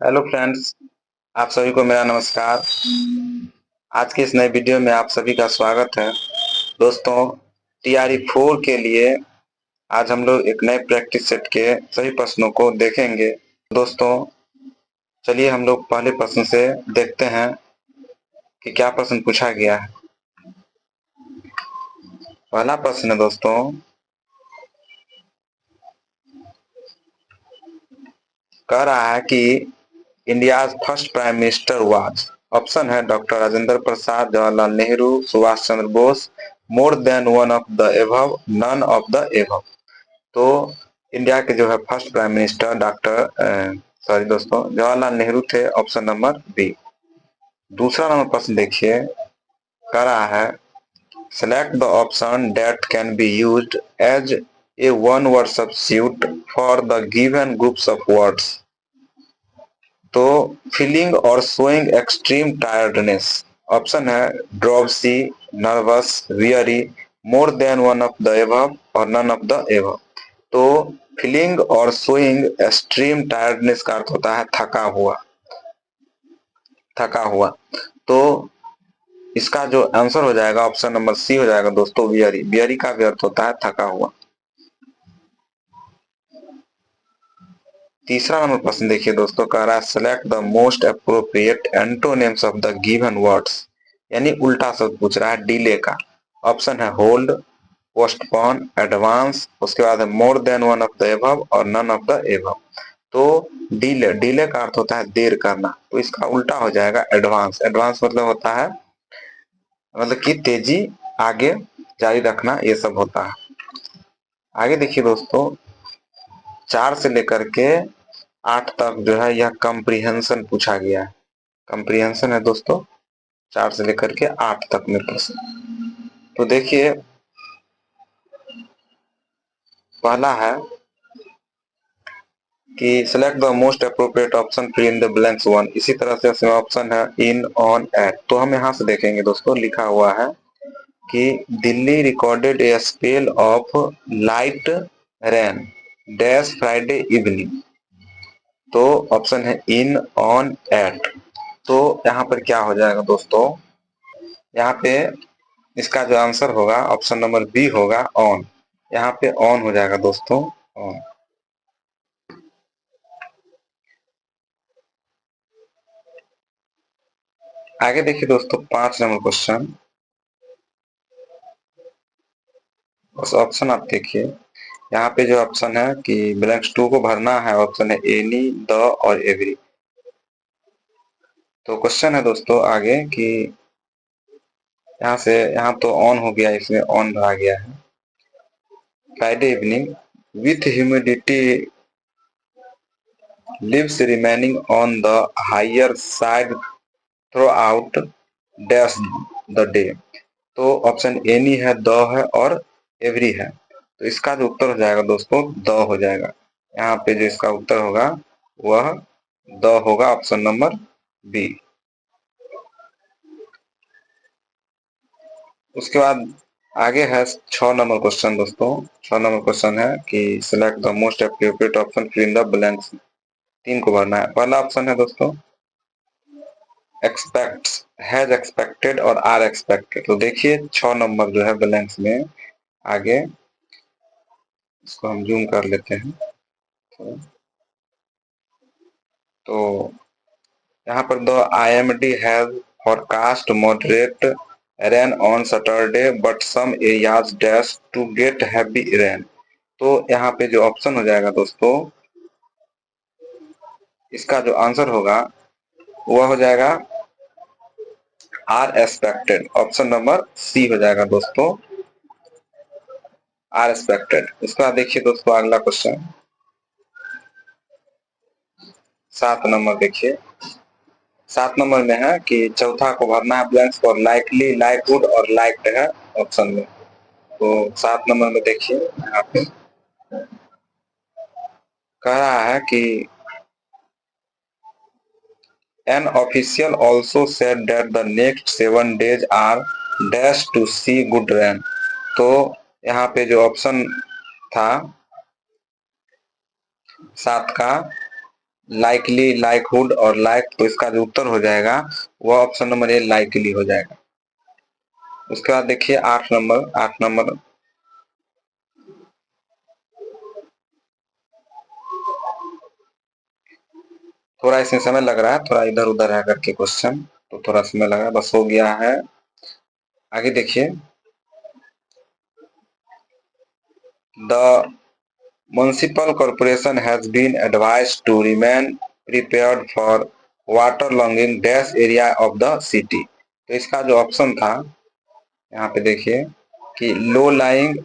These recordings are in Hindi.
हेलो फ्रेंड्स, आप सभी को मेरा नमस्कार। आज के इस नए वीडियो में आप सभी का स्वागत है। दोस्तों, टीआरई 4 के लिए आज हम लोग एक नए प्रैक्टिस सेट के सभी प्रश्नों को देखेंगे। दोस्तों, चलिए हम लोग पहले प्रश्न से देखते हैं कि क्या प्रश्न पूछा गया है। पहला प्रश्न है दोस्तों, कह रहा है कि India first prime minister was. Option है doctor Rajendra Prasad, Jawaharlal Nehru, Subhash Chandra Bose, more than one of the above, none of the above. तो इंडिया के जो है फर्स्ट प्राइम मिनिस्टर दोस्तों जवाहरलाल नेहरू थे। Option number B. दूसरा नंबर प्रश्न देखिए, कह रहा है select the option that can be used as a one word substitute for the given groups of words. तो फीलिंग और शोइंग एक्सट्रीम टायर्डनेस। ऑप्शन है dropsy, nervous, weary, more than one of the above और नन ऑफ द एबव। तो फीलिंग और शोइंग एक्सट्रीम टायर्डनेस का अर्थ होता है थका हुआ। थका हुआ। तो इसका जो आंसर हो जाएगा ऑप्शन नंबर सी हो जाएगा दोस्तों, वियरी। वियरी का भी अर्थ होता है थका हुआ। तीसरा नंबर प्रश्न देखिए दोस्तों, कह रहा है select the most appropriate antonyms of the given words. यानी उल्टा शब्द पूछ रहा है डिले का। ऑप्शन है होल्ड, पोस्टपोन, एडवांस, उसके बाद है मोर than one of the above और नन ऑफ द एबव। तो डिले, डिले का अर्थ होता है देर करना, तो इसका उल्टा हो जाएगा एडवांस। एडवांस मतलब होता है मतलब कि तेजी, आगे जारी रखना, ये सब होता है। आगे देखिए दोस्तों, 4 से लेकर के 8 तक जो है यह कंप्रीहेंशन पूछा गया है। कंप्रीहेंशन है दोस्तों 4 से लेकर के 8 तक में प्रश्न। तो देखिए, पहला है कि select the most appropriate option fill in the blanks one. इसी तरह से इसमें ऑप्शन है इन, ऑन, एट। तो हम यहाँ से देखेंगे दोस्तों, लिखा हुआ है कि Delhi recorded A spell of light rain dash Friday evening. तो ऑप्शन है इन, ऑन, एट। तो यहाँ पर क्या हो जाएगा दोस्तों, यहाँ पे इसका जो आंसर होगा ऑप्शन नंबर बी होगा ऑन। यहाँ पे ऑन हो जाएगा दोस्तों, ऑन। आगे देखिए दोस्तों, 5 नंबर क्वेश्चन। उस ऑप्शन आप देखिए, यहाँ पे जो ऑप्शन है कि ब्लैंक्स 2 को भरना है, ऑप्शन है एनी, द और एवरी। तो क्वेश्चन है दोस्तों आगे कि यहाँ से यहाँ तो ऑन हो गया, इसमें ऑन भरा गया है। Friday evening with humidity lives remaining on the higher side throughout dash the day। तो ऑप्शन एनी है, द है और एवरी है। तो इसका जो उत्तर हो जाएगा दोस्तों द हो जाएगा। यहाँ पे जो इसका उत्तर होगा वह द होगा, ऑप्शन नंबर बी। उसके बाद आगे है 6 नंबर क्वेश्चन दोस्तों। 6 नंबर क्वेश्चन है कि select the most appropriate option fill in the blanks. 3 को भरना है। पहला ऑप्शन है दोस्तों एक्सपेक्ट्स, हैज एक्सपेक्टेड और आर एक्सपेक्टेड। तो देखिए 6 नंबर जो है ब्लैंक्स में आगे, इसको हम जूम कर लेते हैं। तो यहाँ पर the IMD has forecast moderate rain on Saturday but some areas dash to get heavy rain. तो यहाँ पे जो ऑप्शन हो जाएगा दोस्तों, इसका जो आंसर होगा वह हो जाएगा are expected. Option number C हो जाएगा दोस्तों, आर एक्सपेक्टेड। इसके बाद देखिए दोस्तों अगला क्वेश्चन 7 नंबर देखिए। 7 नंबर में है कि चौथा को भरना है ब्लैंक्स और लाइकली, लाइकवुड और लाइक्ड है ऑप्शन में। तो 7 नंबर में देखिए, यहाँ पे कह रहा है कि an official also said that the next 7 days are dash to see good rain. तो यहाँ पे जो ऑप्शन था 7 का, लाइकली, लाइकहुड और लाइक, तो इसका जो उत्तर हो जाएगा वह ऑप्शन नंबर ए लाइकली हो जाएगा। उसके बाद देखिए 8 नंबर, 8 नंबर, थोड़ा इसमें समय लग रहा है, थोड़ा इधर उधर है करके क्वेश्चन, तो थोड़ा समय लगा, बस हो गया है। आगे देखिए, the municipal corporation has been advised to remain prepared for waterlogging dash area of the city। तो इसका जो ऑप्शन था यहाँ पे देखिए कि लो लाइंग,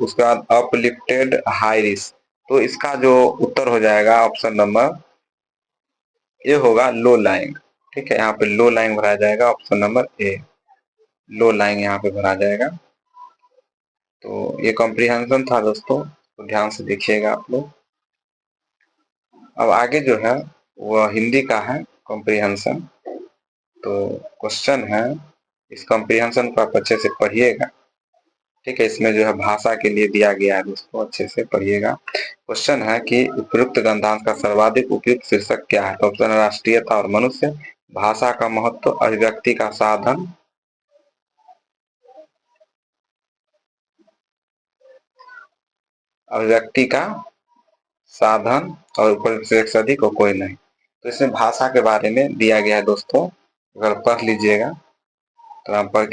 उसके बाद अपलिफ्टेड हाई रिस्क, तो इसका जो उत्तर हो जाएगा ऑप्शन नंबर ए होगा लो लाइंग। ठीक है, यहाँ पे लो लाइंग भरा जाएगा, option number A low lying यहाँ पे भरा जाएगा। तो ये कॉम्प्रिहेंशन था दोस्तों, तो ध्यान से देखिएगा आप लोग। अब आगे जो है वह हिंदी का है कॉम्प्रिहेंशन। तो क्वेश्चन है, इस कॉम्प्रिहेंशन को आप अच्छे से पढ़िएगा। ठीक है, इसमें जो है भाषा के लिए दिया गया है दोस्तों, अच्छे से पढ़िएगा। क्वेश्चन है कि उपयुक्त गद्यांश का सर्वाधिक उपयुक्त शीर्षक क्या है? तो ऑप्शन है राष्ट्रीयता और मनुष्य, भाषा का महत्व, अभिव्यक्ति का साधन, अभिव्यक्ति का साधन और ऊपर से एक से अधिक और कोई नहीं। तो इसमें भाषा के बारे में दिया गया है दोस्तों, अगर पढ़ लीजिएगा तो हम पढ़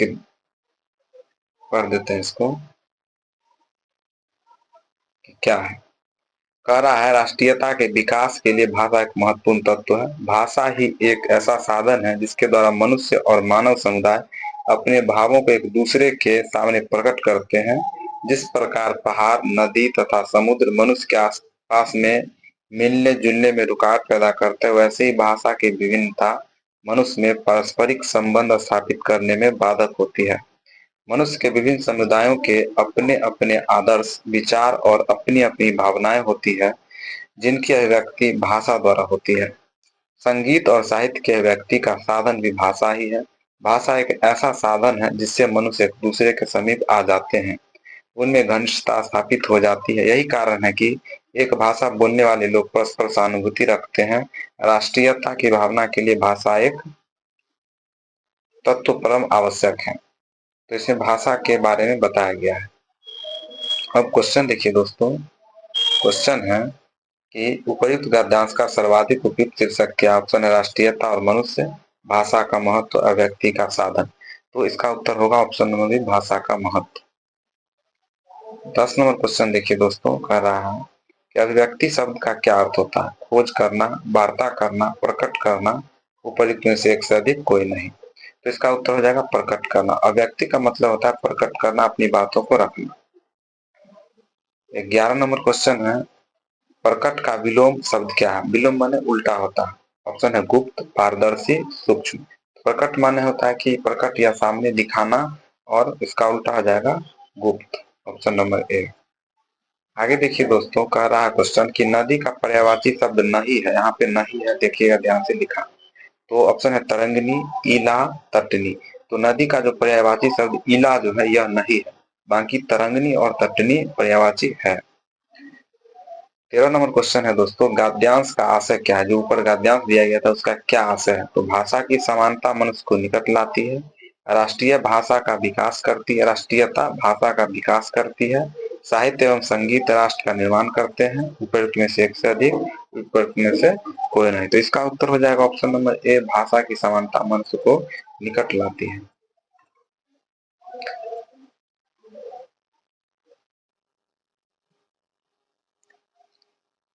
देते हैं इसको कि क्या है। कह रहा है राष्ट्रीयता के विकास के लिए भाषा एक महत्वपूर्ण तत्व है। भाषा ही एक ऐसा साधन है जिसके द्वारा मनुष्य और मानव समुदाय अपने भावों को एक दूसरे के सामने प्रकट करते हैं। जिस प्रकार पहाड़, नदी तथा समुद्र मनुष्य के आसपास में मिलने जुलने में रुकावट पैदा करते हैं, वैसे ही भाषा की विभिन्नता मनुष्य में पारस्परिक संबंध स्थापित करने में बाधक होती है। मनुष्य के विभिन्न समुदायों के अपने अपने आदर्श, विचार और अपनी अपनी भावनाएं होती है, जिनकी अभिव्यक्ति भाषा द्वारा होती है। संगीत और साहित्य के अभिव्यक्ति का साधन भी भाषा ही है। भाषा एक ऐसा साधन है जिससे मनुष्य एक दूसरे के समीप आ जाते हैं, उनमें घनिष्ठता स्थापित हो जाती है। यही कारण है कि एक भाषा बोलने वाले लोग परस्पर सहानुभूति रखते हैं। राष्ट्रीयता की भावना के लिए भाषा एक तत्व परम आवश्यक है। तो इसमें भाषा के बारे में बताया गया है। अब क्वेश्चन देखिए दोस्तों, क्वेश्चन है कि उपर्युक्त गद्यांश का सर्वाधिक उपयुक्त शीर्षक क्या? ऑप्शन है राष्ट्रीयता और मनुष्य, भाषा का महत्व, अभिव्यक्ति का साधन। तो इसका उत्तर होगा ऑप्शन नंबर बी, भाषा का महत्व। 10 नंबर क्वेश्चन देखिए दोस्तों, कह रहा है कि अभिव्यक्ति शब्द का क्या अर्थ होता है? खोज करना, वार्ता करना, प्रकट करना, उपर्युक्त में से एक से अधिक कोई नहीं। तो इसका उत्तर हो जाएगा प्रकट करना। अभिव्यक्ति का मतलब होता है प्रकट करना, अपनी बातों को रखना। 11 नंबर क्वेश्चन है, प्रकट का विलोम शब्द क्या है? विलोम माने उल्टा होता है। ऑप्शन है गुप्त, पारदर्शी, सूक्ष्म। प्रकट माने होता है कि प्रकट या सामने दिखाना, और इसका उल्टा हो जाएगा गुप्त, ऑप्शन नंबर ए। आगे देखिए दोस्तों, कह रहा है क्वेश्चन कि नदी का पर्यायवाची शब्द नहीं है। यहाँ पे नहीं है, देखिएगा ध्यान से लिखा। तो ऑप्शन है तरंगिनी, इला, तटनी। तो नदी का जो पर्यायवाची शब्द इला जो है यह नहीं है, बाकी तरंगिनी और तटनी पर्यायवाची है। 13 नंबर क्वेश्चन है दोस्तों, गद्यांश का आशय क्या है? जो ऊपर गद्यांश दिया गया था उसका क्या आशय है? तो भाषा की समानता मनुष्य को निकट लाती है, राष्ट्रीय भाषा का विकास करती है, राष्ट्रीयता भाषा का विकास करती है, साहित्य एवं संगीत राष्ट्र का निर्माण करते हैं, उपयुक्त में से एक से अधिक, उपयुक्त में से कोई नहीं। तो इसका उत्तर हो जाएगा ऑप्शन नंबर ए, भाषा की समानता मनुष्य को निकट लाती है।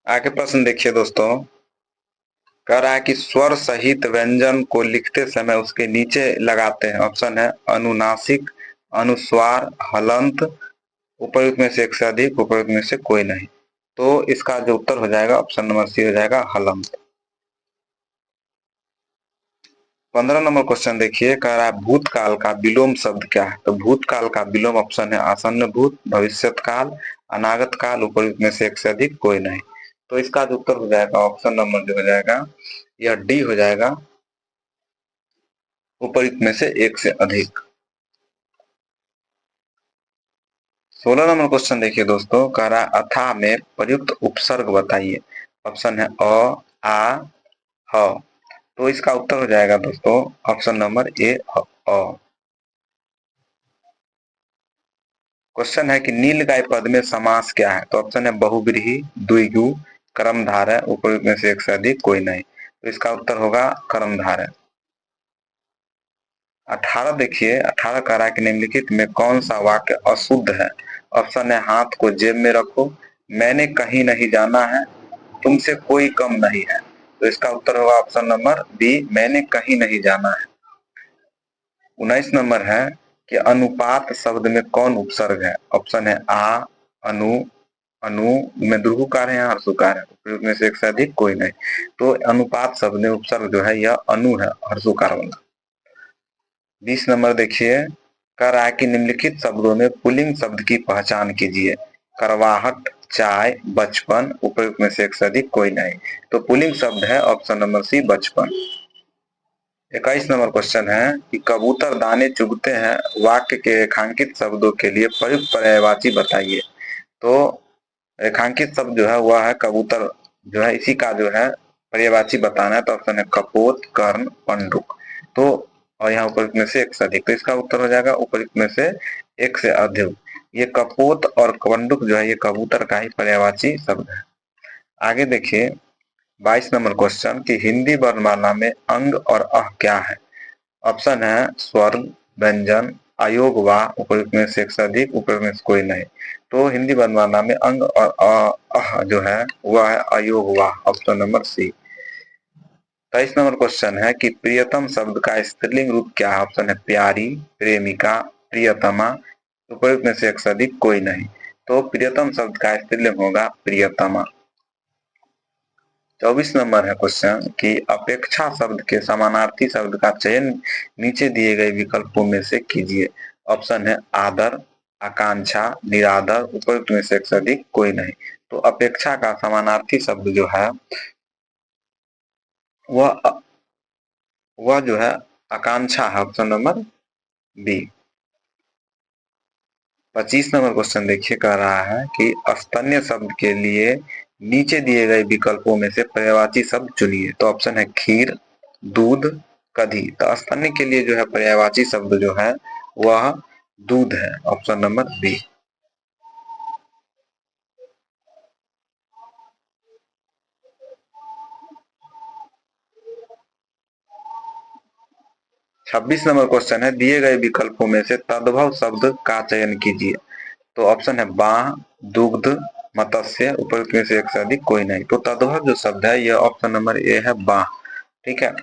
आगे प्रश्न देखिए दोस्तों, कह रहा है कि स्वर सहित व्यंजन को लिखते समय उसके नीचे लगाते हैं। ऑप्शन है अनुनासिक, अनुस्वार, हलंत, उपयुक्त में से एक से अधिक, उपयुक्त में से कोई नहीं। तो इसका जो उत्तर हो जाएगा ऑप्शन नंबर सी हो जाएगा हलंत। 15 नंबर क्वेश्चन देखिए, कह रहा है भूतकाल का विलोम शब्द क्या है? तो भूतकाल का विलोम ऑप्शन है आसन्न भूत, भविष्यत काल, अनागत काल, उपयुक्त में से एक से अधिक, कोई नहीं। तो इसका जो उत्तर हो जाएगा ऑप्शन नंबर जो हो जाएगा यह डी हो जाएगा, उपयुक्त में से एक से अधिक। 16 नंबर क्वेश्चन देखिए दोस्तों, कह रहा अथा में प्रयुक्त उपसर्ग बताइए। ऑप्शन है आ, ह। तो इसका उत्तर हो जाएगा दोस्तों option number A, a. Question है कि नीलगाय पद में समास क्या है? तो ऑप्शन है बहुव्रीहि, द्विगु, कर्मधारय, उपयुक्त में से एक से अधिक कोई नहीं। तो इसका उत्तर होगा कर्मधारय। 18 देखिए, 18 कह रहा है कि निम्नलिखित में कौन सा वाक्य अशुद्ध है? ऑप्शन है हाथ को जेब में रखो, मैंने कहीं नहीं जाना है, तुमसे कोई कम नहीं है। तो इसका उत्तर होगा ऑप्शन नंबर बी, मैंने कहीं नहीं जाना है। 19 नंबर है कि अनुपात शब्द में कौन उपसर्ग है? ऑप्शन है आ, अनु, अनु में द्रुवकार है, हर्षुकार है, उपयुक्त में से एक से अधिक कोई नहीं। तो अनुपात शब्द में उपसर्ग जो है यह अनु है, हर्षुकार वाला। 20 नंबर देखिए, कह रहा है कि निम्नलिखित शब्दों में पुल्लिंग शब्द की पहचान कीजिए। करवाहट, चाय, बचपन, उपयुक्त में से एक से अधिक कोई नहीं। तो पुल्लिंग शब्द है ऑप्शन नंबर सी, बचपन। 21 नंबर क्वेश्चन है कि कबूतर दाने चुगते हैं, वाक्य के रेखांकित शब्दों के लिए प्रयुक्त पर्यायवाची बताइए। तो रेखांकित शब्द जो है वह है कबूतर, जो है इसी का जो है पर्यायवाची बताना है। तो ऑप्शन है कपोत, कर्ण, पंडुक। तो और यहाँ उपयुक्त में से एक से अधिक, तो इसका उत्तर हो जाएगा उपयुक्त में से एक से अधिक। ये कपोत और पंडुक जो है ये कबूतर का ही पर्यायवाची शब्द है। आगे देखिए 22 नंबर क्वेश्चन कि हिंदी वर्णमाला में अंग और अह क्या है? ऑप्शन है स्वर, व्यंजन, अयोग वा, उपयुक्त में से एक से अधिक, उपयुक्त में से कोई नहीं। तो हिंदी वर्णमाला में अंग और अह जो है वह है अयोग वा, option number C. 23 number question है कि प्रियतम शब्द का स्त्रीलिंग रूप क्या है? ऑप्शन है प्यारी, प्रेमिका, प्रियतमा, उपयुक्त में से एक से अधिक कोई नहीं। तो प्रियतम शब्द का स्त्रीलिंग होगा प्रियतमा। 24 नंबर है क्वेश्चन कि अपेक्षा शब्द के समानार्थी शब्द का चयन नीचे दिए गए विकल्पों में से कीजिए। ऑप्शन है आदर, आकांक्षा, निरादर, उपयुक्त में से एक से अधिक कोई नहीं। तो अपेक्षा का समानार्थी शब्द जो है वह जो है आकांक्षा है, option number B. 25 number question देखिए, कह रहा है कि स्तन्य शब्द के लिए नीचे दिए गए विकल्पों में से पर्यायवाची शब्द चुनिए। तो ऑप्शन है खीर, दूध, कधी। तो स्तन्य के लिए जो है पर्यायवाची शब्द जो है वह दूध है, option number B. 26 number question है दिए गए विकल्पों में से तद्भव शब्द का चयन कीजिए। तो ऑप्शन है बाह, दुग्ध, मत्स्य, उपयुक्त में से एक से अधिक कोई नहीं। तो तद्भव जो शब्द है यह ऑप्शन नंबर ए है, बाह। ठीक है,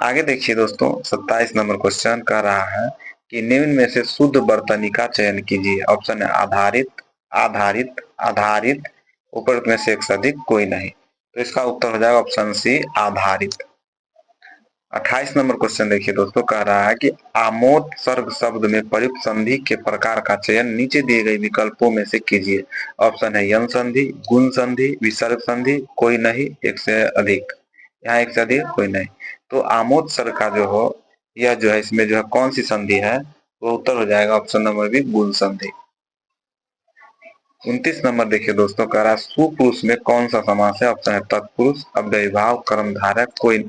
आगे देखिए दोस्तों 27 नंबर क्वेश्चन कह रहा है कि निम्न में से शुद्ध वर्तनी का चयन कीजिए। ऑप्शन है आधारित, आधारित, आधारित, उपयुक्त में से एक से अधिक कोई नहीं। तो इसका उत्तर हो जाएगा ऑप्शन सी, आधारित। 28 नंबर क्वेश्चन देखिए दोस्तों, कह रहा है कि आमोद सर्ग शब्द में प्रयुक्त संधि के प्रकार का चयन नीचे दिए गए विकल्पों में से कीजिए। ऑप्शन है यन संधि, गुण संधि, विसर्ग संधि, कोई नहीं, एक से अधिक। यहाँ एक से अधिक कोई नहीं। तो आमोद सर्ग का जो हो यह जो है इसमें जो है कौन सी संधि है? वो उत्तर हो जाएगा ऑप्शन नंबर बी, गुण संधि। 29 नंबर देखिए दोस्तों, कह रहा है सुपुरुष में कौन सा समास है? ऑप्शन है तत्पुरुष, अव्ययीभाव, कर्मधारय, कोई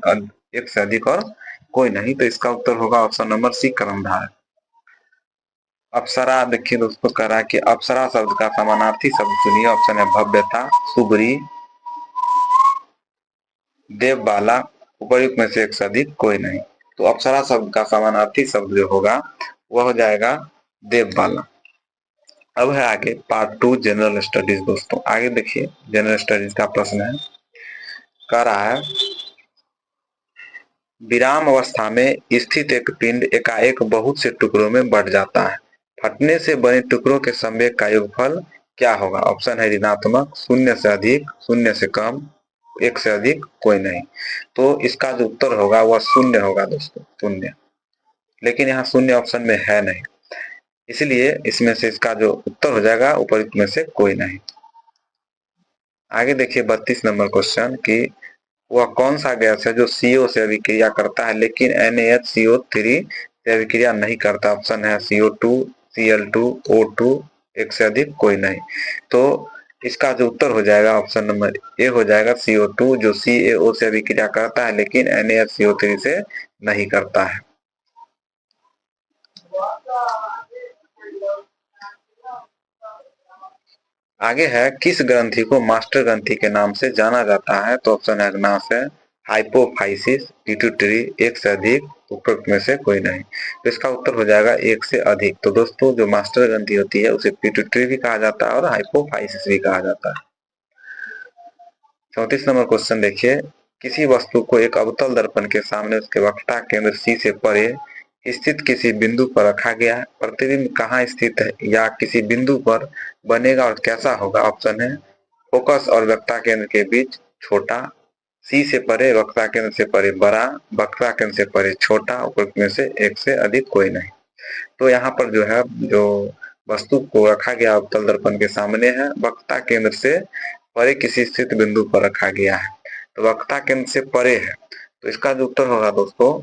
एक से अधिक और कोई नहीं। तो इसका उत्तर होगा ऑप्शन नंबर सी, कर्मधारय। अप्सरा देखिए दोस्तों, कह रहा है कि अप्सरा शब्द का समानार्थी शब्द चुनिए। ऑप्शन है भव्यता, सुबरी, देवबाला, उपयुक्त में से एक से अधिक कोई नहीं। तो अप्सरा शब्द का समानार्थी शब्द जो होगा वह हो जाएगा देवबाला। अब है आगे पार्ट 2 जनरल स्टडीज दोस्तों। आगे देखिए जनरल स्टडीज का प्रश्न है, कह रहा है विराम अवस्था में स्थित एक पिंड एकाएक बहुत से टुकड़ों में बढ़ जाता है। फटने से बने टुकड़ों के संवेग का योगफल क्या होगा? ऑप्शन है ऋणात्मक, शून्य से अधिक, शून्य से कम, एक से अधिक, कोई नहीं। तो इसका जो उत्तर होगा वह शून्य होगा दोस्तों, शून्य। लेकिन यहाँ शून्य ऑप्शन में है नहीं, इसलिए इसमें से इसका जो उत्तर हो जाएगा उपयुक्त में से कोई नहीं। आगे देखिए 32 नंबर क्वेश्चन कि वह कौन सा गैस है जो CO से अभिक्रिया करता है लेकिन NaHCO3 से अभिक्रिया नहीं करता? ऑप्शन है CO2, Cl2, O2, एक से अधिक कोई नहीं। तो इसका जो उत्तर हो जाएगा ऑप्शन नंबर ए हो जाएगा CO2, जो CaO से अभिक्रिया करता है लेकिन NaCO3 से नहीं करता है। आगे है, किस ग्रंथि को मास्टर ग्रंथि के नाम से जाना जाता है? तो ऑप्शन अग्नाश है, हाइपोफाइसिस, पिट्यूटरी, एक से अधिक, उपरोक्त में से कोई नहीं। तो इसका उत्तर हो जाएगा एक से अधिक। तो दोस्तों जो मास्टर ग्रंथि होती है उसे पिट्यूटरी भी कहा जाता है और हाइपोफाइसिस भी कहा जाता है। 34 नंबर क्वेश्चन देखिए, किसी वस्तु को एक अवतल दर्पण के सामने उसके वक्रता केंद्र C से परे स्थित किसी बिंदु पर रखा गया है। प्रतिबिंब कहाँ स्थित है या किसी बिंदु पर बनेगा और कैसा होगा? ऑप्शन है, फोकस और वक्रता केंद्र के बीच छोटा, C से परे, वक्रता केंद्र से परे बड़ा, वक्रता केंद्र से परे छोटा, उपरोक्त में से एक से अधिक कोई नहीं। तो यहाँ पर जो है, जो वस्तु को रखा गया अवतल दर्पण के सामने है, वक्रता केंद्र से परे किसी स्थित बिंदु पर रखा गया है। तो वक्रता केंद्र से परे है, तो इसका जो उत्तर होगा दोस्तों,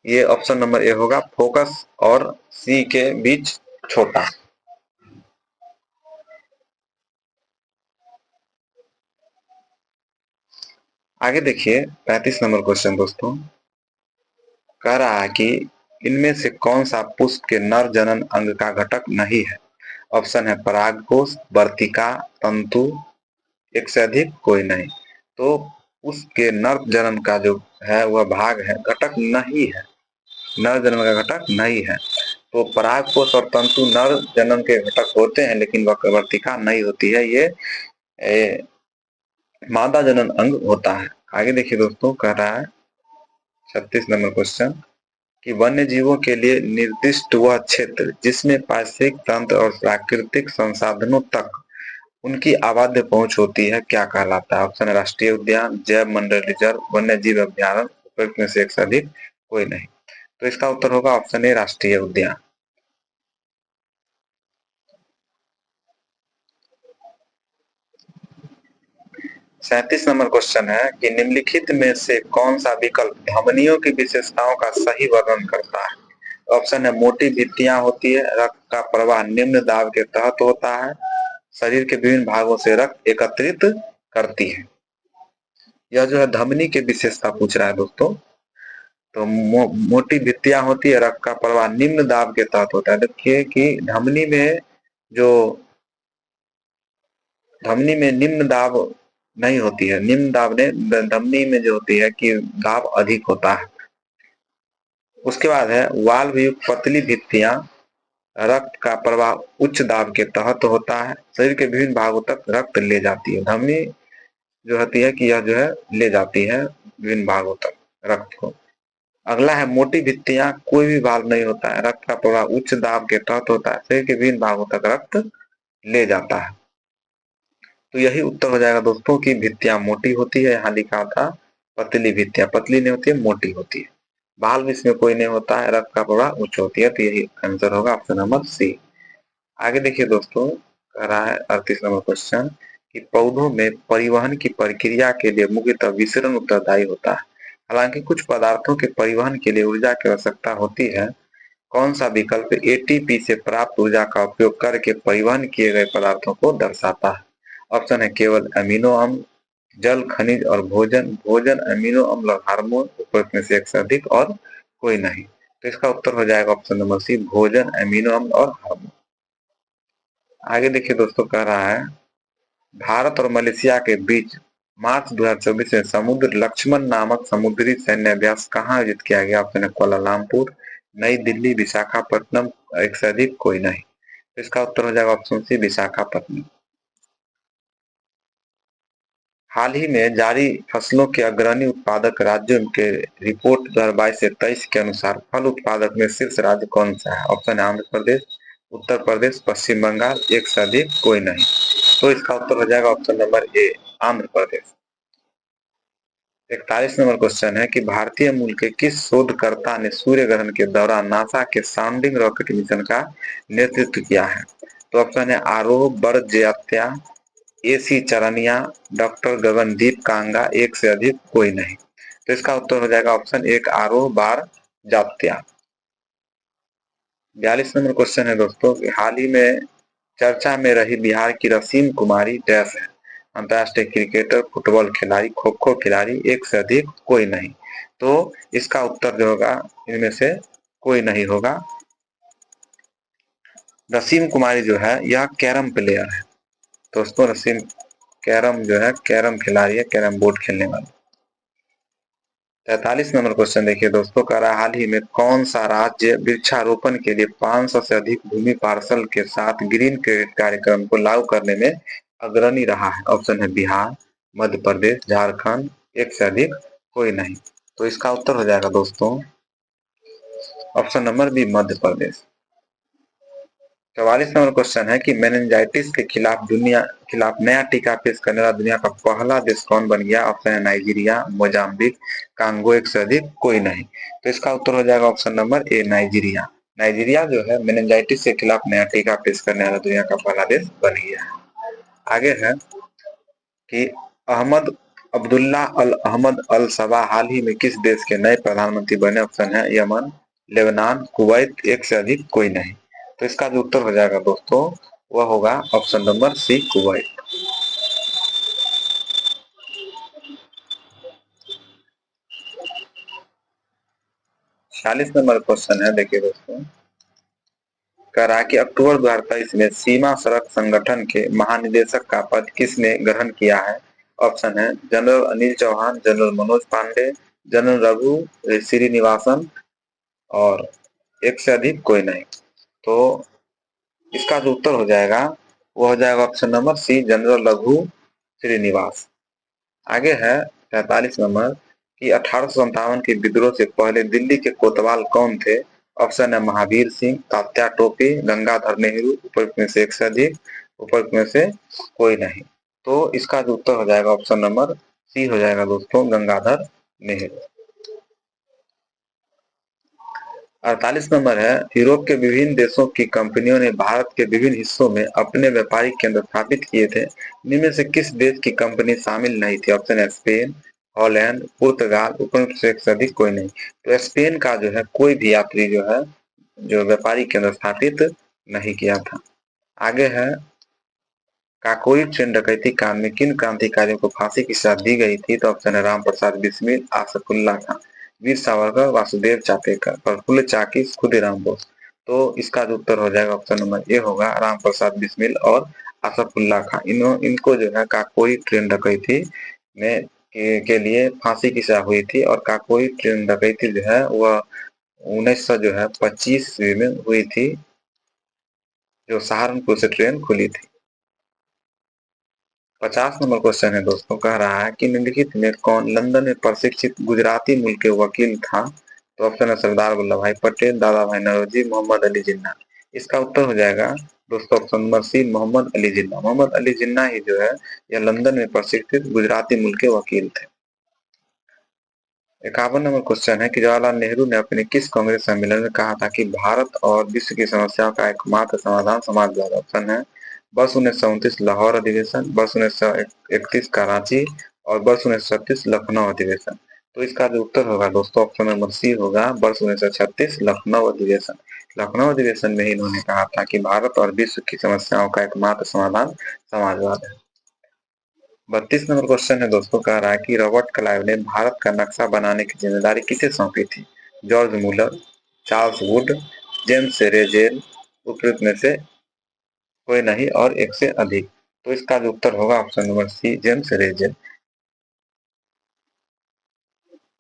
ये ऑप्शन नंबर ए होगा, फोकस और C के बीच छोटा। आगे देखिए 35 नंबर क्वेश्चन दोस्तों, कह रहा है कि इनमें से कौन सा पुष्प के नर जनन अंग का घटक नहीं है? ऑप्शन है, परागकोश, वर्तिका, तंतु, एक से अधिक कोई नहीं। तो उसके नर जनन का जो है वह भाग है, घटक नहीं है, नर जनन का घटक नहीं है। तो परागकोश और तंतु नर जनन के घटक होते हैं लेकिन वर्तिका नहीं होती है, ये मादा जनन अंग होता है। आगे देखिए दोस्तों, कह रहा है 36 नंबर क्वेश्चन कि वन्य जीवों के लिए निर्दिष्ट वह क्षेत्र जिसमें पारिस्थितिक तंत्र और प्राकृतिक संसाधनों तक उनकी अबाध्य पहुंच होती है, क्या कहलाता है? ऑप्शन है, राष्ट्रीय उद्यान, जैव मंडल रिजर्व, वन्य जीव अभ्यारण्य, उपरोक्त में से एक से अधिक कोई नहीं। तो इसका उत्तर होगा ऑप्शन ए, राष्ट्रीय उद्यान। 37 नंबर क्वेश्चन है कि निम्नलिखित में से कौन सा विकल्प धमनियों की विशेषताओं का सही वर्णन करता है? ऑप्शन है, मोटी भित्तियां होती है, रक्त का प्रवाह निम्न दाब के तहत होता है, शरीर के विभिन्न भागों से रक्त एकत्रित करती है। यह जो है धमनी की विशेषता पूछ रहा है दोस्तों। तो मोटी भित्तियां होती है, रक्त का प्रवाह निम्न दाब के तहत होता है। देखिए कि जो धमनी में निम्न दाब नहीं होती है, निम्न दाब ने धमनी में जो होती है कि दाब अधिक होता है। उसके बाद है, वाल्व युक्त पतली भित्तियां, रक्त का प्रवाह उच्च दाब के तहत होता है, शरीर के विभिन्न भागों तक रक्त ले जाती है। धमनी जो होती है कि यह जो है ले जाती है विभिन्न भागों तक रक्त को। अगला है, मोटी भित्तियां, कोई भी वाल्व नहीं होता है, रक्त का प्रवाह उच्च दाब के तहत होता है, शरीर के विभिन्न भागों तक रक्त ले जाता है। तो यही उत्तर हो जाएगा दोस्तों की भित्तियां मोटी होती है। यहाँ लिखा था पतली भित्तियां, पतली नहीं होती है, मोटी होती है। वाल्व इसमें कोई नहीं होता है, रक्त का प्रवाह उच्च होती है। तो यही आंसर होगा ऑप्शन नंबर सी। आगे देखिए दोस्तों, कह रहा है 38 नंबर क्वेश्चन कि पौधों में परिवहन की प्रक्रिया के लिए मुख्यतः विसरण उत्तरदायी होता है। हालांकि कुछ पदार्थों के परिवहन के लिए ऊर्जा की आवश्यकता होती है। कौन सा विकल्प एटीपी से प्राप्त ऊर्जा का उपयोग करके परिवहन किए गए पदार्थों को दर्शाता है? ऑप्शन है, केवल अमीनो अम्ल, जल, खनिज और भोजन, भोजन, अमीनो अम्ल और हार्मोन, उपरोक्त में से एक से अधिक और कोई नहीं। तो इसका उत्तर हो जाएगा ऑप्शन नंबर सी, भोजन, अमीनो अम्ल और हार्मोन। आगे देखिए दोस्तों, कह रहा है भारत और मलेशिया के बीच मार्च 2024 में समुद्र लक्ष्मण नामक समुद्री सैन्य अभ्यास कहाँ आयोजित किया गया? ऑप्शन है, कोलालमपुर, नई दिल्ली, विशाखापट्टनम, एक से अधिक कोई नहीं। तो इसका उत्तर हो जाएगा ऑप्शन सी, विशाखापट्टनम। हाल ही में जारी फसलों के अग्रणी उत्पादक राज्यों के रिपोर्ट 2022 से 23 के अनुसार फल उत्पादक में शीर्ष राज्य कौन सा है? ऑप्शन है, आंध्र प्रदेश, उत्तर प्रदेश, पश्चिम बंगाल, एक से अधिक कोई नहीं। तो इसका उत्तर हो जाएगा option number A, Andhra Pradesh. 41 number question है कि भारतीय मूल के किस शोधकर्ता ने सूर्य ग्रहण के दौरान नासा के साउंडिंग रॉकेट मिशन का नेतृत्व किया है? तो ऑप्शन है, आरोह बरजत्या, AC चरनिया, डॉक्टर गगनदीप कांगा, एक से अधिक कोई नहीं। तो इसका उत्तर हो जाएगा ऑप्शन एक, आरोह बार जात्या। 42 नंबर क्वेश्चन है दोस्तों कि हाल ही में चर्चा में रही बिहार की रसीम कुमारी डैश है। अंतर्राष्ट्रीय क्रिकेटर, फुटबॉल खिलाड़ी, खो खो खिलाड़ी, एक से अधिक, कोई नहीं। तो इसका उत्तर जो होगा इनमें से कोई नहीं होगा। रसीम कुमारी जो है यह कैरम प्लेयर है दोस्तों। रसीम कैरम जो है कैरम खिलाड़ी है, कैरम बोर्ड खेलने वाली। 43 नंबर क्वेश्चन देखिए दोस्तों, कह रहा हाल ही में कौन सा राज्य वृक्षारोपण के लिए 500 से अधिक भूमि पार्सल के साथ ग्रीन क्रेडिट कार्यक्रम को लागू करने में अग्रणी रहा है। ऑप्शन है बिहार, मध्य प्रदेश, झारखंड, एक से अधिक, कोई नहीं। तो इसका उत्तर हो जाएगा दोस्तों option number B, Madhya Pradesh. 44 number question है कि मेनिंजाइटिस के खिलाफ नया टीका पेश करने वाला दुनिया का पहला देश कौन बन गया। ऑप्शन है नाइजीरिया, मोजाम्बिक, कांगो, एक से अधिक, कोई नहीं। तो इसका उत्तर हो जाएगा option number A, Nigeria. Nigeria जो है मेनिंजाइटिस के खिलाफ नया टीका पेश करने वाला दुनिया का पहला देश बन गया है। आगे है कि अहमद अब्दुल्ला अल अहमद अल सबा हाल ही में किस देश के नए प्रधानमंत्री बने। ऑप्शन है यमन, लेबनान, कुवैत, एक से अधिक, कोई नहीं। तो इसका जो उत्तर हो जाएगा दोस्तों वह होगा option number C, Kuwait. 46 number question है देखिए दोस्तों, कह रहा है कि अक्टूबर 2023 में सीमा सड़क संगठन के महानिदेशक का पद किसने ग्रहण किया है। ऑप्शन है general Anil Chauhan, general Manoj Pande, general Raghu Srinivasan, और एक से अधिक, कोई नहीं। तो इसका जो उत्तर हो जाएगा वो हो जाएगा option number C, general Raghu Srinivas. आगे है 43 नंबर कि 1857 के विद्रोह से पहले दिल्ली के कोतवाल कौन थे। ऑप्शन है महावीर सिंह, तात्या टोपे, गंगाधर नेहरू, उपयुक्त में से एक से अधिक, उपयुक्त में से कोई नहीं। तो इसका जो उत्तर हो जाएगा ऑप्शन नंबर सी हो जाएगा दोस्तों, गंगाधर नेहरू। 48 नंबर है यूरोप के विभिन्न देशों की कंपनियों ने भारत के विभिन्न हिस्सों में अपने व्यापारिक केंद्र स्थापित किए थे। इनमें से किस देश की कंपनी शामिल नहीं थी। ऑप्शन है स्पेन, हॉलैंड, पुर्तगाल, उपयुक्त से एक से अधिक, कोई नहीं। तो स्पेन का जो है कोई भी यात्री जो है जो व्यापारिक केंद्र स्थापित नहीं किया था। आगे है काकोरी ट्रेन डकैती कांड में किन क्रांतिकारियों को फांसी की सजा दी गई थी। तो ऑप्शन है राम प्रसाद बिस्मिल, आसफुल्ला खां, वीर सावरकर, वासुदेव चापेकर, प्रफुल्ल चाकी, खुदीराम बोस। तो इसका जो उत्तर हो जाएगा ऑप्शन नंबर ए होगा राम प्रसाद बिस्मिल और आसफुल्ला खां। इनको जो है काकोरी ट्रेन डकैती में के लिए फांसी की सजा हुई थी, और काकोरी ट्रेन डकैती जो है वह 1900 जो है 25 ईस्वी में हुई थी, जो सहारनपुर से ट्रेन खुली थी। 50 नंबर क्वेश्चन है दोस्तों, कह रहा है कि निम्नलिखित में कौन लंदन में प्रशिक्षित गुजराती मूल के वकील था। तो ऑप्शन है सरदार वल्लभ भाई पटेल, दादा भाई नौरोजी, मोहम्मद अली जिन्ना। इसका उत्तर हो जाएगा दोस्तों option number C, Mohammad Ali Jinnah. Mohammad Ali Jinnah ही जो है यह लंदन में प्रशिक्षित गुजराती मूल के वकील थे। 51 नंबर क्वेश्चन है कि जवाहरलाल नेहरू ने अपने किस कांग्रेस सम्मेलन में कहा था कि भारत और विश्व की समस्याओं का एकमात्र समाधान समाजवाद। ऑप्शन है वर्ष 1929 लाहौर अधिवेशन, वर्ष 1931 कराची, और वर्ष 1936 लखनऊ अधिवेशन। तो इसका जो उत्तर होगा दोस्तों ऑप्शन नंबर सी होगा वर्ष 1936 लखनऊ अधिवेशन। लखनऊ अधिवेशन में ही इन्होंने कहा था कि भारत और विश्व की समस्याओं का एकमात्र समाधान समाजवाद है। 32 नंबर क्वेश्चन है दोस्तों, कह रहा है कि रॉबर्ट क्लाइव ने भारत का नक्शा बनाने की जिम्मेदारी किसे सौंपी थी। जॉर्ज मुलर, चार्ल्स वुड, जेम्स रेजेल, उपयुक्त में से कोई नहीं, और एक से अधिक। तो इसका जो उत्तर होगा option number C, James Rennell.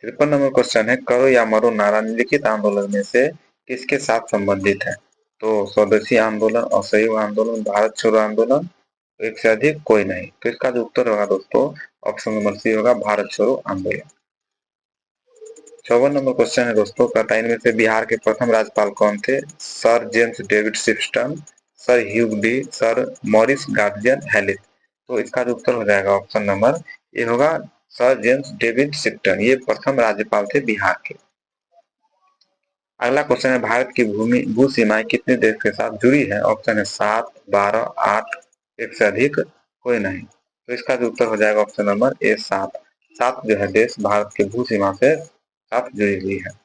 53 नंबर क्वेश्चन है करो या मरो नारा निम्नलिखित आंदोलन में से किसके साथ संबंधित है। तो स्वदेशी आंदोलन, असहयोग आंदोलन, भारत छोड़ो आंदोलन, एक से अधिक, कोई नहीं। तो इसका जो उत्तर होगा दोस्तों ऑप्शन नंबर सी होगा भारत छोड़ो आंदोलन। 54 नंबर क्वेश्चन है दोस्तों, कहता है इनमें से बिहार के प्रथम राज्यपाल कौन थे। Sir James David Sifton, sir Hugh Dow, sir Maurice Garnier Hallett. तो इसका जो उत्तर हो जाएगा ऑप्शन नंबर ये होगा सर जेम्स डेविड शिप्टन, ये प्रथम राज्यपाल थे बिहार के। अगला क्वेश्चन है भारत की भूमि भू सीमाएं कितने देश के साथ जुड़ी है। ऑप्शन है 7, 12, 8, एक से अधिक, कोई नहीं। तो इसका जो उत्तर हो जाएगा ऑप्शन नंबर ए, 7। 7 जो है देश भारत की भू सीमा से साथ जुड़ी हुई है।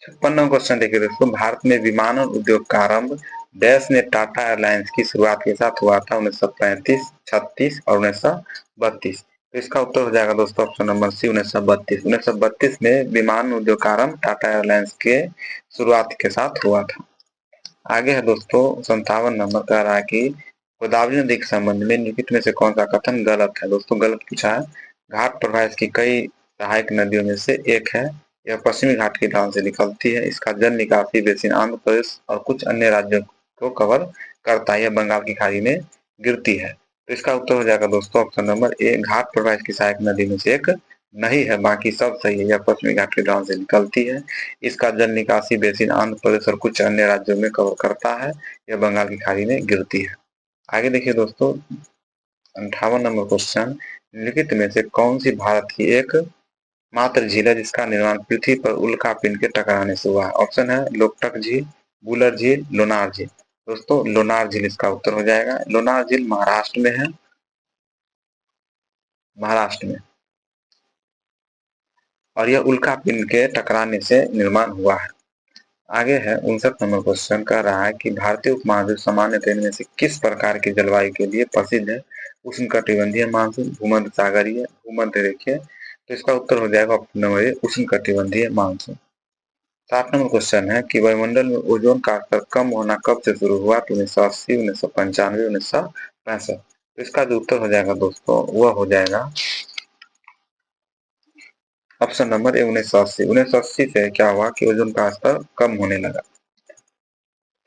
56वां क्वेश्चन देखिए दोस्तों, भारत में विमानन उद्योग का आरंभ डैश ने टाटा एयरलाइंस की शुरुआत के साथ हुआ था, 1935, 36 और 1932। तो इसका उत्तर हो जाएगा दोस्तों ऑप्शन नंबर सी, 1932। 1932 में विमान उद्योग का आरंभ टाटा एयरलाइंस के शुरुआत के साथ हुआ था। आगे है दोस्तों 57 नंबर, कह रहा है कि गोदावरी नदी के संबंध में निम्नलिखित में से कौन सा कथन गलत है। दोस्तों गलत पूछा है। घाट प्रवाह इसकी कई सहायक नदियों में से एक है। यह पश्चिमी घाट की ढाल से निकलती है। इसका जल निकासी बेसिन आंध्र प्रदेश और कुछ अन्य राज्यों को कवर करता है। यह बंगाल की खाड़ी में गिरती है। तो इसका उत्तर हो जाएगा दोस्तों ऑप्शन नंबर ए, घाट प्रवाह इसकी सहायक नदी में से एक नहीं है, बाकी सब सही है। यह पश्चिमी घाट की ढाल से निकलती है। इसका जल निकासी बेसिन आंध्र प्रदेश और कुछ अन्य राज्यों में कवर करता है। यह बंगाल की खाड़ी में गिरती है। आगे देखिए दोस्तों 58 नंबर क्वेश्चन, निम्नलिखित में से कौन सी भारत की एक मात्र झील है जिसका निर्माण पृथ्वी पर उल्कापिंड के टकराने से हुआ है। ऑप्शन है लोकटक झील, बुलर झील, लोनार झील। दोस्तों लोनार झील इसका उत्तर हो जाएगा। लोनार झील महाराष्ट्र में है, महाराष्ट्र में, और यह उल्कापिंड के टकराने से निर्माण हुआ है। आगे है 59 नंबर क्वेश्चन, कह रहा है कि भारतीय उपमहाद्वीप सामान्यतः इनमें से किस प्रकार की जलवायु के लिए प्रसिद्ध है। उष्णकटिबंधीय मानसून, भूमध्य सागरीय, भूमध्य रेखीय। तो इसका उत्तर हो जाएगा ऑप्शन नंबर ए, उष्णकटिबंधीय मानसून। 60 नंबर क्वेश्चन है कि वायुमंडल में ओजोन का स्तर कम होना कब से शुरू हुआ। तो 1980, 1995, 1965। तो इसका जो उत्तर हो जाएगा दोस्तों वह हो जाएगा ऑप्शन नंबर ए, 1980। 1980 से क्या हुआ कि ओजोन का स्तर कम होने लगा।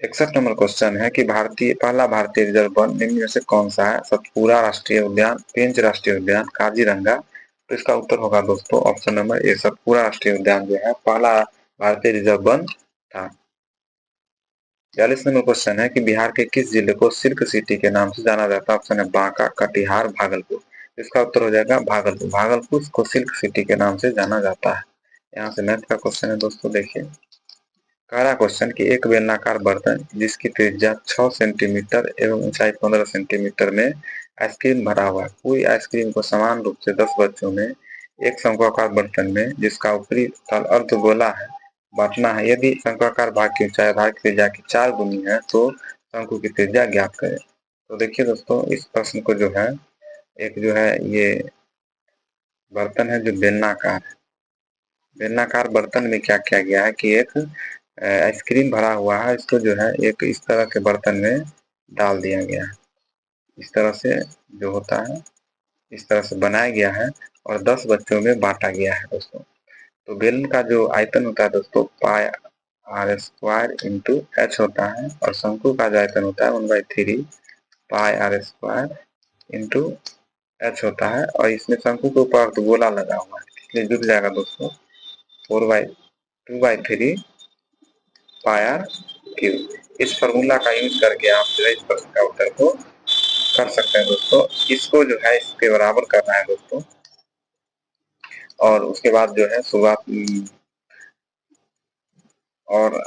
61 नंबर क्वेश्चन है कि पहला भारतीय रिजर्व वन निम्न में से कौन सा है। सतपुरा राष्ट्रीय उद्यान, पेंच राष्ट्रीय उद्यान, काजीरंगा। तो इसका उत्तर होगा दोस्तों ऑप्शन नंबर ए, सतपुरा राष्ट्रीय उद्यान जो है पहला भारतीय रिजर्व वन था। 42 नंबर क्वेश्चन है कि बिहार के किस जिले को सिल्क सिटी के नाम से जाना जाता है। ऑप्शन है बांका, कटिहार, भागलपुर। इसका उत्तर हो जाएगा भागलपुर। भागलपुर को सिल्क सिटी के नाम से जाना जाता है। यहाँ से मैथ का क्वेश्चन है दोस्तों, देखिए कह रहा क्वेश्चन कि एक बेलनाकार बर्तन जिसकी त्रिज्या 6 सेंटीमीटर एवं ऊंचाई 15 सेंटीमीटर में आइसक्रीम भरा हुआ है। पूरी आइसक्रीम को समान रूप से 10 बच्चों में एक शंक्वाकार बर्तन में जिसका ऊपरी तल अर्धगोला है बांटना है। यदि शंक्वाकार भाग की ऊंचाई आधार की त्रिज्या की 4 गुनी है तो शंकु की त्रिज्या ज्ञात करें। तो देखिए दोस्तों इस प्रश्न को जो है, एक जो है ये बर्तन है जो बेलनाकार है। बेलनाकार बर्तन में क्या किया गया है कि एक आइसक्रीम भरा हुआ है, इसको जो है एक इस तरह के बर्तन में डाल दिया गया है। इस तरह से जो होता है, इस तरह से बनाया गया है और 10 बच्चों में बांटा गया है दोस्तों। तो बेलन का जो आयतन होता है दोस्तों पाई आर स्क्वायर इंटू एच होता है, और शंकु का जो आयतन होता है 1/3 पाई आर स्क्वायर इंटू एच होता है। और इसमें शंकु के ऊपर तो गोला लगा हुआ है, इसलिए जुड़ जाएगा दोस्तों 2/3 पाई आर क्यूब। इस फॉर्मूला का यूज करके आप जो है इस प्रश्न का उत्तर को कर सकते हैं दोस्तों। इसको जो है इसके बराबर करना है दोस्तों, और उसके बाद जो है शुरुआत और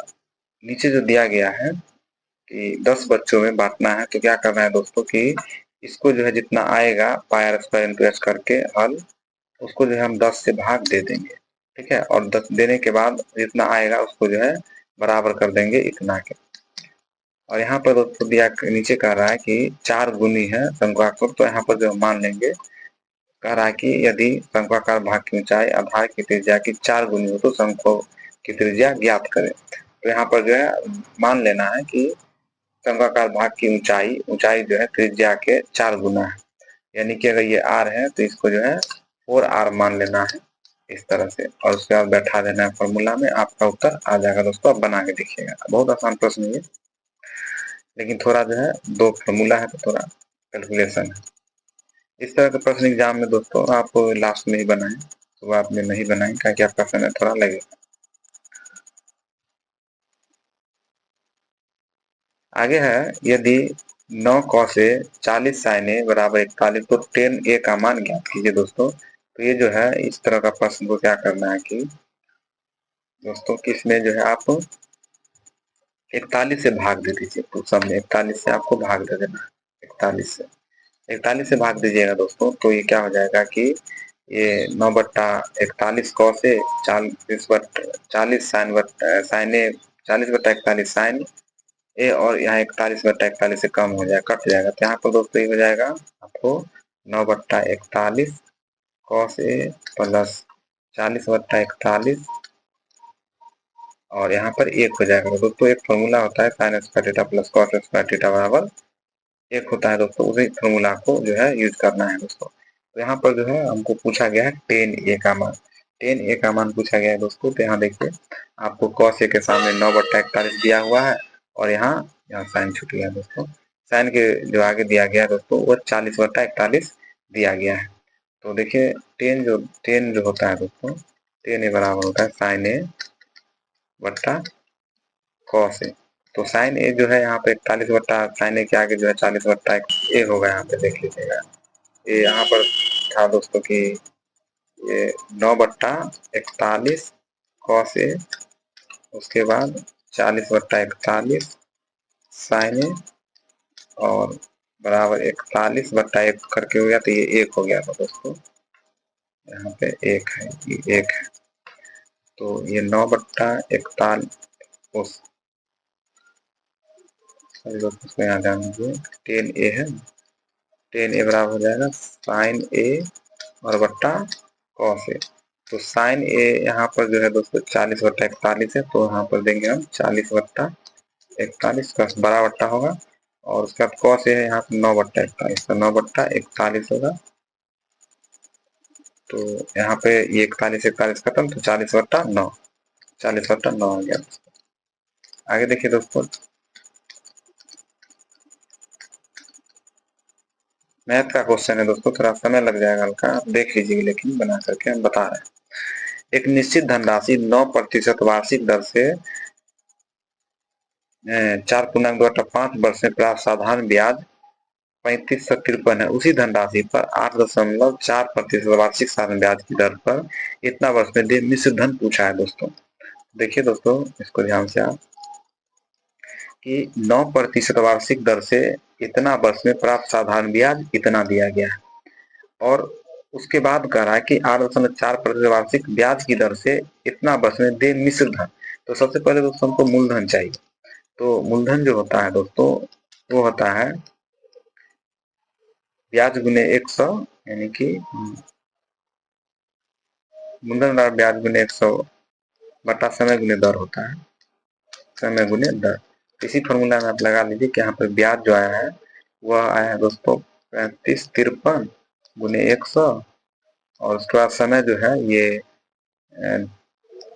नीचे जो दिया गया है कि 10 बच्चों में बांटना है, तो क्या करना है दोस्तों कि इसको जो है जितना आएगा पाई आर स्क्वायर इंटू एच करके हल, उसको जो है हम 10 से भाग दे देंगे, ठीक है। और 10 देने के बाद जितना आएगा उसको जो है बराबर कर देंगे इतना के। और यहाँ पर दोस्तों दिया नीचे कह रहा है कि 4 गुनी है शंक्वाकार, तो यहाँ पर जो मान लेंगे, कह रहा है कि यदि शंक्वाकार भाग की ऊंचाई आधार की त्रिज्या की 4 गुनी हो तो शंकु की त्रिज्या ज्ञात करें। तो यहाँ पर जो है मान लेना है कि शंक्वाकार भाग की ऊंचाई ऊंचाई जो है त्रिज्या के 4 गुना है, यानी कि अगर ये r है तो इसको जो है 4r मान लेना है इस तरह से, और उसके बाद बैठा देना है फॉर्मूला में, आपका उत्तर आ जाएगा दोस्तों। आप बना के देखिएगा, बहुत आसान प्रश्न है, लेकिन थोड़ा जो है दो फॉर्मूला है तो थोड़ा कैलकुलेशन है। इस तरह के प्रश्न एग्जाम में दोस्तों आप लास्ट में ही बनाएं, शुरुआत में नहीं बनाएं, ताकि आपका समय थोड़ा लगे। आगे है यदि 9 कौ से 40 साइने बराबर 41 तो 10a का मान ज्ञात कीजिए दोस्तों। तो ये जो है इस तरह का प्रश्न को क्या करना है कि दोस्तों किसमें जो है आप 41 से भाग दे दीजिए, तो सब में 41 से आपको भाग दे देना है। 41 से भाग दीजिएगा दोस्तों, तो ये क्या हो जाएगा कि ये 9/41 कॉस ए, 40/41 साइन ए, और यहाँ 41/41 से कम हो जाएगा, कट जाएगा। तो यहाँ पर दोस्तों ये हो जाएगा आपको 9/41 कॉस ए प्लस 40/41, और यहाँ पर 1 हो जाएगा। तो दोस्तों एक फॉर्मूला होता है sine square theta plus cos square theta बराबर 1 होता है दोस्तों, उसी फॉर्मूला को जो है यूज करना है दोस्तों। तो यहाँ पर जो है हमको पूछा गया है टेन ए का मान, टेन ए का मान पूछा गया है दोस्तों। तो यहाँ देखिए आपको कॉस ए के सामने 9/41 दिया हुआ है, और यहाँ यहाँ साइन छूट गया दोस्तों। साइन के जो आगे दिया गया है दोस्तों वो 40/41 दिया गया है। तो देखिए टेन जो होता है दोस्तों, टेन ए बराबर होता है साइन ए बट्टा कॉस ए। तो साइन ए जो है यहाँ पे 41 बट्टा साइन ए के आगे जो है 40/1 होगा। यहाँ पे देख लीजिएगा, ये यहाँ पर था दोस्तों कि ये 9/41 कॉस ए, उसके बाद 40/41 साइन ए, और बराबर 41/1 करके हो गया, तो ये 1 हो गया था दोस्तों। यहाँ पे 1 है, ये 1 है। तो ये 9/41 दोस्तों यहाँ ध्यान दीजिए, 10 ए है, 10 ए बराबर हो जाएगा साइन ए और बट्टा कॉस ए। तो साइन ए यहाँ पर जो है दोस्तों 40/41 है, तो यहाँ पर देंगे हम 40/41 का बड़ा बट्टा होगा, और उसके बाद कॉस ए है यहाँ पर 9/41, तो 9/41 होगा। तो यहाँ पे ये 41 खत्म, तो 40/9, 40/9 हो गया। आगे देखिए दोस्तों, मैथ का क्वेश्चन है दोस्तों, थोड़ा समय लग जाएगा हल्का, आप देख लीजिए, लेकिन बना करके हम बता रहे हैं। एक निश्चित धनराशि 9% वार्षिक दर से 4.5 वर्ष में प्राप्त साधारण ब्याज 3553 है। उसी धनराशि पर 8.4% वार्षिक साधारण ब्याज की दर पर इतना वर्ष में दे मिश्र धन पूछा है दोस्तों। देखिए दोस्तों, इसको ध्यान से आप कि 9% वार्षिक दर से इतना वर्ष में प्राप्त साधारण ब्याज इतना दिया गया है, और उसके बाद कह रहा है कि 8.4% वार्षिक ब्याज की दर से इतना वर्ष में दे मिश्र धन। तो सबसे पहले दोस्तों हमको मूलधन चाहिए। तो मूलधन जो होता है दोस्तों वो होता है ब्याज गुने 100, यानी कि मूलधन ब्याज गुने 100 बटा समय गुने दर होता है, समय गुने दर। इसी फॉर्मूला में आप लगा लीजिए कि यहाँ पर ब्याज जो आया है वह आया है दोस्तों 3553 गुने 100, और उसके बाद समय जो है ये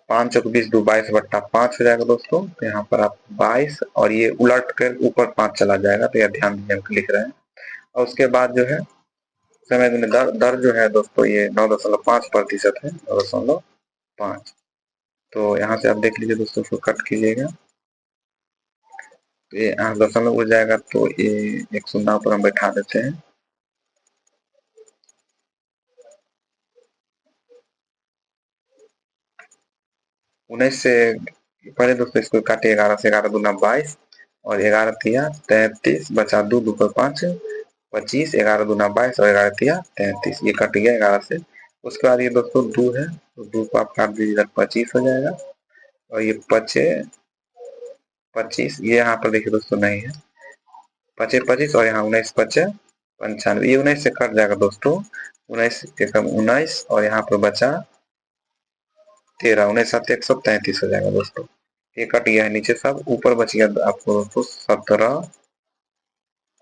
5 और 20 2 22/5 हो जाएगा दोस्तों। तो यहाँ पर आप 22, और ये उलट कर ऊपर 5 चला जाएगा, तो यह ध्यान दीजिए हम लिख रहे हैं। और उसके बाद जो है समय गुने दर, दर जो है दोस्तों ये 9.5% है, 9.5। तो यहाँ से आप देख लीजिए दोस्तों, उसको कट कीजिएगा, तो ये 8 दशमलव हो जाएगा, तो ये एक शून्य पर हम बैठा देते हैं। उन्नीस से पहले दोस्तों इसको काटे, 11 से, 11 दूना 22, और 11 तिया 33, बचा 2, 2 पर 5 25, 11 दूना 22, और 11 तिया 33, ये कट गया 11 से। उसके बाद ये दोस्तों 2 है, तो 2 को आप काट दीजिएगा, 25 हो जाएगा, और ये 25, ये यहाँ पर देखिए दोस्तों नहीं है, 25, और यहाँ 19 पचे 95, ये 19 से कट जाएगा दोस्तों, 19 के कम 19, और यहाँ पर बचा 13, 19 7 133 हो जाएगा दोस्तों। ये कट गया है नीचे, सब ऊपर बच गया आपको दोस्तों 17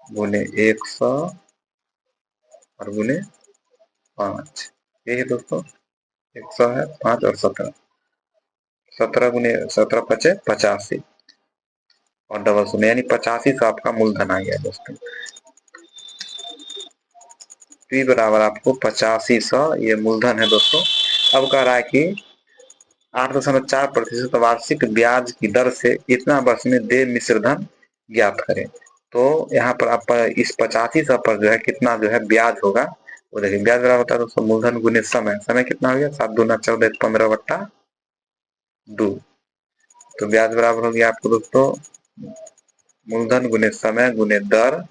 गुने 100 और गुने 5। ये है दोस्तों 100 है, 5 और 17, 17 गुने 17 पचे 85, और डबल शून्य, यानी 85 से आपका मूलधन आ गया दोस्तों। पी बराबर आपको 8500 ये मूलधन है दोस्तों। अब कह रहा है कि 8.4% वार्षिक ब्याज की दर से इतना वर्ष में दे मिश्र धन ज्ञात करें। तो यहाँ पर आप इस 8500 पर जो है कितना जो है ब्याज होगा वो देखिए। ब्याज बराबर होता है दोस्तों मूलधन गुने समय, समय कितना हो गया 7 दूना 14 15/2। तो ब्याज बराबर हो गया आपको दोस्तों मूलधन गुने समय गुने दर,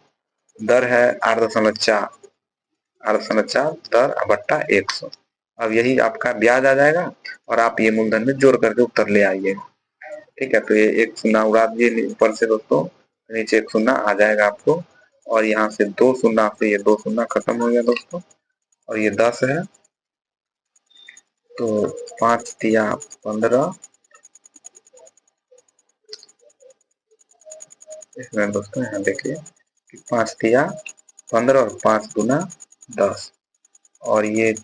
दर है 8.4, 8.4 दर बट्टा 100। अब यही आपका ब्याज आ जाएगा और आप ये मूलधन में जोड़ करके उत्तर ले आइए। ठीक है, तो ये एक शून्य उड़ा दिए ऊपर से दोस्तों, नीचे एक शून्य आ जाएगा आपको, और यहाँ से दो शून्य से ये दो शून्य खत्म हो गया दोस्तों, और ये 10 है, तो 5 तिया 15, इसमें दोस्तों यहाँ देखिए 5 तिया 15 और 5 दूना 10, और ये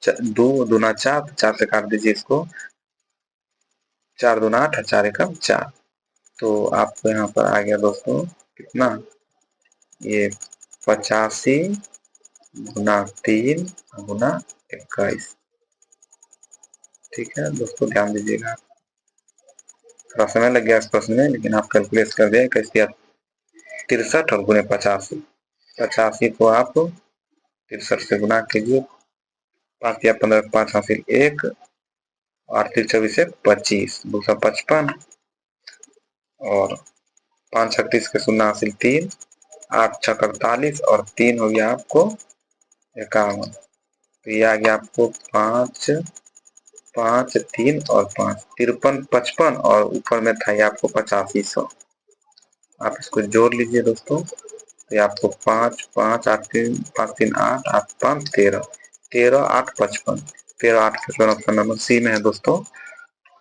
2 दूना 4, 4 से काट दीजिए इसको, 4 दूना 8, 4 एकम 4, तो आपको यहाँ पर आ गया दोस्तों कितना, ये 85 गुना 3 गुना 21। ठीक है दोस्तों, ध्यान दीजिएगा, थोड़ा समय लग गया इस प्रश्न में, लेकिन आप कैलकुलेट कर दें कैसे, 63 और गुने 85, 85 को आप 63 से गुना कीजिए, 5 या 15, 5 हासिल 1, 8 3 24 से 25, 255, और 5 36 के शून्य हासिल 3, 8 6 48, और 3 हो गया आपको 51, तो ये आ गया आपको 5 5 3 और 5 53 55, और ऊपर में था ये आपको 8500, आप इसको जोड़ लीजिए दोस्तों, तो ये आपको 5 5 8 3 5 3 8 8 5 13 13 8 55, 13 8 के ऑप्शन नंबर सी में है दोस्तों,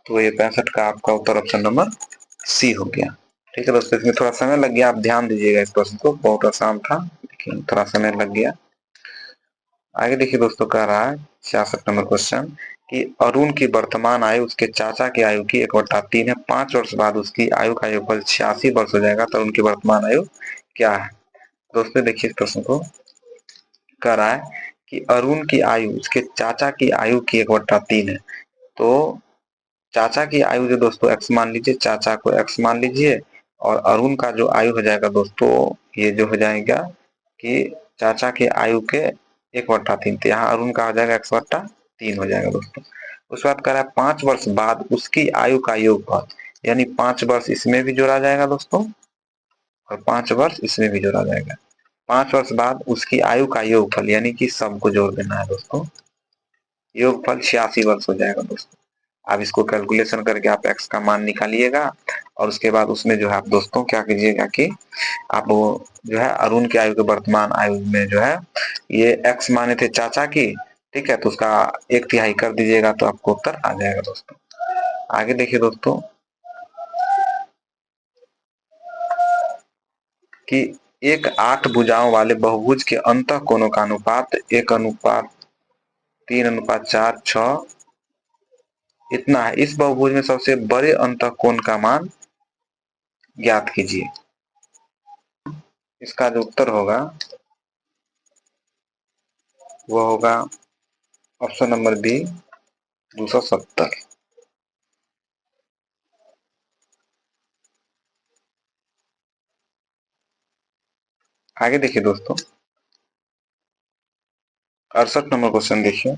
तो ये 65 का आपका उत्तर ऑप्शन नंबर सी हो गया। ठीक है दोस्तों, इसमें थोड़ा समय लग गया, आप ध्यान दीजिएगा इस प्रश्न को, बहुत आसान था लेकिन थोड़ा समय लग गया। आगे देखिए दोस्तों, कह रहा है 66 नंबर क्वेश्चन कि अरुण की वर्तमान आयु उसके चाचा की आयु की 1/3 है, 5 वर्ष बाद उसकी आयु का योगफल 86 वर्ष हो जाएगा, तो उनकी वर्तमान आयु क्या है। दोस्तों देखिए इस प्रश्न को, कह रहा है कि अरुण की आयु उसके चाचा की आयु की 1/3 है, तो चाचा की आयु जो दोस्तों x मान लीजिए, चाचा को x मान लीजिए, और अरुण का जो आयु हो जाएगा दोस्तों, ये जो हो जाएगा कि चाचा के आयु के 1/3, तो यहाँ अरुण का हो जाएगा 1/3 हो जाएगा दोस्तों। उसके बाद कह रहा है 5 वर्ष बाद उसकी आयु का योगफल, यानी 5 वर्ष इसमें भी जोड़ा जाएगा दोस्तों, और 5 वर्ष इसमें भी जोड़ा जाएगा, 5 वर्ष बाद उसकी आयु का योगफल, यानी कि सबको जोड़ देना है दोस्तों, योगफल 86 वर्ष हो जाएगा दोस्तों। आप इसको कैलकुलेशन करके आप x का मान निकालिएगा, और उसके बाद उसमें जो है आप दोस्तों क्या कीजिएगा कि आप वो जो है अरुण की आयु के वर्तमान आयु में जो है ये x माने थे चाचा की, ठीक है, तो उसका 1/3 कर दीजिएगा, तो आपको उत्तर आ जाएगा दोस्तों। आगे देखिए दोस्तों कि एक 8 भुजाओं वाले बहुभुज के अंतः कोणों का अनुपात 1:3:4:6 इतना है, इस बहुभुज में सबसे बड़े अंतः कोण का मान ज्ञात कीजिए। इसका जो उत्तर होगा वो होगा ऑप्शन नंबर बी 270। आगे देखिए दोस्तों 68 नंबर क्वेश्चन देखिए,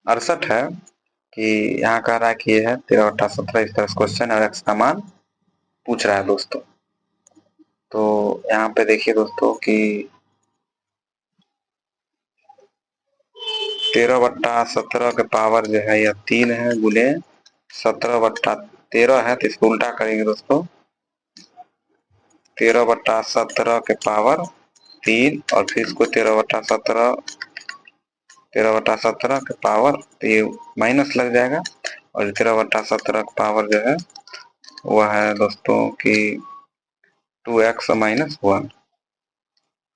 अड़सठ है कि यहाँ कह रहा है कि ये है 13/17 इस तरह से क्वेश्चन है, और x का मान पूछ रहा है दोस्तों। तो यहाँ पे देखिए दोस्तों कि 13/17 के पावर जो है यह 3 है, गुने 17/13 है, तो इसको उल्टा करेंगे दोस्तों, 13/17 के पावर 3, और फिर इसको 13/17 के पावर, तो ये माइनस लग जाएगा, और 13/17 का पावर जो है वह है दोस्तों कि 2x माइनस 1,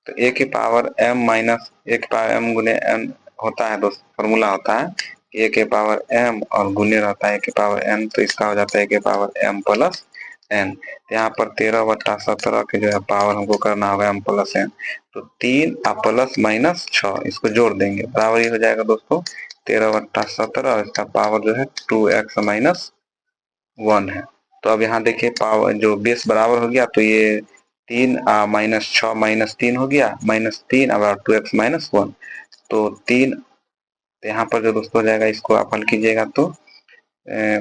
तो ए की पावर m माइनस ए की पावर m गुने n होता है दोस्त, फॉर्मूला होता है ए के पावर m और गुने रहता है ए के पावर n, तो इसका हो जाता है ए के पावर m प्लस n। यहाँ पर 13/17 के जो है पावर हमको करना होगा m प्लस n, तो 3 प्लस माइनस 6 इसको जोड़ देंगे, बराबर ही हो जाएगा दोस्तों 13/17, और इसका पावर जो है 2x माइनस 1 है। तो अब यहाँ देखिए पावर जो बेस बराबर हो गया, तो ये 3 माइनस 6 माइनस 3 हो गया, -3 अब 2x माइनस 1, तो 3, तो यहाँ पर जो दोस्तों हो जाएगा इसको आप हल कीजिएगा तो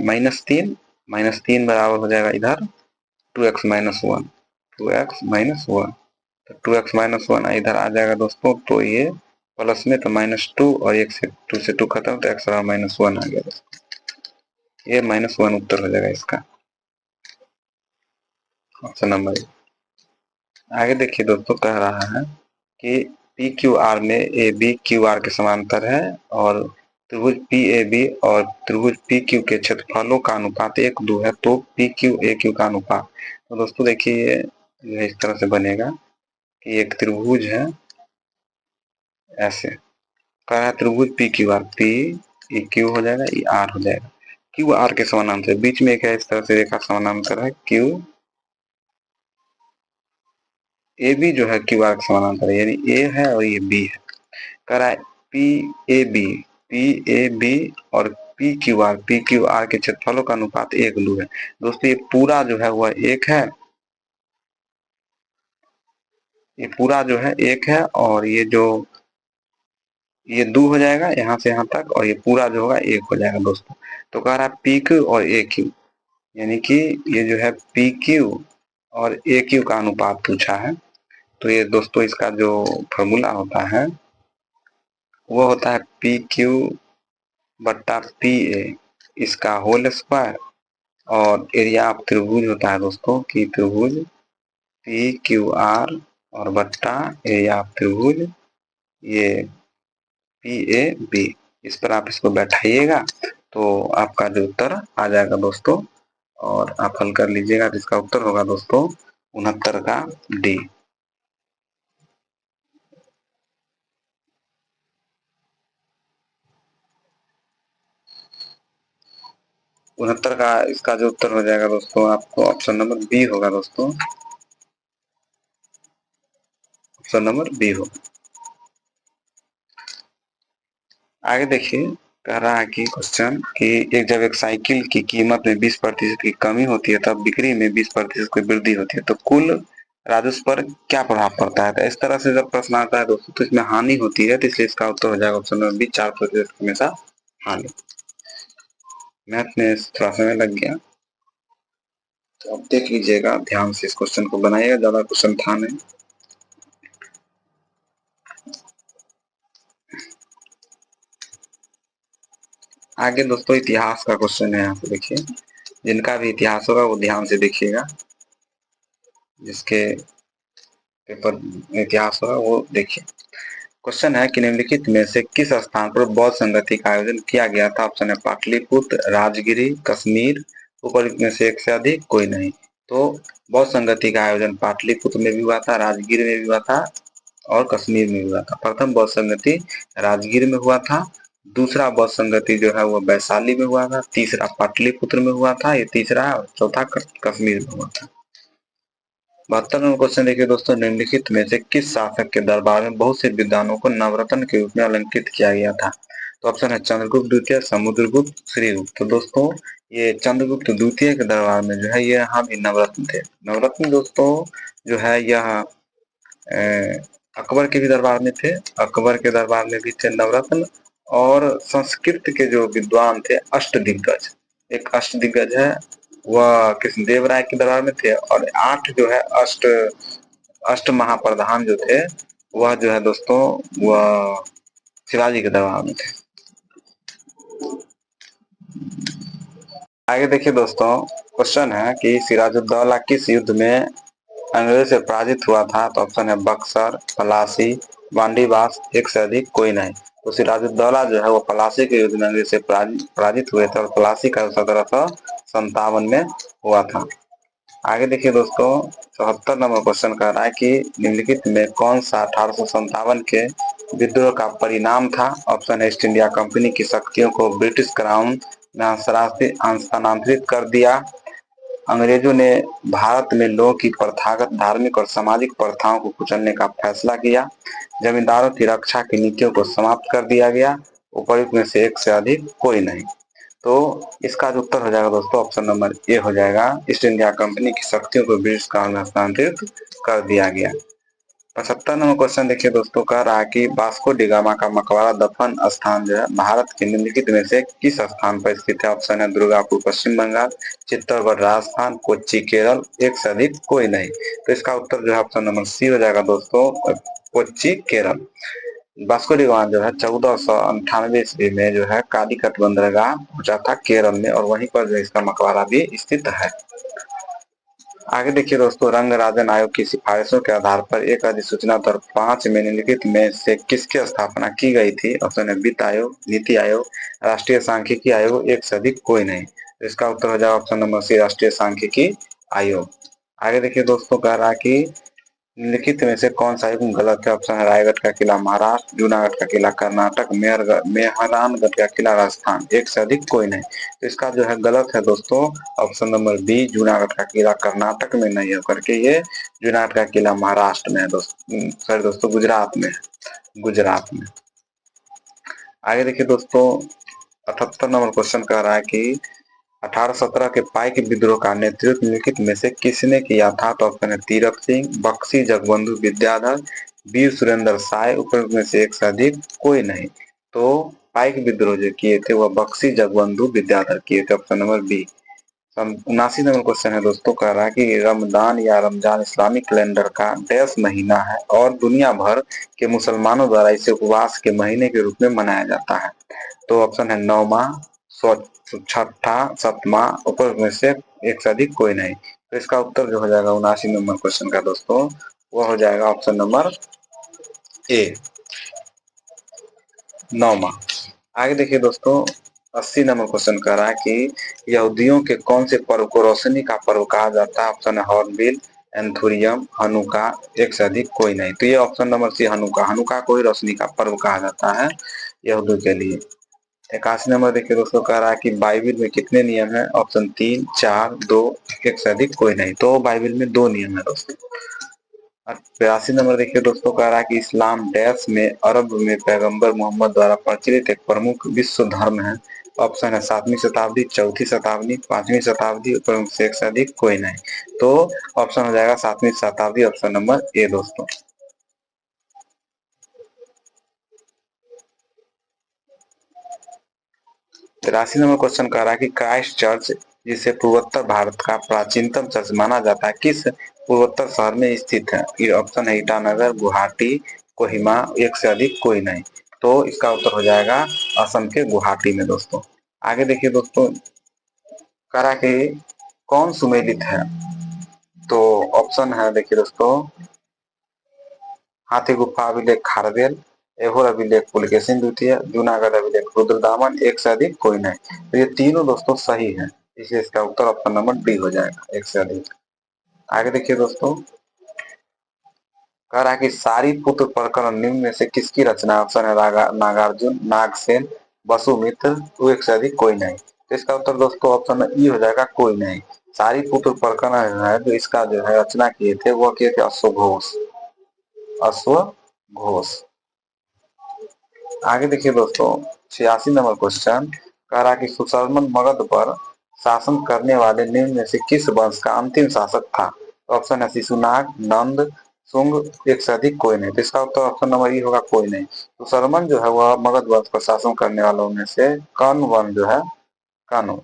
-3 -3 बराबर हो जाएगा इधर 2x माइनस 1, 2x माइनस 1, तो 2x माइनस 1 इधर आ जाएगा दोस्तों, तो ये प्लस में तो -2 और 1 से 2 से 2 खत्म, तो x -1 आ गया दोस्तों। ये -1 उत्तर हो जाएगा इसका, ऑप्शन नंबर ए। आगे देखिए दोस्तों, कह रहा है कि पी क्यू आर में ए बी क्यू आर के समांतर है और त्रिभुज पी ए बी और त्रिभुज पी क्यू के क्षेत्रफलों का अनुपात 1:2 है, तो पी क्यू ए क्यू का अनुपात। तो दोस्तों देखिए ये इस तरह से बनेगा कि एक त्रिभुज है ऐसे, कह रहा है त्रिभुज पी क्यू आर, पी ये क्यू हो जाएगा, ये आर हो जाएगा, क्यू आर के समानांतर, बीच में एक है इस तरह से रेखा समानांतर है, क्यू ए बी जो है क्यू आर के समानांतर है, यानी ए है और ये बी है। कह रहा है P A B, P A B और पी क्यू आर के क्षेत्रफलों का अनुपात 1:2 है। दोस्तों ये पूरा जो है वह 1 है, ये पूरा जो है 1 है, और ये जो ये 2 हो जाएगा यहाँ से यहाँ तक, और ये पूरा जो होगा 1 हो जाएगा दोस्तों। तो कह रहा है पी क्यू और ए क्यू, यानी कि ये जो है पी क्यू और ए क्यू का अनुपात पूछा है। तो ये दोस्तों इसका जो फॉर्मूला होता है वो होता है पी क्यू बट्टा पी ए, इसका होल स्क्वायर, और एरिया ऑफ त्रिभुज होता है दोस्तों कि त्रिभुज पी क्यू आर और बट्टा एरिया ऑफ त्रिभुज ये पी ए बी। इस पर आप इसको बैठाइएगा तो आपका जो उत्तर आ जाएगा दोस्तों, और आप हल कर लीजिएगा, जिसका उत्तर होगा दोस्तों 69 का डी। 69 का इसका जो उत्तर हो जाएगा दोस्तों, आपको ऑप्शन नंबर बी होगा दोस्तों, ऑप्शन नंबर बी होगा। आगे देखिए, कह रहा है कि क्वेश्चन कि एक जब एक साइकिल की कीमत में 20% की कमी होती है तब बिक्री में 20% की वृद्धि होती है, तो कुल राजस्व पर क्या प्रभाव पड़ता है। तो इस तरह से जब प्रश्न आता है दोस्तों तो इसमें हानि होती है, तो इसलिए इसका उत्तर हो जाएगा ऑप्शन नंबर बी, 4% हमेशा हानि। मैथ में थोड़ा समय लग गया, तो आप देख लीजिएगा ध्यान से, इस क्वेश्चन को बनाइएगा, ज्यादा क्वेश्चन था नहीं। आगे दोस्तों इतिहास का क्वेश्चन है, यहाँ पे देखिए, जिनका भी इतिहास होगा वो ध्यान से देखिएगा, जिसके पेपर इतिहास होगा वो देखिए। क्वेश्चन है कि निम्नलिखित में से किस स्थान पर बौद्ध संगति का आयोजन किया गया था। ऑप्शन है पाटलिपुत्र, राजगिरी, कश्मीर, उपरोक्त में से एक से अधिक कोई नहीं। तो बौद्ध संगति का आयोजन पाटलिपुत्र में भी हुआ था, राजगिर में भी हुआ था और कश्मीर में भी हुआ था। प्रथम बौद्ध संगति राजगिर में हुआ था, दूसरा बौद्ध संगति जो है वो वैशाली में हुआ था, तीसरा पाटलिपुत्र में हुआ था, ये तीसरा है, और चौथा कश्मीर में हुआ था। 72 नंबर क्वेश्चन देखिए दोस्तों, निम्नलिखित में से किस शासक के दरबार में बहुत से विद्वानों को नवरत्न के रूप में अलंकृत किया गया था। तो ऑप्शन है चंद्रगुप्त द्वितीय, समुद्रगुप्त, श्रीगुप्त। तो दोस्तों ये चंद्रगुप्त द्वितीय के दरबार में जो है ये यहाँ भी नवरत्न थे। नवरत्न दोस्तों जो है यह अकबर के भी दरबार में थे, अकबर के दरबार में भी थे नवरत्न, और संस्कृत के जो विद्वान थे अष्टदिग्गज, एक अष्टदिग्गज है वह किस देवराय के दरबार में थे, और 8 जो है अष्ट महाप्रधान जो थे वह जो है दोस्तों वह शिवाजी के दरबार में थे। आगे देखिए दोस्तों, क्वेश्चन है कि सिराजुद्दौला किस युद्ध में अंग्रेजों से पराजित हुआ था। तो ऑप्शन है बक्सर, पलासी, वांडीवास, एक से अधिक कोई नहीं। तो सिराजुद्दौला जो है वो पलासी के युद्ध में अंग्रेज से पराजित हुए थे, और पलासी का 1757 में हुआ था। आगे देखिए दोस्तों, 74 नंबर क्वेश्चन कर रहा है कि निम्नलिखित में कौन सा 1857 के विद्रोह का परिणाम था। ऑप्शन है ईस्ट इंडिया कंपनी की शक्तियों को ब्रिटिश क्राउन ने स्थानांतरित कर दिया, अंग्रेजों ने भारत में लोगों की प्रथागत धार्मिक और सामाजिक प्रथाओं को कुचलने का फैसला किया, जमींदारों की रक्षा की नीतियों को समाप्त कर दिया गया, उपर्युक्त में से एक से अधिक कोई नहीं। तो इसका जो उत्तर हो जाएगा दोस्तों ऑप्शन नंबर ए हो जाएगा, ईस्ट इंडिया कंपनी की शक्तियों को ब्रिटिश काल में हस्तांतरित कर दिया गया। 75 नंबर क्वेश्चन देखिए दोस्तों, कह रहा है कि वास्को डी गामा का मकबरा दफन स्थान जो है भारत के निम्नलिखित में से किस स्थान पर स्थित है? ऑप्शन है दुर्गापुर पश्चिम बंगाल, चित्तौड़गढ़ राजस्थान, कोच्चि केरल, एक से अधिक कोई नहीं। तो इसका उत्तर जो है ऑप्शन नंबर सी हो जाएगा दोस्तों, Kochi Kerala. Vasco D gamma जो है 1498 ईस्वी में जो है कालीकट बंदरगाह पहुंचा था केरल में, और वहीं पर जो है इसका मकबरा भी स्थित है। आगे देखिए दोस्तों, रंग राजन आयोग की सिफारिशों के आधार पर एक अधिसूचना दर 5 में निम्नलिखित में से किसकी स्थापना की गई थी? ऑप्शन है वित्त आयोग, नीति आयोग, राष्ट्रीय सांख्यिकी आयोग, एक से अधिक कोई नहीं। तो इसका उत्तर हो जाएगा ऑप्शन नंबर सी, राष्ट्रीय सांख्यिकी आयोग। आगे देखिए दोस्तों, कह रहा कि निम्नलिखित में से कौन सा एक गलत है? ऑप्शन है रायगढ़ का किला महाराष्ट्र, जूनागढ़ का किला कर्नाटक, मेहरानगढ़ का किला राजस्थान, एक से अधिक कोई नहीं। तो इसका जो है गलत है दोस्तों, ऑप्शन नंबर बी, जूनागढ़ का किला कर्नाटक में नहीं होकर के ये जूनागढ़ का किला महाराष्ट्र में है दोस्तों, सॉरी दोस्तों गुजरात में, गुजरात में। आगे देखिए दोस्तों, 78 नंबर क्वेश्चन कह रहा है कि 1817 के पाइक विद्रोह का नेतृत्व निम्नलिखित में से किसने किया था? तो ऑप्शन है तीरथ सिंह, बख्शी जगबंधु विद्याधर, वीर सुरेंद्र साय, उपरोक्त में से एक से अधिक कोई नहीं। तो पाइक विद्रोह जो किए थे वह बख्शी जगबंधु विद्याधर किए थे, option number B. 79 number question है दोस्तों, कह रहा है कि रमदान या रमजान इस्लामिक कैलेंडर का डैश महीना है और दुनिया भर के मुसलमानों द्वारा इसे उपवास के महीने के रूप में मनाया जाता है। तो ऑप्शन है नौमा, छठा, सतमा, ऊपर में से एक से अधिक कोई नहीं। तो इसका उत्तर जो हो जाएगा 79 नंबर क्वेश्चन का दोस्तों, वो हो जाएगा ऑप्शन नंबर ए, नौमा। आगे देखिए दोस्तों, 80 नंबर क्वेश्चन कह रहा है कि यहूदियों के कौन से पर्व को रोशनी का पर्व कहा जाता है? ऑप्शन है हॉर्नबिल, एंथुरियम, हनुका, एक से अधिक कोई नहीं। तो ये option number C Hanukkah, Hanukkah को ही रोशनी का पर्व कहा जाता है यहूदियों के लिए। 81 नंबर देखिए दोस्तों, कह रहा है कि बाइबिल में कितने नियम है? ऑप्शन 3, 4, 2, एक से अधिक कोई नहीं। तो बाइबिल में 2 नियम है दोस्तों। 82 नंबर देखिए दोस्तों, कह रहा है कि इस्लाम डैश में अरब में पैगंबर मोहम्मद द्वारा प्रचलित एक प्रमुख विश्व धर्म है। ऑप्शन है 7वीं शताब्दी, 4ठी शताब्दी, 5वीं शताब्दी, ऊपर से एक से अधिक कोई नहीं। तो ऑप्शन हो जाएगा 7वीं शताब्दी, ऑप्शन नंबर ए दोस्तों। 83 नंबर क्वेश्चन कह रहा है कि क्राइस्ट चर्च, जिसे पूर्वोत्तर भारत का प्राचीनतम चर्च माना जाता है, किस पूर्वोत्तर शहर में स्थित है? ये ऑप्शन है ईटानगर, गुवाहाटी, कोहिमा, एक से अधिक कोई नहीं। तो इसका उत्तर हो जाएगा असम के गुवाहाटी में दोस्तों। आगे देखिए दोस्तों, कह रहा है कि कौन सुमेलित है? तो ऑप्शन है देखिए दोस्तों, हाथी गुफा अभिलेख खारवेल, एहोर अभिलेख पुलकेशिन द्वितीय, जूनागढ़ अभिलेख रुद्रदामन, एक से अधिक कोई नहीं। तो ये तीनों दोस्तों सही है, इसलिए इसका उत्तर ऑप्शन नंबर डी हो जाएगा, एक से अधिक। आगे देखिए दोस्तों, कह रहा है कि सारी पुत्र प्रकरण निम्न में से किसकी रचना? ऑप्शन है नागार्जुन, नागसेन, वसुमित्र, तो एक से अधिक कोई नहीं। तो इसका उत्तर दोस्तों ऑप्शन ई हो जाएगा, कोई नहीं। सारी पुत्र प्रकरण है जो इसका जो है रचना किए थे वो किए थे अश्वघोष, अश्वघोष। आगे देखिए दोस्तों, 86 नंबर क्वेश्चन कह रहा कि सुशर्मन मगध पर शासन करने वाले निम्न में से किस वंश का अंतिम शासक था? ऑप्शन है शिशुनाग, नंद, शुंग, एक से अधिक कोई नहीं। तो इसका उत्तर ऑप्शन नंबर ई होगा, कोई नहीं। सुशर्मन जो है वह मगध वंश पर शासन करने वालों में से कर्ण वंश जो है, कर्ण,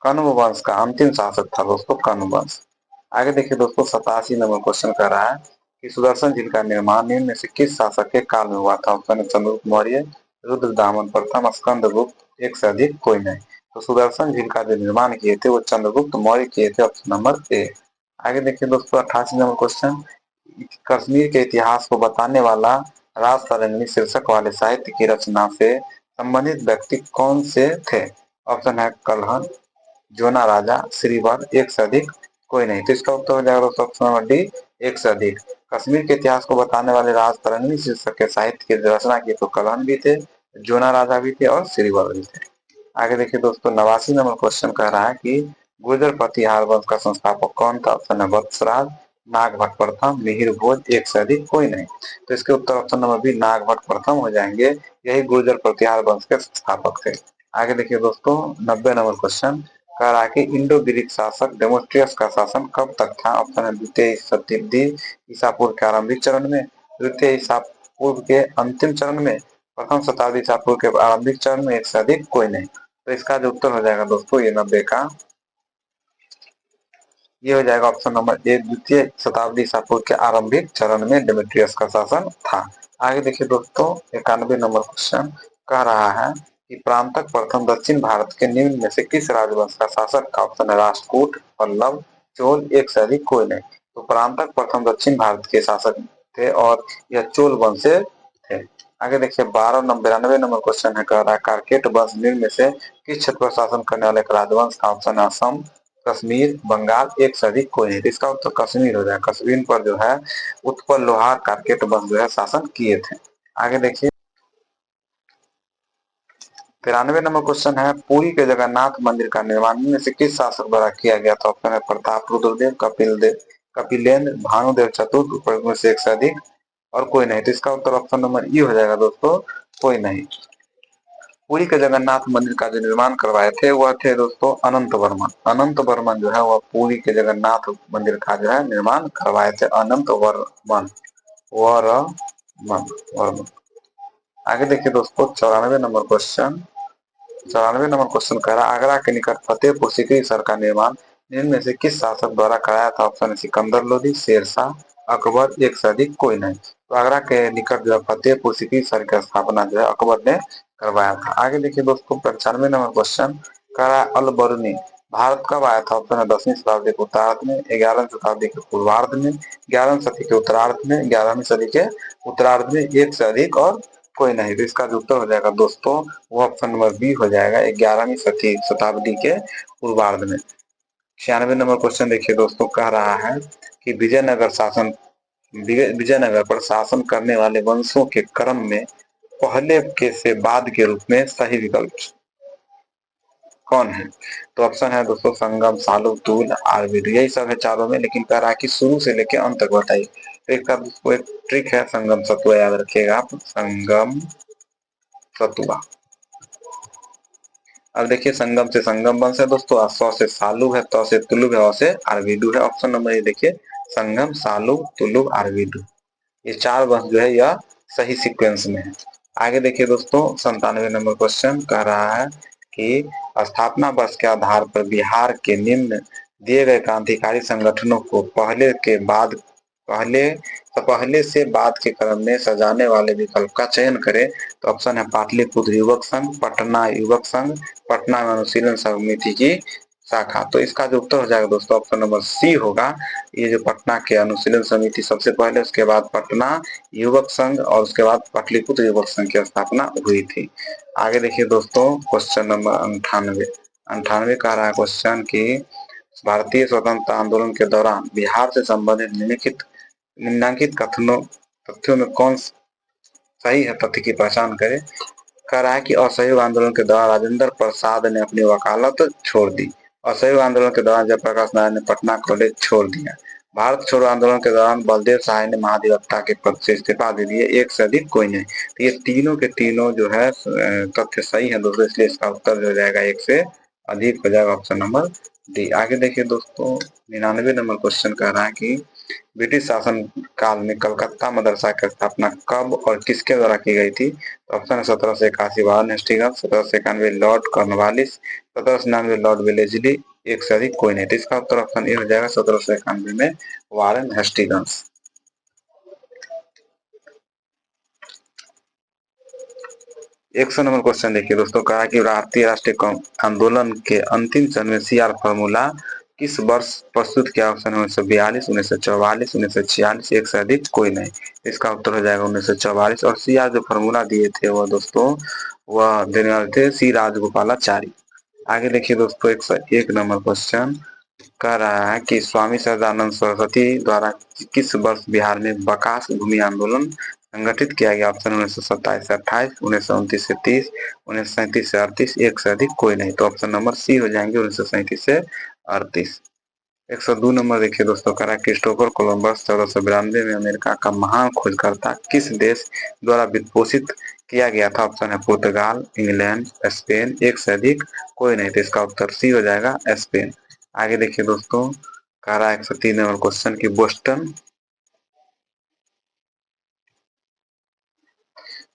कण्व वंश का अंतिम शासक था दोस्तों, कण्व वंश। आगे देखिए दोस्तों, 87 नंबर क्वेश्चन कर रहा है कि सुदर्शन झील का निर्माण निम्न में से किस शासक के काल में हुआ था? ऑप्शन है चंद्रगुप्त मौर्य, रुद्रदामन प्रथम, स्कंदगुप्त, एक से अधिक कोई नहीं। तो सुदर्शन झील का जो निर्माण किए थे वो चंद्रगुप्त मौर्य किए थे, ऑप्शन नंबर ए। आगे देखिए दोस्तों, 88 नंबर क्वेश्चन, कश्मीर के इतिहास को बताने वाला राज तरंगिणी शीर्षक वाले साहित्य की रचना से संबंधित व्यक्ति कौन से थे? ऑप्शन है कल्हण, जोना राजा, श्रीवर, एक से अधिक कोई नहीं। तो इसका उत्तर हो जाएगा दोस्तों ऑप्शन नंबर डी, एक से अधिक। कश्मीर के इतिहास को बताने वाले राज तरंगिणी शीर्षक के साहित्य की रचना की तो कलहन भी थे, जोना राजा भी थे और श्रीवर भी थे। आगे देखिए दोस्तों, 89 नंबर क्वेश्चन कह रहा है कि गुर्जर प्रतिहार वंश का संस्थापक कौन था? ऑप्शन है वत्सराज, नागभट्ट प्रथम, मिहिर भोज, एक से अधिक कोई नहीं। तो इसके उत्तर ऑप्शन नंबर बी, नागभट्ट प्रथम हो जाएंगे, यही गुर्जर प्रतिहार वंश के संस्थापक थे। आगे देखिए दोस्तों, 90 नंबर क्वेश्चन कह रहा है कि इंडो ग्रीक शासक डेमोस्ट्रियस का शासन कब तक था? ऑप्शन है द्वितीय शताब्दी ईसा पूर्व के आरंभिक चरण में, द्वितीय ईसा पूर्व के अंतिम चरण में, प्रथम शताब्दी ईसा पूर्व के आरंभिक चरण में, एक से अधिक कोई नहीं। तो इसका जो उत्तर हो जाएगा दोस्तों ये 90 का ये हो जाएगा ऑप्शन नंबर ए, द्वितीय शताब्दी ईसा पूर्व के आरंभिक चरण में डेमेट्रियस का शासन था। आगे देखिए दोस्तों 91 नंबर क्वेश्चन कह रहा है कि प्रांतक प्रथम दक्षिण भारत के निम्न में से किस राजवंश का शासक था? ऑप्शन है राष्ट्रकूट, पल्लव, चोल, एक से अधिक कोई नहीं। तो प्रांतक प्रथम दक्षिण भारत के शासक थे और यह चोल वंश से थे। आगे देखिए 92 नंबर क्वेश्चन है, कह रहा है कारकेट वंश निम्न में से किस क्षेत्र पर शासन करने वाले राजवंश था? ऑप्शन है असम, कश्मीर, बंगाल, एक से अधिक कोई नहीं। तो इसका उत्तर कश्मीर हो जाएगा। कश्मीर पर जो है उत्पल लोहार कारकेट वंश जो है शासन किए थे। आगे देखिए 93 नंबर क्वेश्चन है, पुरी के जगन्नाथ मंदिर का निर्माण में से किस शासक द्वारा किया गया था? ऑप्शन है प्रताप रुद्रदेव, कपिल देव, कपिलेंद्र, भानुदेव चतुर्थ, ऊपर में से एक से अधिक और कोई नहीं। तो इसका उत्तर ऑप्शन नंबर ई हो जाएगा दोस्तों, कोई नहीं। पुरी के जगन्नाथ मंदिर का जो निर्माण करवाए थे वह थे दोस्तों अनंत वर्मन। अनंत वर्मन जो है वह पुरी के जगन्नाथ मंदिर का जो है निर्माण करवाए थे, अनंत वर्मन, वर्मन, वर्मन। आगे देखिए दोस्तों 94 नंबर क्वेश्चन कह रहा है आगरा के निकट फतेहपुर सीकरी शहर का निर्माण निम्न में से किस शासक द्वारा कराया था? ऑप्शन है सिकंदर लोधी, शेरशाह, अकबर, एक से अधिक कोई नहीं। तो आगरा के निकट जो है फतेहपुर सीकरी शहर की स्थापना जो है अकबर ने करवाया था। आगे देखिए दोस्तों 95 नंबर क्वेश्चन कह रहा है अल बरूनी भारत कब आया था? ऑप्शन है 10वीं शताब्दी के उत्तरार्ध में, 11वीं शताब्दी के पूर्वार्ध में, 11वीं सदी के उत्तरार्ध में, 11वीं सदी के उत्तरार्ध में, एक से अधिक और कोई नहीं। तो इसका जो उत्तर हो जाएगा दोस्तों वो ऑप्शन नंबर बी हो जाएगा, 11वीं शताब्दी के पूर्वार्ध में। 96 नंबर क्वेश्चन देखिए दोस्तों कह रहा है कि विजयनगर पर शासन करने वाले वंशों के क्रम में पहले के से बाद के रूप में सही विकल्प कौन है? तो ऑप्शन है दोस्तों संगम, सालू, तूल, आरविद, यही सब है चारों में, लेकिन कह रहा है कि शुरू से लेकर अंत तक बताइए। तो इसका एक ट्रिक है, संगम सतुआ याद रखिएगा आप, संगम सतुआ। अब देखिए संगम से संगम वंश है दोस्तों, सौ से सालू है, तो से तुलु है, और से आरविदु है। ऑप्शन नंबर ये देखिए संगम, सालू, तुलु, आरविदु, ये चार वंश जो है यह सही सीक्वेंस में है। आगे देखिए दोस्तों 97 नंबर क्वेश्चन कह रहा है कि स्थापना वर्ष के आधार पर बिहार के निम्न दिए गए क्रांतिकारी संगठनों को पहले पहले से बाद के क्रम में सजाने वाले विकल्प का चयन करें। तो ऑप्शन है पाटलिपुत्र युवक संघ, पटना युवक संघ, पटना में अनुशीलन समिति की शाखा। तो इसका जो उत्तर हो जाएगा दोस्तों ऑप्शन नंबर सी होगा, ये जो पटना के अनुशीलन समिति सबसे पहले, उसके बाद पटना युवक संघ और उसके बाद पाटलिपुत्र युवक संघ की स्थापना हुई थी। आगे देखिए दोस्तों क्वेश्चन नंबर 98 कह रहा है क्वेश्चन की भारतीय स्वतंत्रता आंदोलन के दौरान बिहार से संबंधित निम्नलिखित तथ्यों में कौन सही है तथ्य की पहचान करें। कह रहा है कि असहयोग आंदोलन के दौरान राजेंद्र प्रसाद ने अपनी वकालत छोड़ दी। असहयोग आंदोलन के दौरान जयप्रकाश नारायण ने पटना कॉलेज छोड़ दिया। भारत छोड़ो आंदोलन के दौरान बलदेव सहाय ने महाधिवक्ता के पद से इस्तीफा दे दिए, एक से अधिक कोई नहीं। तो ये तीनों के तीनों जो है तथ्य सही है दोस्तों, इसलिए इसका उत्तर हो जाएगा एक से अधिक हो जाएगा ऑप्शन नंबर डी। आगे देखिए दोस्तों 99 नंबर क्वेश्चन कह रहा है कि ब्रिटिश शासन काल में कलकत्ता मदरसा की स्थापना कब और किसके द्वारा की गई थी? ऑप्शन है 1781 Warren Hastings, 1791 Lord Cornwallis, 1799 Lord Wellesley, एक से अधिक कोई नहीं। तो इसका उत्तर ऑप्शन ए हो जाएगा 1791 में वारन हेस्टिंग्स। 100 नंबर क्वेश्चन देखिए दोस्तों, कहा कि भारतीय राष्ट्रीय आंदोलन के अंतिम चरण में सीआर फॉर्मूला किस वर्ष प्रस्तुत किया? ऑप्शन 1942, 1944, 1946, एक से अधिक कोई नहीं। इसका उत्तर हो जाएगा 1944। और सीआर जो फॉर्मूला दिए थे वह दोस्तों वह देने वाले थे सी राजगोपालाचारी। आगे देखिए दोस्तों 101 नंबर क्वेश्चन कह रहा है कि स्वामी सदानंद सरस्वती द्वारा किस वर्ष बिहार में बकास भूमि आंदोलन संगठित किया गया? ऑप्शन 1927 से 28, 1929 से 30, 1937 से 38, एक से अधिक कोई नहीं। तो ऑप्शन नंबर सी हो जाएंगे 1937 से 38। 102 नंबर देखिए दोस्तों कह रहा है क्रिस्टोफर कोलंबस 1492 में अमेरिका का महान खोजकर्ता किस देश द्वारा वित्तपोषित किया गया था? ऑप्शन है पुर्तगाल, इंग्लैंड, स्पेन, एक से अधिक कोई नहीं। तो इसका उत्तर सी हो जाएगा, स्पेन। आगे देखिए दोस्तों, कह रहा है 103 नंबर क्वेश्चन की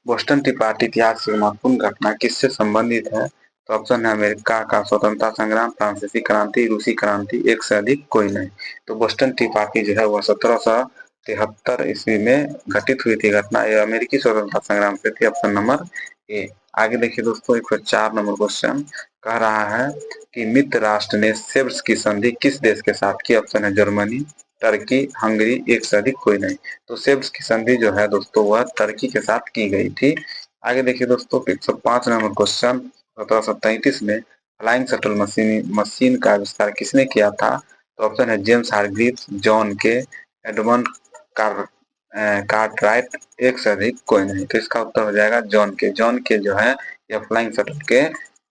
बोस्टन टी पार्टी इतिहास की महत्वपूर्ण घटना किससे संबंधित है? तो ऑप्शन है अमेरिका का स्वतंत्रता संग्राम, फ्रांसीसी क्रांति, रूसी क्रांति, एक से अधिक कोई नहीं। तो बोस्टन टी पार्टी जो है वह 1773 ईस्वी में घटित हुई थी घटना। यह अमेरिकी स्वतंत्रता संग्राम से थी। Option number A. आगे देखिए दोस्तों, 104 नंबर क्वेश्चन कह रहा है कि मित्र राष्ट्र ने सेव्स की संधि किस देश के साथ की? ऑप्शन है जर्मनी, टर्की, हंगरी, एक से अधिक कोई नहीं। तो सेव्स की संधि जो है दोस्तों वह टर्की के साथ की गई थी। आगे देखिए दोस्तों, 105 नंबर क्वेश्चन, 1733 में फ्लाइंग शटल मशीन का आविष्कार किसने किया था? तो ऑप्शन है जेम्स हारग्रीव्स, जॉन के, एडमंड कार कार्टराइट, एक से अधिक कोई नहीं। तो इसका उत्तर हो जाएगा जॉन के जो है यह फ्लाइंग शटल के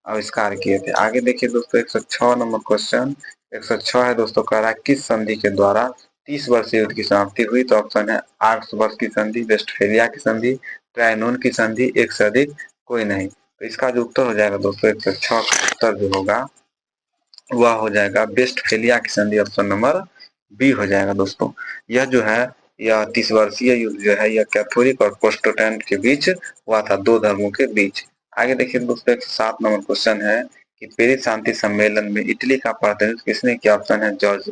आविष्कार किए थे। आगे देखिए दोस्तों, 106 नंबर क्वेश्चन, 106 है दोस्तों, कह रहा है किस संधि के द्वारा 30 वर्षीय युद्ध की समाप्ति हुई? तो ऑप्शन है आर्क्स वर्ष की संधि, वेस्टफेलिया की संधि, ट्रायनून की संधि, एक से अधिक कोई नहीं। तो इसका जो उत्तर हो जाएगा दोस्तों, 106 का उत्तर जो होगा वह हो जाएगा वेस्टफेलिया की संधि। ऑप्शन नंबर बी हो जाएगा दोस्तों। यह जो है यह 30 वर्षीय युद्ध जो है यह कैथोलिक और प्रोटेस्टेंट के बीच हुआ था, दो धर्मों के बीच। आगे देखिए दोस्तों, 107 नंबर क्वेश्चन है कि पेरिस शांति सम्मेलन में इटली का प्रतिनिधित्व किसने किया? ऑप्शन है George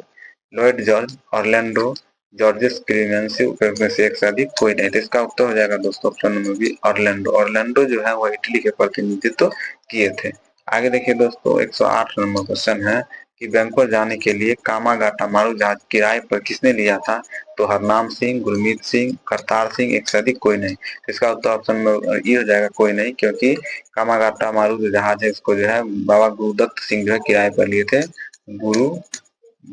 Lloyd George, Orlando, George's clemency, में से एक से अधिक कोई नहीं। तो इसका उत्तर हो जाएगा दोस्तों option number B, Orlando. Orlando जो है वह इटली के प्रतिनिधित्व किए थे। आगे देखिए दोस्तों, 108 नंबर क्वेश्चन है कि बैंकॉक जाने के लिए कामागाटा मारू जहाज किराए पर किसने लिया था? तो हरनाम सिंह, गुरमीत सिंह, करतार सिंह, एक से अधिक कोई नहीं। तो इसका उत्तर ऑप्शन में ये हो जाएगा कोई नहीं, क्योंकि कामागाटा मारू जो जहाज है इसको जो है बाबा गुरुदत्त सिंह जो है किराए पर लिए थे। गुरु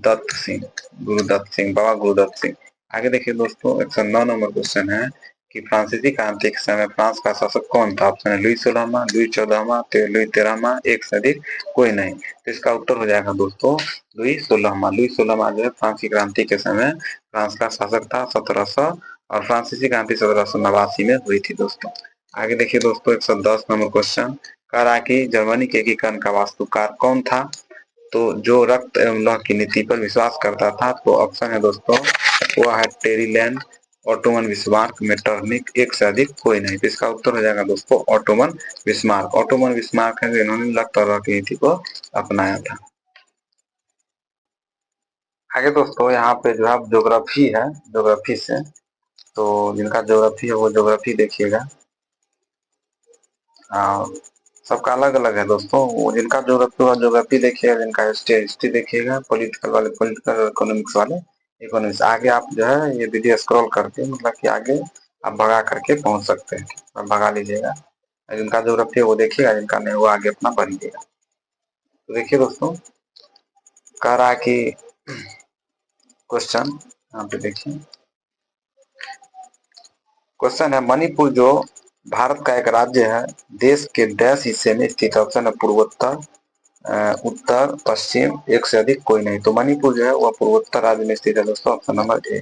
दत्त सिंह, गुरुदत्त सिंह, बाबा गुरुदत्त सिंह। आगे देखिए दोस्तों, 109 नंबर क्वेश्चन है कि फ्रांसीसी क्रांति के समय फ्रांस का शासक कौन था? ऑप्शन है लुई 16वां, लुई 14वां, लुई 13वां, एक से अधिक कोई नहीं। तो इसका उत्तर हो जाएगा दोस्तों लुई 16वां। लुई 16वां जो है फ्रांसीसी क्रांति के समय फ्रांस का शासक था 1700, और फ्रांसीसी क्रांति 1789 में हुई थी दोस्तों। आगे देखिए दोस्तों, 110 नंबर क्वेश्चन कह रहा है कि जर्मनी के एकीकरण का वास्तुकार कौन था? तो जो रक्त एवं लौह की नीति पर विश्वास करता था, तो ऑप्शन है दोस्तों वो है टेरीलैंड, ऑटोमन बिस्मार्क, मेटरनिक, एक से अधिक कोई नहीं। तो इसका उत्तर हो जाएगा दोस्तों ऑटोमन बिस्मार्क। ऑटोमन बिस्मार्क है इन्होंने रक्त और लौह की नीति को अपनाया था। आगे दोस्तों यहाँ पे जो है ज्योग्राफी है, ज्योग्राफी से तो जिनका ज्योग्राफी है वो ज्योग्राफी देखिएगा। सबका अलग अलग है दोस्तों, वो जिनका ज्योग्राफी हुआ ज्योग्राफी देखिएगा, जिनका हिस्ट्री हिस्ट्री देखिएगा, पॉलिटिकल वाले पॉलिटिकल, इकोनॉमिक्स वाले इकोनॉमिक्स। आगे आप जो है ये वीडियो स्क्रॉल करके मतलब कि आगे आप भगा करके पहुंच सकते हैं, आप भगा लीजिएगा। जिनका ज्योग्राफी है वो देखिएगा, जिनका नहीं वो आगे अपना बढ़िएगा। तो देखिए दोस्तों, कह रहा है कि क्वेश्चन यहाँ पे देखिए, क्वेश्चन है मणिपुर जो भारत का एक राज्य है, देश के डैश हिस्से में स्थित है? ऑप्शन है पूर्वोत्तर, उत्तर, पश्चिम, एक से अधिक कोई नहीं। तो मणिपुर जो है वह पूर्वोत्तर राज्य में स्थित है दोस्तों। Option number A.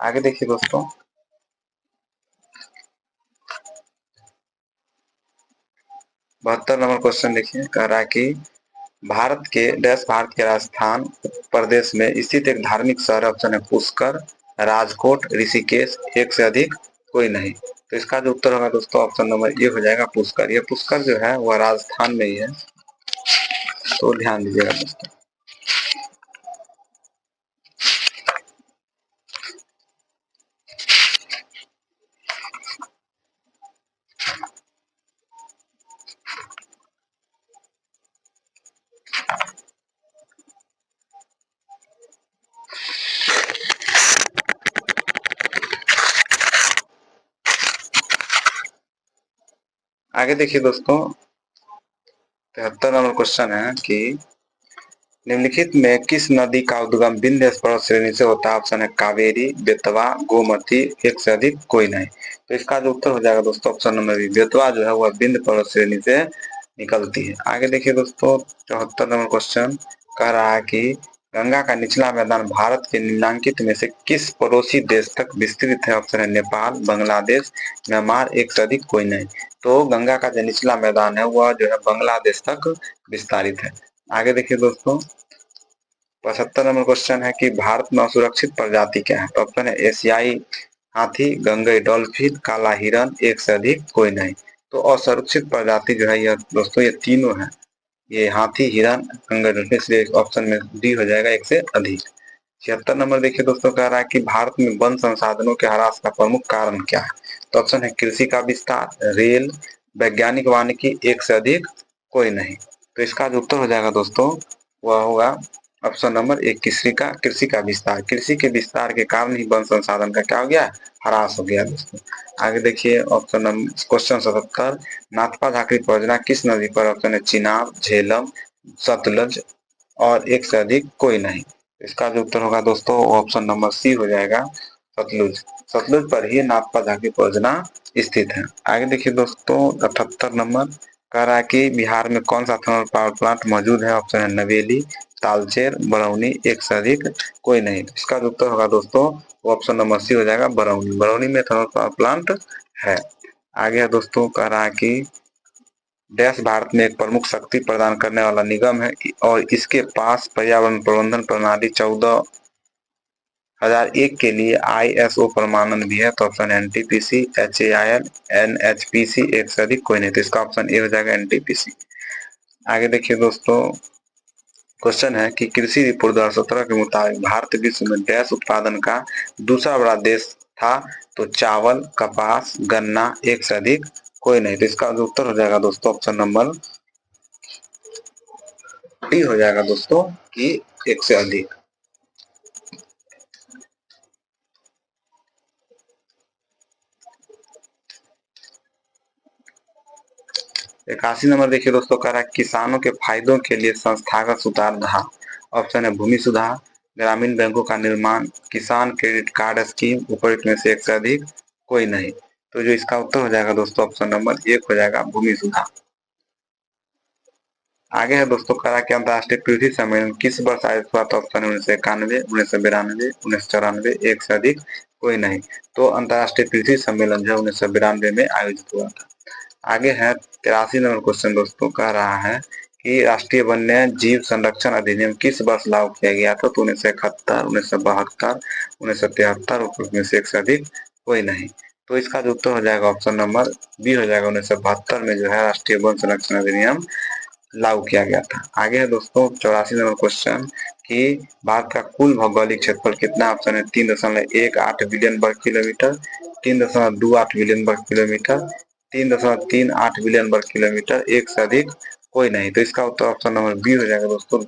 आगे देखिए दोस्तों, 72 नंबर क्वेश्चन देखिए, कह रहा है कि भारत के राजस्थान प्रदेश में स्थित एक धार्मिक शहर। ऑप्शन है पुष्कर, राजकोट, ऋषिकेश, एक से अधिक कोई नहीं। तो इसका जो उत्तर होगा दोस्तों ऑप्शन नंबर ए हो जाएगा पुष्कर। ये पुष्कर जो है वह राजस्थान में ही है, तो ध्यान दीजिएगा दोस्तों। आगे देखिए दोस्तों, 73 नंबर क्वेश्चन है कि निम्नलिखित में किस नदी का उद्गम विंध्य पर्वत श्रेणी से होता है? ऑप्शन है कावेरी, बेतवा, गोमती, एक से अधिक कोई नहीं। तो इसका जो उत्तर हो जाएगा दोस्तों ऑप्शन नंबर बी, बेतवा जो है वह विंध्य पर्वत श्रेणी से निकलती है। आगे देखिए दोस्तों, 74 नंबर क्वेश्चन कह रहा है कि गंगा का निचला मैदान भारत के निम्नलिखित में से किस पड़ोसी देश तक विस्तृत है? ऑप्शन है नेपाल, बांग्लादेश, म्यांमार, एक से अधिक, कोई नहीं। तो गंगा का जो निचला मैदान है वह जो है बांग्लादेश तक विस्तारित है। आगे देखिए दोस्तों, 75 नंबर क्वेश्चन है कि भारत में असुरक्षित प्रजाति क्या है? तो ऑप्शन है एशियाई हाथी, गंगई डॉल्फिन, काला हिरन, एक से अधिक, कोई नहीं। तो असुरक्षित प्रजाति जो है यह दोस्तों ये तीनों है, ये हाथी, हिरन, गंगई डॉल्फिन, इसलिए ऑप्शन में डी हो जाएगा, एक से अधिक। 76 नंबर देखिए दोस्तों, कह रहा है कि भारत में वन संसाधनों के ह्रास का प्रमुख कारण क्या है? तो ऑप्शन है कृषि का विस्तार, रेल, वैज्ञानिक वानिकी, एक से अधिक, कोई नहीं। तो इसका जो उत्तर हो जाएगा दोस्तों वह होगा ऑप्शन नंबर एक, कृषि का विस्तार। कृषि के विस्तार के कारण ही वन संसाधन का क्या हो गया, ह्रास हो गया दोस्तों। आगे देखिए option number question 77, Nathpa Jhakri परियोजना किस नदी पर? ऑप्शन है चिनाब, झेलम, सतलज, और एक से अधिक, कोई नहीं। इसका जो उत्तर होगा दोस्तों ऑप्शन नंबर सी हो जाएगा, सतलुज। सतलुज पर ही नाथपा झाकरी परियोजना स्थित है। आगे देखिए दोस्तों 78 नंबर, कह रहा है कि बिहार में कौन सा थर्मल पावर प्लांट मौजूद है? ऑप्शन है नवेली, तालचेर, बरौनी, एक से अधिक, कोई नहीं। इसका जो उत्तर होगा दोस्तों वो ऑप्शन नंबर सी हो जाएगा, बरौनी। बरौनी में थर्मल पावर प्लांट है। आगे है दोस्तों, कह रहा है कि डैश भारत में एक प्रमुख शक्ति प्रदान करने वाला निगम है और इसके पास पर्यावरण प्रबंधन प्रणाली 14,001 के लिए ISO प्रमाणन भी है। तो ऑप्शन NTPC, HAIL, NHPC, एक से अधिक, कोई नहीं। तो इसका ऑप्शन ए हो जाएगा, NTPC। आगे देखिए दोस्तों, क्वेश्चन है कि कृषि रिपोर्ट 2017 के मुताबिक भारत विश्व में डैश उत्पादन का दूसरा बड़ा देश था? तो चावल, कपास, गन्ना, एक से अधिक, कोई नहीं। तो इसका जो उत्तर हो जाएगा दोस्तों ऑप्शन नंबर डी हो जाएगा दोस्तों कि एक से अधिक। 81 नंबर देखिए दोस्तों, कह रहा है किसानों के फायदों के लिए संस्थागत सुधार था। ऑप्शन है भूमि सुधार, ग्रामीण बैंकों का निर्माण, किसान क्रेडिट कार्ड स्कीम, उपरोक्त में से एक से अधिक, कोई नहीं। तो जो इसका उत्तर हो जाएगा दोस्तों ऑप्शन नंबर एक हो जाएगा, भूमि सुधार। आगे है दोस्तों, कह रहा है कि अंतर्राष्ट्रीय पृथ्वी सम्मेलन किस वर्ष आयोजित हुआ? तो ऑप्शन 1991, 1992, 1994, एक से अधिक, कोई नहीं। तो अंतर्राष्ट्रीय पृथ्वी सम्मेलन जो 1992 में आयोजित हुआ था। आगे है 83 नंबर क्वेश्चन दोस्तों, कह रहा है कि राष्ट्रीय वन्य जीव संरक्षण अधिनियम किस वर्ष लागू किया गया था? तो 1971, 1972, 1973, में से एक से अधिक, कोई नहीं। तो इसका जो उत्तर हो जाएगा ऑप्शन नंबर बी हो जाएगा, 1972 में जो है राष्ट्रीय वन संरक्षण अधिनियम लागू किया गया था। आगे है दोस्तों 84 नंबर क्वेश्चन कि भारत का कुल भौगोलिक क्षेत्रफल कितना? ऑप्शन है 3.18 बिलियन वर्ग किलोमीटर, 3.28 बिलियन वर्ग किलोमीटर, 3.38 बिलियन वर्ग किलोमीटर, एक से अधिक, कोई नहीं। तो इसका उत्तर ऑप्शन नंबर बी हो जाएगा दोस्तों,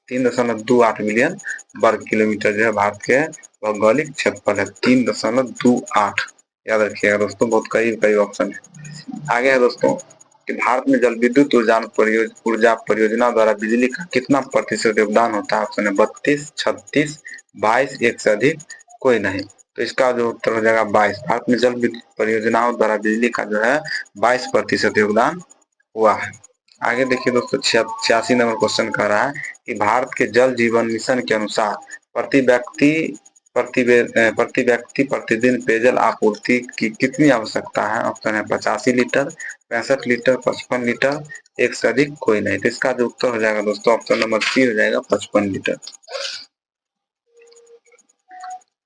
3.28 बिलियन वर्ग किलोमीटर जो है भारत के भौगोलिक क्षेत्रफल है, 3.28। याद रखिएगा दोस्तों, बहुत करीब करीब ऑप्शन है। आगे है दोस्तों कि भारत में जल विद्युत ऊर्जा परियोजना द्वारा बिजली का कितना प्रतिशत योगदान होता है? ऑप्शन है 32, 36, 22, एक से अधिक, कोई नहीं। तो इसका जो उत्तर हो जाएगा 22। भारत में जल विद्युत परियोजनाओं द्वारा बिजली का जो है 22% योगदान हुआ है। आगे देखिए दोस्तों 86 नंबर क्वेश्चन कह रहा है कि भारत के जल जीवन मिशन के अनुसार प्रति व्यक्ति प्रतिदिन पेयजल आपूर्ति की कितनी आवश्यकता है? ऑप्शन है 85 लीटर, 65 लीटर, 55 लीटर, एक से अधिक, कोई नहीं। तो इसका जो उत्तर हो जाएगा दोस्तों ऑप्शन नंबर सी हो जाएगा, 55 लीटर।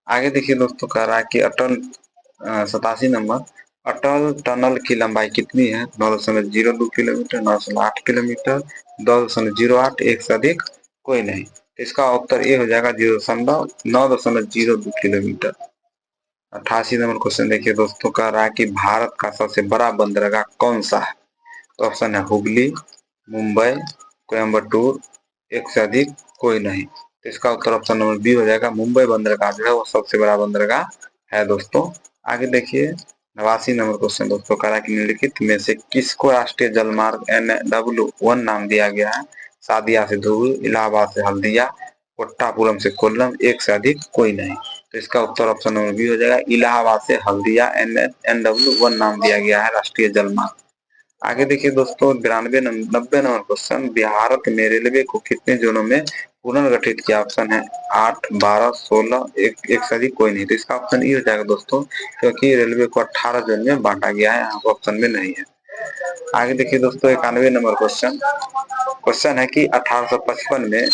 आगे देखिए दोस्तों, कह रहा है कि 87 नंबर, अटल टनल की लंबाई कितनी है? 9.02 किलोमीटर, 9.8 किलोमीटर, 2.08, एक से अधिक, कोई नहीं। इसका उत्तर ए हो जाएगा, 9.02 किलोमीटर। 88 नंबर क्वेश्चन देखिए दोस्तों, कह रहा है कि भारत का सबसे बड़ा बंदरगाह कौन सा है? तो ऑप्शन है हुगली, मुंबई, कोयम्बटूर, एक से अधिक, कोई नहीं। तो इसका उत्तर ऑप्शन नंबर बी हो जाएगा, मुंबई बंदरगाह जो है वो सबसे बड़ा बंदरगाह है दोस्तों। आगे देखिए 89 नंबर क्वेश्चन दोस्तों, कह रहा है कि निम्नलिखित में से किसको राष्ट्रीय जलमार्ग NW1 नाम दिया गया है? सादिया से धुबरी, इलाहाबाद से हल्दिया, कोट्टापुरम से कोल्लम, एक से अधिक, कोई नहीं। तो इसका उत्तर ऑप्शन नंबर बी हो जाएगा, इलाहाबाद से हल्दिया NW1 नाम दिया गया है राष्ट्रीय जलमार्ग। आगे देखिए दोस्तों 90 नंबर क्वेश्चन, भारत में रेलवे को कितने जोनों में पुनर्गठित किया, ऑप्शन है 8, 12, 16, एक से अधिक कोई नहीं। तो इसका ऑप्शन ई हो जाएगा दोस्तों, क्योंकि रेलवे को 18 जोन में बांटा गया है, यहाँ ऑप्शन में नहीं है। आगे देखिए दोस्तों 91 नंबर क्वेश्चन। क्वेश्चन है कि 1855 में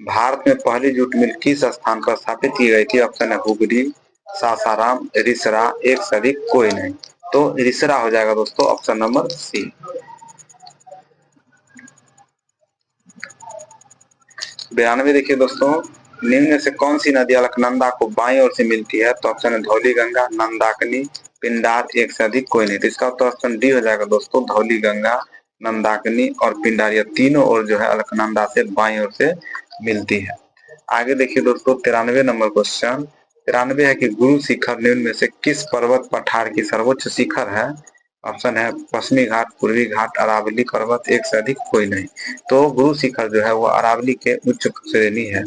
भारत में पहली जूट मिल किस स्थान पर स्थापित की गई थी? ऑप्शन है हुगली, सासाराम, रिसरा, एक से अधिक कोई नहीं। तो रिसरा हो जाएगा दोस्तों, ऑप्शन नंबर सी। 92 देखिए दोस्तों, निम्न में से कौन सी नदी अलकनंदा को बाईं ओर से मिलती है? तो ऑप्शन है धौली गंगा, नंदाकिनी, पिंडार, एक से अधिक कोई नहीं। तो इसका तो ऑप्शन डी हो जाएगा दोस्तों, धौली गंगा, नंदाकिनी और पिंडार, ये तीनों ओर जो है अलकनंदा से बाईं ओर से मिलती है। आगे देखिए दोस्तों 93 नंबर क्वेश्चन। 93 है कि गुरु शिखर निम्न में से किस पर्वत पठार की सर्वोच्च शिखर है? ऑप्शन है पश्चिमी घाट, पूर्वी घाट, अरावली पर्वत, एक से अधिक कोई नहीं। तो गुरु शिखर जो है वो अरावली के उच्च श्रेणी है।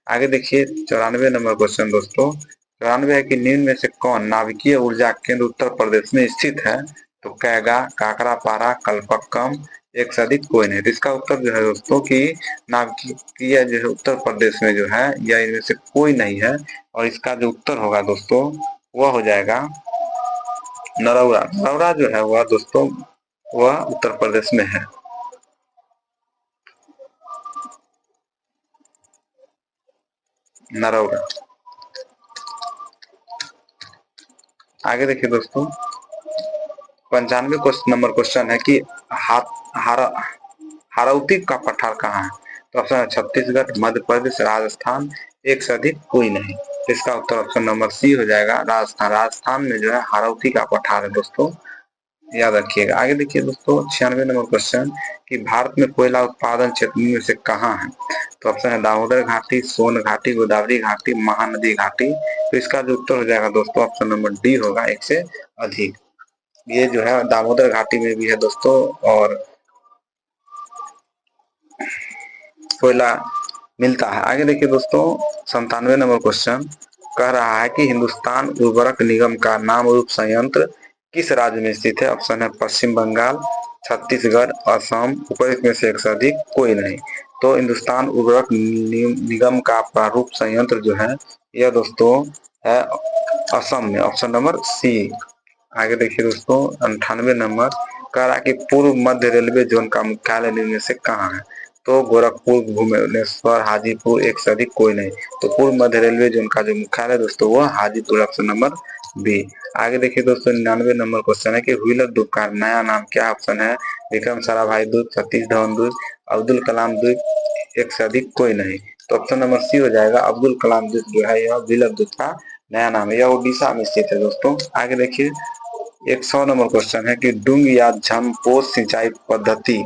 आगे देखिए 94 नंबर क्वेश्चन दोस्तों। 94 है कि निम्न में से कौन नाभिकीय ऊर्जा केंद्र उत्तर प्रदेश में स्थित है? तो कैगा, काकरापारा, कल्पक्कम, एक से अधिक कोई नहीं। तो इसका उत्तर जो है दोस्तों कि नाभिकीय जो है उत्तर प्रदेश में जो है या इनमें से कोई नहीं है, और इसका जो उत्तर होगा दोस्तों वह हो जाएगा नरौरा। नरौरा जो है वह दोस्तों वह उत्तर प्रदेश में है। नरौरा। आगे देखिए दोस्तों 95 नंबर क्वेश्चन है कि हारौती का पठार कहाँ है? तो ऑप्शन है छत्तीसगढ़, मध्य प्रदेश, राजस्थान, एक से अधिक कोई नहीं। इसका उत्तर ऑप्शन नंबर सी हो जाएगा, राजस्थान। राजस्थान में जो है हारौती का पठार है दोस्तों, याद रखिएगा। आगे देखिए दोस्तों 96 नंबर क्वेश्चन कि भारत में कोयला उत्पादन क्षेत्र में से कहाँ है? तो ऑप्शन है दामोदर घाटी, सोन घाटी, गोदावरी घाटी, महानदी घाटी। तो इसका जो उत्तर हो जाएगा दोस्तों ऑप्शन नंबर डी होगा, एक से अधिक। ये जो है दामोदर घाटी में भी है दोस्तों, और कोयला मिलता है। आगे देखिए दोस्तों 97 नंबर क्वेश्चन कह रहा है कि हिंदुस्तान उर्वरक निगम का नाम रूप संयंत्र किस राज्य में स्थित है? ऑप्शन है पश्चिम बंगाल, छत्तीसगढ़, असम, उपयुक्त में से एक से अधिक कोई नहीं। तो हिंदुस्तान उर्वरक निगम का प्रारूप संयंत्र जो है यह दोस्तों है असम में, ऑप्शन नंबर सी। आगे देखिए दोस्तों 98 नंबर कह रहा है कि पूर्व मध्य रेलवे जोन का मुख्यालय निम्न में से कहाँ है? तो गोरखपुर, भुवनेश्वर, हाजीपुर, एक से अधिक कोई नहीं। तो पूर्व मध्य रेलवे जोन का जो मुख्यालय दोस्तों वो हाजीपुर, ऑप्शन नंबर बी। आगे देखिए दोस्तों 99 नंबर क्वेश्चन है कि व्हीलर द्वीप का नया नाम क्या? ऑप्शन है विक्रम साराभाई द्वीप, सतीश धवन द्वीप, अब्दुल कलाम द्वीप, एक से अधिक कोई नहीं। तो ऑप्शन नंबर सी हो जाएगा, अब्दुल कलाम द्वीप जो है यह व्हीलर द्वीप का नया नाम है, यह उड़ीसा में स्थित है दोस्तों। आगे देखिए 100 नंबर क्वेश्चन है कि डुंग या झमपोश सिंचाई पद्धति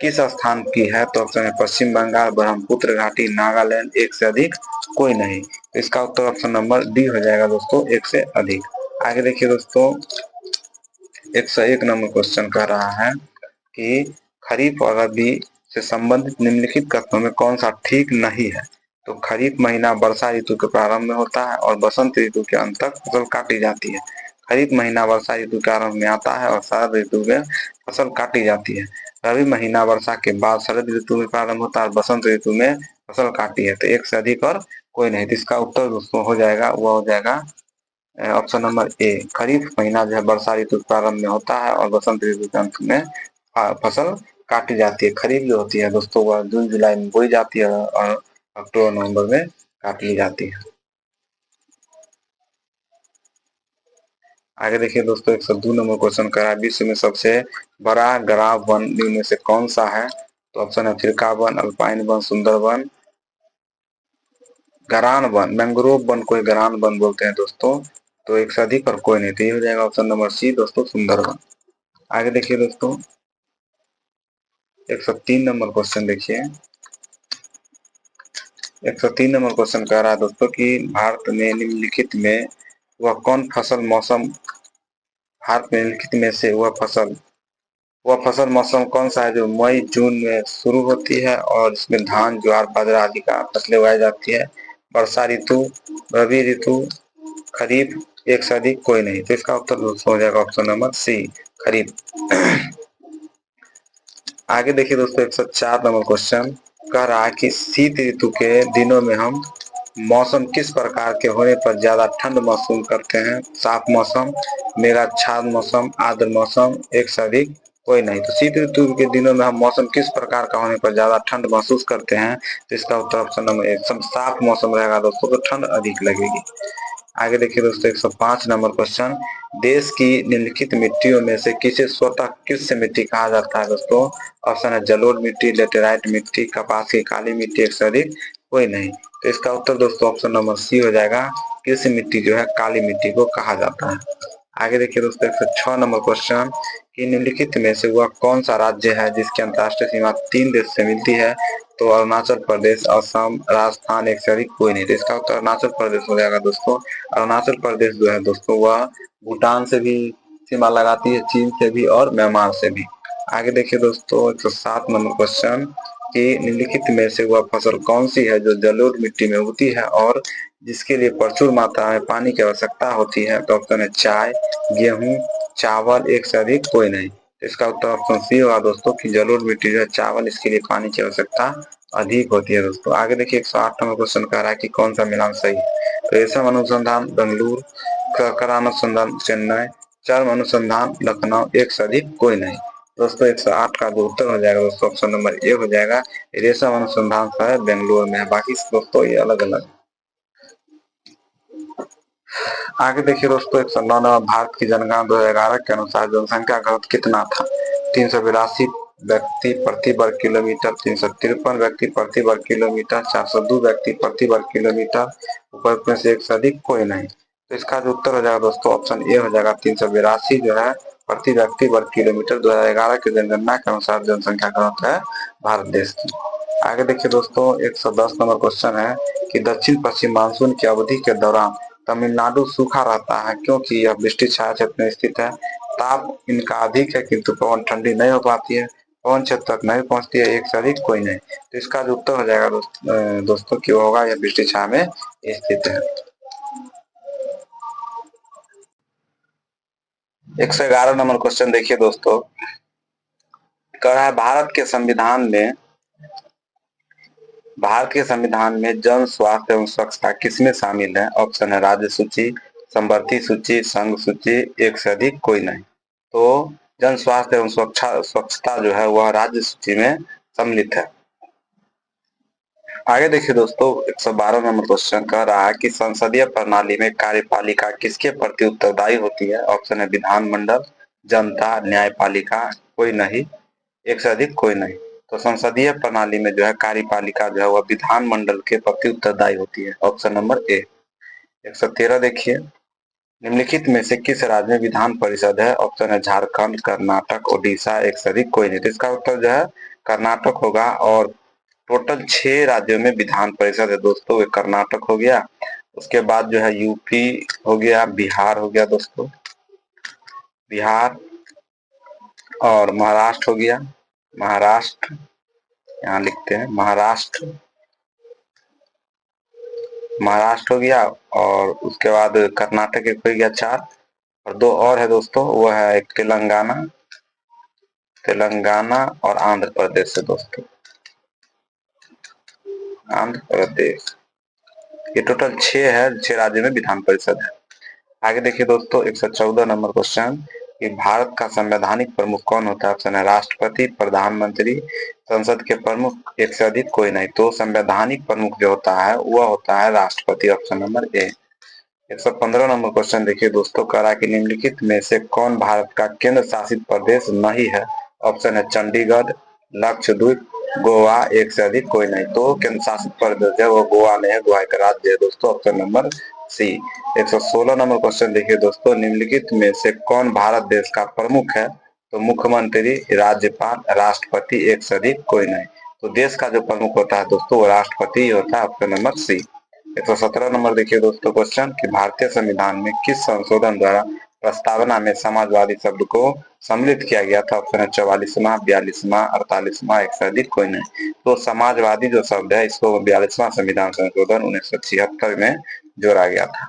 किस स्थान की है? तो ऑप्शन है पश्चिम बंगाल, ब्रह्मपुत्र घाटी, नागालैंड, एक से अधिक कोई नहीं। तो इसका उत्तर ऑप्शन नंबर डी हो जाएगा दोस्तों, एक से अधिक। आगे देखिए दोस्तों 101 नंबर क्वेश्चन कह रहा है कि खरीफ और रबी से संबंधित निम्नलिखित कथनों में कौन सा ठीक नहीं है? तो खरीफ महीना वर्षा ऋतु के प्रारंभ में होता है और बसंत ऋतु के अंत तक फसल काटी जाती है। खरीफ महीना वर्षा ऋतु के आरंभ में आता है और शरद ऋतु में फसल काटी जाती है। रबी महीना वर्षा के बाद शरद ऋतु में प्रारंभ होता है और बसंत ऋतु में फसल काटी है। तो एक से अधिक और कोई नहीं। तो इसका उत्तर दोस्तों हो जाएगा, वह हो जाएगा ऑप्शन नंबर ए। खरीफ महीना जो है वर्षा ऋतु के प्रारंभ में होता है और बसंत ऋतु के अंत में फसल काटी जाती है। खरीफ जो होती है दोस्तों वह जून जुलाई में बोई जाती है और अक्टूबर नवंबर में काट ली जाती है। आगे देखिए दोस्तों 102 नंबर क्वेश्चन कर रहा है विश्व में सबसे बड़ा गराह वन निम्न में से कौन सा है? तो ऑप्शन है फिरका वन, अल्पाइन वन, सुंदर वन, गरान वन। मैंग्रोव वन को गरान वन बोलते हैं दोस्तों। तो एक से अधिक और कोई नहीं। तो ये हो जाएगा ऑप्शन नंबर सी दोस्तों, सुंदर वन। आगे देखिए दोस्तों 103 नंबर क्वेश्चन देखिए। 103 नंबर क्वेश्चन कह रहा है दोस्तों कि भारत में निम्नलिखित में वह कौन फसल मौसम भारत में निम्नलिखित में से वह फसल मौसम कौन सा है जो मई जून में शुरू होती है और इसमें धान, ज्वार, बाजरा आदि का फसलें उगाई जाती है? वर्षा ऋतु, रबी ऋतु, खरीफ, एक से अधिक कोई नहीं। तो इसका उत्तर दोस्तों हो जाएगा ऑप्शन नंबर सी, खरीफ। आगे देखिए दोस्तों 104 नंबर क्वेश्चन कह रहा है कि शीत ऋतु के दिनों में हम मौसम किस प्रकार के होने पर ज्यादा ठंड महसूस करते हैं? साफ मौसम, मेघाच्छादन मौसम, आर्द्र मौसम, एक से अधिक कोई नहीं। तो शीत ऋतु के दिनों में हम मौसम किस प्रकार का होने पर ज्यादा ठंड महसूस करते हैं? तो इसका उत्तर ऑप्शन नंबर एक, साफ मौसम रहेगा दोस्तों तो ठंड अधिक लगेगी। आगे देखिए दोस्तों 105 नंबर क्वेश्चन, देश की निम्नलिखित मिट्टियों में से किसे स्वतः किस मिट्टी कहा जाता है दोस्तों? ऑप्शन है जलोढ़ मिट्टी, लेटेराइट मिट्टी, कपास की काली मिट्टी, एक से अधिक कोई नहीं। तो इसका उत्तर दोस्तों ऑप्शन नंबर सी हो जाएगा, किस मिट्टी जो है काली मिट्टी को कहा जाता है। आगे देखिए दोस्तों 106 नंबर क्वेश्चन, कि निम्नलिखित में से वह कौन सा राज्य है जिसकी अंतर्राष्ट्रीय सीमा 3 देश से मिलती है? तो अरुणाचल प्रदेश, असम, राजस्थान, एक से अधिक कोई नहीं। तो इसका उत्तर अरुणाचल प्रदेश हो जाएगा दोस्तों। अरुणाचल प्रदेश जो है दोस्तों वह भूटान से भी सीमा लगाती है, चीन से भी और म्यांमार से भी। आगे देखिए दोस्तों 107 नंबर क्वेश्चन, कि निम्नलिखित में से वह फसल कौन सी है जो जलोढ़ मिट्टी में उगती है और जिसके लिए प्रचुर मात्रा में पानी की आवश्यकता होती है? तो ऑप्शन है चाय, गेहूं, चावल, एक से अधिक कोई नहीं। इसका उत्तर ऑप्शन सी होगा दोस्तों कि जलोढ़ मिट्टी जो है चावल, इसके लिए पानी की आवश्यकता अधिक होती है दोस्तों। आगे देखिए 108 नंबर क्वेश्चन कह रहा है कि कौन सा मिलान सही है? तो रेशम अनुसंधान बेंगलुरु, ककरा अनुसंधान चेन्नई, चर्म अनुसंधान लखनऊ, एक से अधिक कोई नहीं। दोस्तों 108 का जो उत्तर हो जाएगा दोस्तों ऑप्शन नंबर ए हो जाएगा, रेशम अनुसंधान है बेंगलुरु में है, बाकी दोस्तों ये अलग अलग। आगे देखिए दोस्तों 109, भारत की जनगणना 2011 के अनुसार जनसंख्या घनत्व कितना था? 382 व्यक्ति प्रति वर्ग किलोमीटर, 353 व्यक्ति प्रति वर्ग किलोमीटर, 402 व्यक्ति प्रति वर्ग किलोमीटर, ऊपर में से एक से अधिक कोई नहीं। तो इसका जो उत्तर हो जाएगा दोस्तों ऑप्शन ए हो जाएगा, 382 जो है प्रति व्यक्ति वर्ग किलोमीटर 2011 की जनगणना के अनुसार जनसंख्या घनत्व है भारत देश की। आगे देखिए दोस्तों 110 नंबर क्वेश्चन है, कि दक्षिण पश्चिम मानसून की अवधि के दौरान तमिलनाडु सूखा रहता है क्योंकि यह वृष्टि छाया क्षेत्र में स्थित है। ताप इनका अधिक है किंतु पवन ठंडी नहीं हो पाती है, पवन क्षेत्र तक नहीं पहुंचती है, एक से अधिक कोई नहीं। तो इसका जो उत्तर हो जाएगा दोस्तों क्यों होगा, यह वृष्टि छाया में स्थित है। 111 नंबर क्वेश्चन देखिए दोस्तों, कह रहा है भारत के संविधान में जन स्वास्थ्य एवं स्वच्छता किसमें शामिल है? ऑप्शन है राज्य सूची, समवर्ती सूची, संघ सूची, एक से अधिक कोई नहीं। तो जन स्वास्थ्य एवं स्वच्छता जो है वह राज्य सूची में सम्मिलित है। आगे देखिए दोस्तों 112 नंबर क्वेश्चन कह रहा है कि संसदीय प्रणाली में कार्यपालिका किसके प्रति उत्तरदायी होती है? ऑप्शन है विधानमंडल, जनता, न्यायपालिका, कोई नहीं, एक से अधिक कोई नहीं। तो संसदीय प्रणाली में जो है कार्यपालिका जो है वह विधानमंडल के प्रति उत्तरदायी होती है, ऑप्शन नंबर ए। 113 देखिए, निम्नलिखित में से किस राज्य में विधान परिषद है? ऑप्शन है झारखंड, कर्नाटक, ओडिशा, एक से अधिक कोई नहीं। तो इसका उत्तर जो है कर्नाटक होगा, और टोटल 6 राज्यों में विधान परिषद है दोस्तों। ये कर्नाटक हो गया, उसके बाद जो है यूपी हो गया, बिहार हो गया दोस्तों, बिहार, और महाराष्ट्र हो गया, महाराष्ट्र, यहाँ लिखते हैं महाराष्ट्र, महाराष्ट्र हो गया, और उसके बाद कर्नाटक एक हो गया 4, और 2 और है दोस्तों, वो है एक तेलंगाना, तेलंगाना और आंध्र प्रदेश है दोस्तों, आंध्र प्रदेश। ये टोटल 6 है, 6 राज्यों में विधान परिषद है। आगे देखिए दोस्तों 114 नंबर क्वेश्चन, कि भारत का संवैधानिक प्रमुख कौन होता है? ऑप्शन है राष्ट्रपति, प्रधानमंत्री, संसद के प्रमुख, एक से अधिक कोई नहीं। तो संवैधानिक प्रमुख जो होता है वह होता है राष्ट्रपति, option number A. 115 number question देखिए दोस्तों, कह रहा है कि निम्नलिखित में से कौन भारत का केंद्र शासित प्रदेश नहीं है? ऑप्शन है चंडीगढ़, लक्षद्वीप, गोवा, एक से अधिक कोई नहीं। तो केंद्र शासित प्रदेश है वो गोवा नहीं है, गोवा एक राज्य है दोस्तों, option number C. 116 number question देखिए दोस्तों, निम्नलिखित में से कौन भारत देश का प्रमुख है? तो मुख्यमंत्री, राज्यपाल, राष्ट्रपति, एक से अधिक कोई नहीं। तो देश का जो प्रमुख होता है दोस्तों वो राष्ट्रपति होता है, ऑप्शन नंबर सी। 117 नंबर देखिए दोस्तों क्वेश्चन, कि भारतीय संविधान में किस संशोधन द्वारा प्रस्तावना में समाजवादी शब्द को सम्मिलित किया गया था? ऑप्शन है 44वां, 42वां, 48वां, एक से अधिक कोई नहीं। तो समाजवादी जो शब्द है इसको 42वां संविधान संशोधन 1976 में जोड़ा गया था।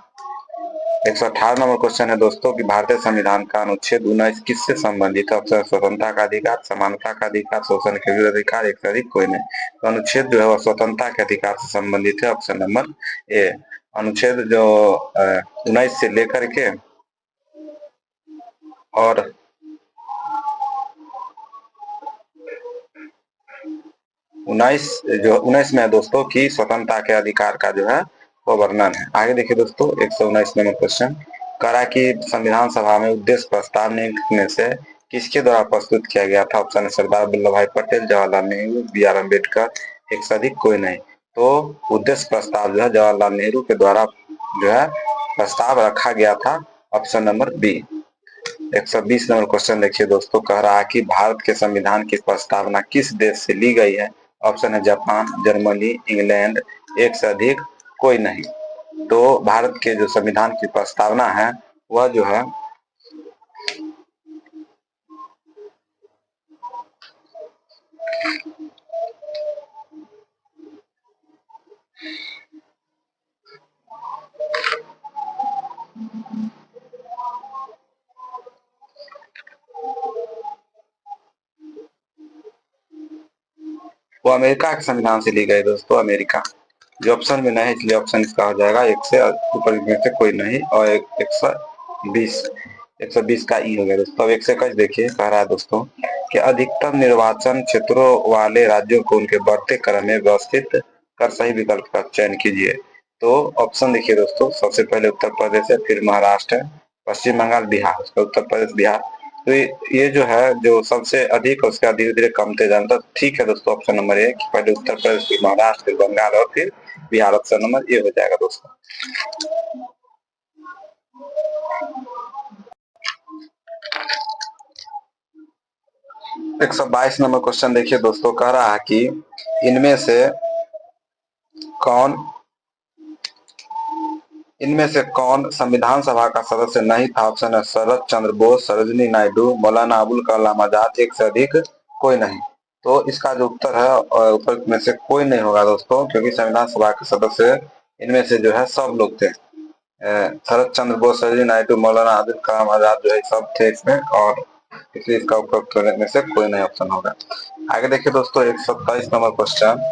118 नंबर क्वेश्चन है दोस्तों कि भारतीय संविधान का अनुच्छेद 19 किससे संबंधित है? ऑप्शन स्वतंत्रता का अधिकार, समानता का अधिकार, शोषण के विरुद्ध अधिकार, एक से अधिक, कोई नहीं। तो अनुच्छेद जो है वह स्वतंत्रता के अधिकार से संबंधित है, ऑप्शन नंबर ए। अनुच्छेद जो 19 से लेकर के और 19 जो 19 में है दोस्तों की स्वतंत्रता के अधिकार का जो है वो वर्णन है। आगे देखिए दोस्तों 119 नंबर क्वेश्चन करा कि संविधान सभा में उद्देश्य प्रस्ताव निम्न से किसके द्वारा प्रस्तुत किया गया था? ऑप्शन सरदार वल्लभ भाई पटेल, जवाहरलाल नेहरू, बी आर अम्बेडकर, एक से अधिक, कोई नहीं। तो उद्देश्य प्रस्ताव जो है जवाहरलाल नेहरू के द्वारा जो है प्रस्ताव रखा गया था, option number B. 120 number question देखिए दोस्तों कह रहा है कि भारत के संविधान की प्रस्तावना किस देश से ली गई है? ऑप्शन है जापान, जर्मनी, इंग्लैंड, एक से अधिक, कोई नहीं। तो भारत के जो संविधान की प्रस्तावना है वह जो है वो अमेरिका के संविधान से ली गई दोस्तों, अमेरिका। जो ऑप्शन में नहीं है इसलिए ऑप्शन इसका हो जाएगा एक से ऊपर में से कोई नहीं, और 120 120 का ई हो गया दोस्तों। अब 121 देखिए कह रहा है दोस्तों कि अधिकतम निर्वाचन क्षेत्रों वाले राज्यों को उनके बढ़ते क्रम में व्यवस्थित कर सही विकल्प का चयन कीजिए। तो ऑप्शन देखिए दोस्तों, सबसे पहले उत्तर प्रदेश है, फिर महाराष्ट्र है, पश्चिम बंगाल, बिहार, उसका उत्तर प्रदेश, बिहार। तो ये जो है जो सबसे अधिक उसका धीरे धीरे कमते जाता। ठीक है दोस्तों, ऑप्शन नंबर ए कि पहले उत्तर प्रदेश, फिर महाराष्ट्र, फिर बंगाल और फिर बिहार, ऑप्शन नंबर ए हो जाएगा दोस्तों। 122 नंबर क्वेश्चन देखिए दोस्तों कह रहा है कि इनमें से कौन इनमें से कौन संविधान सभा का सदस्य नहीं था? ऑप्शन है शरद चंद्र बोस, सरोजिनी नायडू, मौलाना अबुल कलाम आजाद, एक से अधिक, कोई नहीं। तो इसका जो उत्तर है ऊपर में से कोई नहीं होगा दोस्तों, क्योंकि संविधान सभा के सदस्य इनमें से जो है सब लोग थे। शरद चंद्र बोस, सरोजिनी नायडू, मौलाना अबुल कलाम आजाद जो है सब थे इसमें, और इसलिए इसका उपयुक्त होने में से कोई नहीं ऑप्शन होगा। आगे देखिए दोस्तों 127 नंबर क्वेश्चन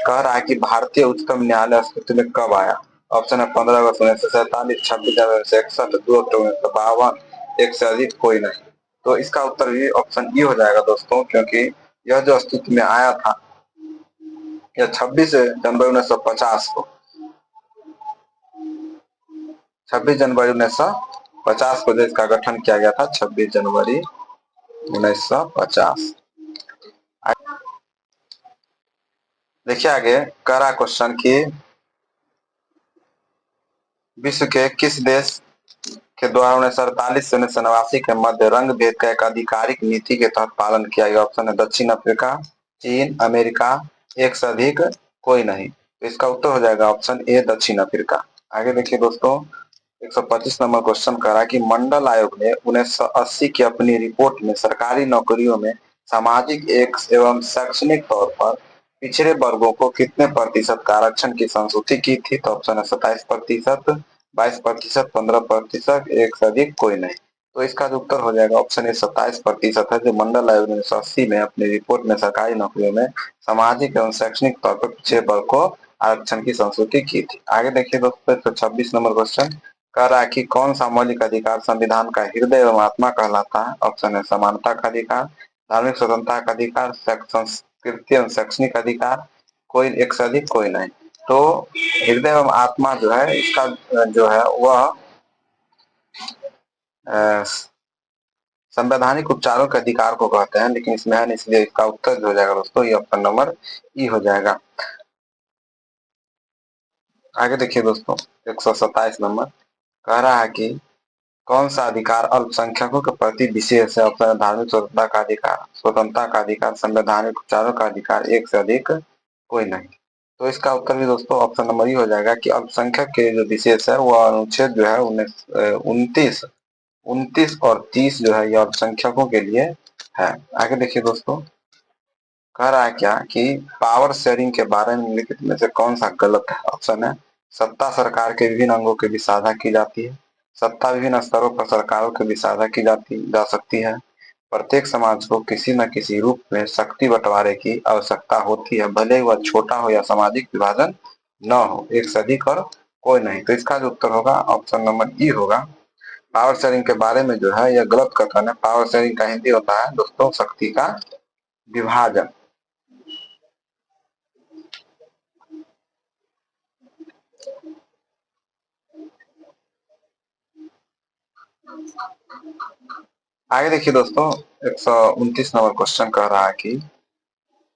कह रहा है कि भारतीय उच्चतम न्यायालय अस्तित्व में कब आया? ऑप्शन है 15 अगस्त 1947, 26 जनवरी 1961, 2 अक्टूबर 1952, एक से अधिक, कोई नहीं। तो इसका उत्तर भी ऑप्शन ई हो जाएगा दोस्तों, क्योंकि यह जो अस्तित्व में आया था यह 26 जनवरी 1950 को 26 जनवरी 1950 को देश का गठन किया गया था, 26 जनवरी 1950। देखिए आगे करा क्वेश्चन की विश्व के किस देश के द्वारा 1948 से 1989 के मध्य रंग भेद का एक आधिकारिक नीति के तहत पालन किया गया? ऑप्शन है दक्षिण अफ्रीका, चीन, अमेरिका, एक से अधिक, कोई नहीं। तो इसका उत्तर हो जाएगा ऑप्शन ए दक्षिण अफ्रीका। आगे देखिए दोस्तों 125 नंबर क्वेश्चन करा कि मंडल आयोग ने 1980 की अपनी रिपोर्ट में सरकारी नौकरियों में सामाजिक एक एवं शैक्षणिक तौर पर पिछड़े वर्गों को कितने प्रतिशत का आरक्षण की संस्तुति की थी? तो ऑप्शन है 27%, 22%, 15%, एक से अधिक, कोई नहीं। तो इसका जो उत्तर हो जाएगा ऑप्शन ए 27% है, जो मंडल आयोग ने 1980 में अपनी रिपोर्ट में सरकारी नौकरियों में सामाजिक एवं शैक्षणिक तौर पर पिछड़े वर्ग को आरक्षण की संस्तुति की थी। आगे देखिए दोस्तों 126 नंबर क्वेश्चन कह रहा है कि कौन सा मौलिक अधिकार संविधान का हृदय एवं आत्मा कहलाता है? ऑप्शन है समानता का अधिकार, धार्मिक स्वतंत्रता का अधिकार, संस्कृति एवं शैक्षणिक अधिकार, कोई एक से अधिक, कोई नहीं। तो हृदय एवं आत्मा जो है इसका जो है वह संवैधानिक उपचारों के अधिकार को कहते हैं, लेकिन इसमें है नहीं, इसलिए इसका उत्तर जो हो जाएगा दोस्तों ये ऑप्शन नंबर ई हो जाएगा। आगे देखिए दोस्तों 127 नंबर कह रहा है कि कौन सा अधिकार अल्पसंख्यकों के प्रति विशेष है? ऑप्शन धार्मिक स्वतंत्रता का अधिकार, स्वतंत्रता का अधिकार, संवैधानिक उपचारों का अधिकार, एक से अधिक, कोई नहीं। तो इसका उत्तर भी दोस्तों ऑप्शन नंबर ही हो जाएगा कि अल्पसंख्यक के जो विशेष है वह अनुच्छेद जो है 29 और 30 जो है ये अल्पसंख्यकों के लिए है। आगे देखिए दोस्तों कह रहा है क्या कि पावर शेयरिंग के बारे में निम्नलिखित में से कौन सा गलत है? ऑप्शन है सत्ता सरकार के विभिन्न अंगों के बीच साझा की जाती है, सत्ता विभिन्न स्तरों पर सरकारों के बीच साझा की जा सकती है। प्रत्येक समाज को किसी न किसी रूप में शक्ति बंटवारे की आवश्यकता होती है, भले ही वह छोटा हो या सामाजिक विभाजन न हो, एक से अधिक और कोई नहीं। तो इसका जो उत्तर होगा ऑप्शन नंबर ई होगा। पावर शेयरिंग के बारे में जो है यह गलत कथन है। पावर शेयरिंग का हिंदी होता है दोस्तों शक्ति का विभाजन। आगे देखिए दोस्तों, 129 नंबर क्वेश्चन कह रहा है कि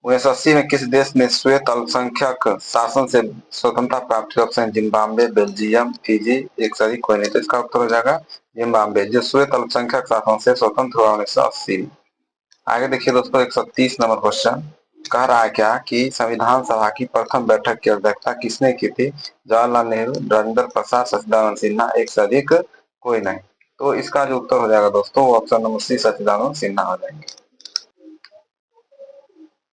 1980 में किस देश ने श्वेत अल्पसंख्यक शासन से स्वतंत्रता प्राप्त की? ऑप्शन जिम्बाब्वे, बेल्जियम, फिजी, एक से अधिक कोई नहीं। तो इसका उत्तर हो जाएगा जिम्बाब्वे, जो श्वेत अल्पसंख्यक शासन से स्वतंत्र हुआ 1980 में। आगे देखिए दोस्तों, 130 नंबर क्वेश्चन कह रहा है क्या कि संविधान सभा की प्रथम बैठक की अध्यक्षता किसने की थी? जवाहरलाल नेहरू, राजेंद्र प्रसाद, सच्चिदानंद सिन्हा, एक से अधिक कोई नहीं। तो इसका जो उत्तर हो जाएगा दोस्तों वो ऑप्शन नंबर सी सच्चिदानंद सिन्हा हो जाएंगे।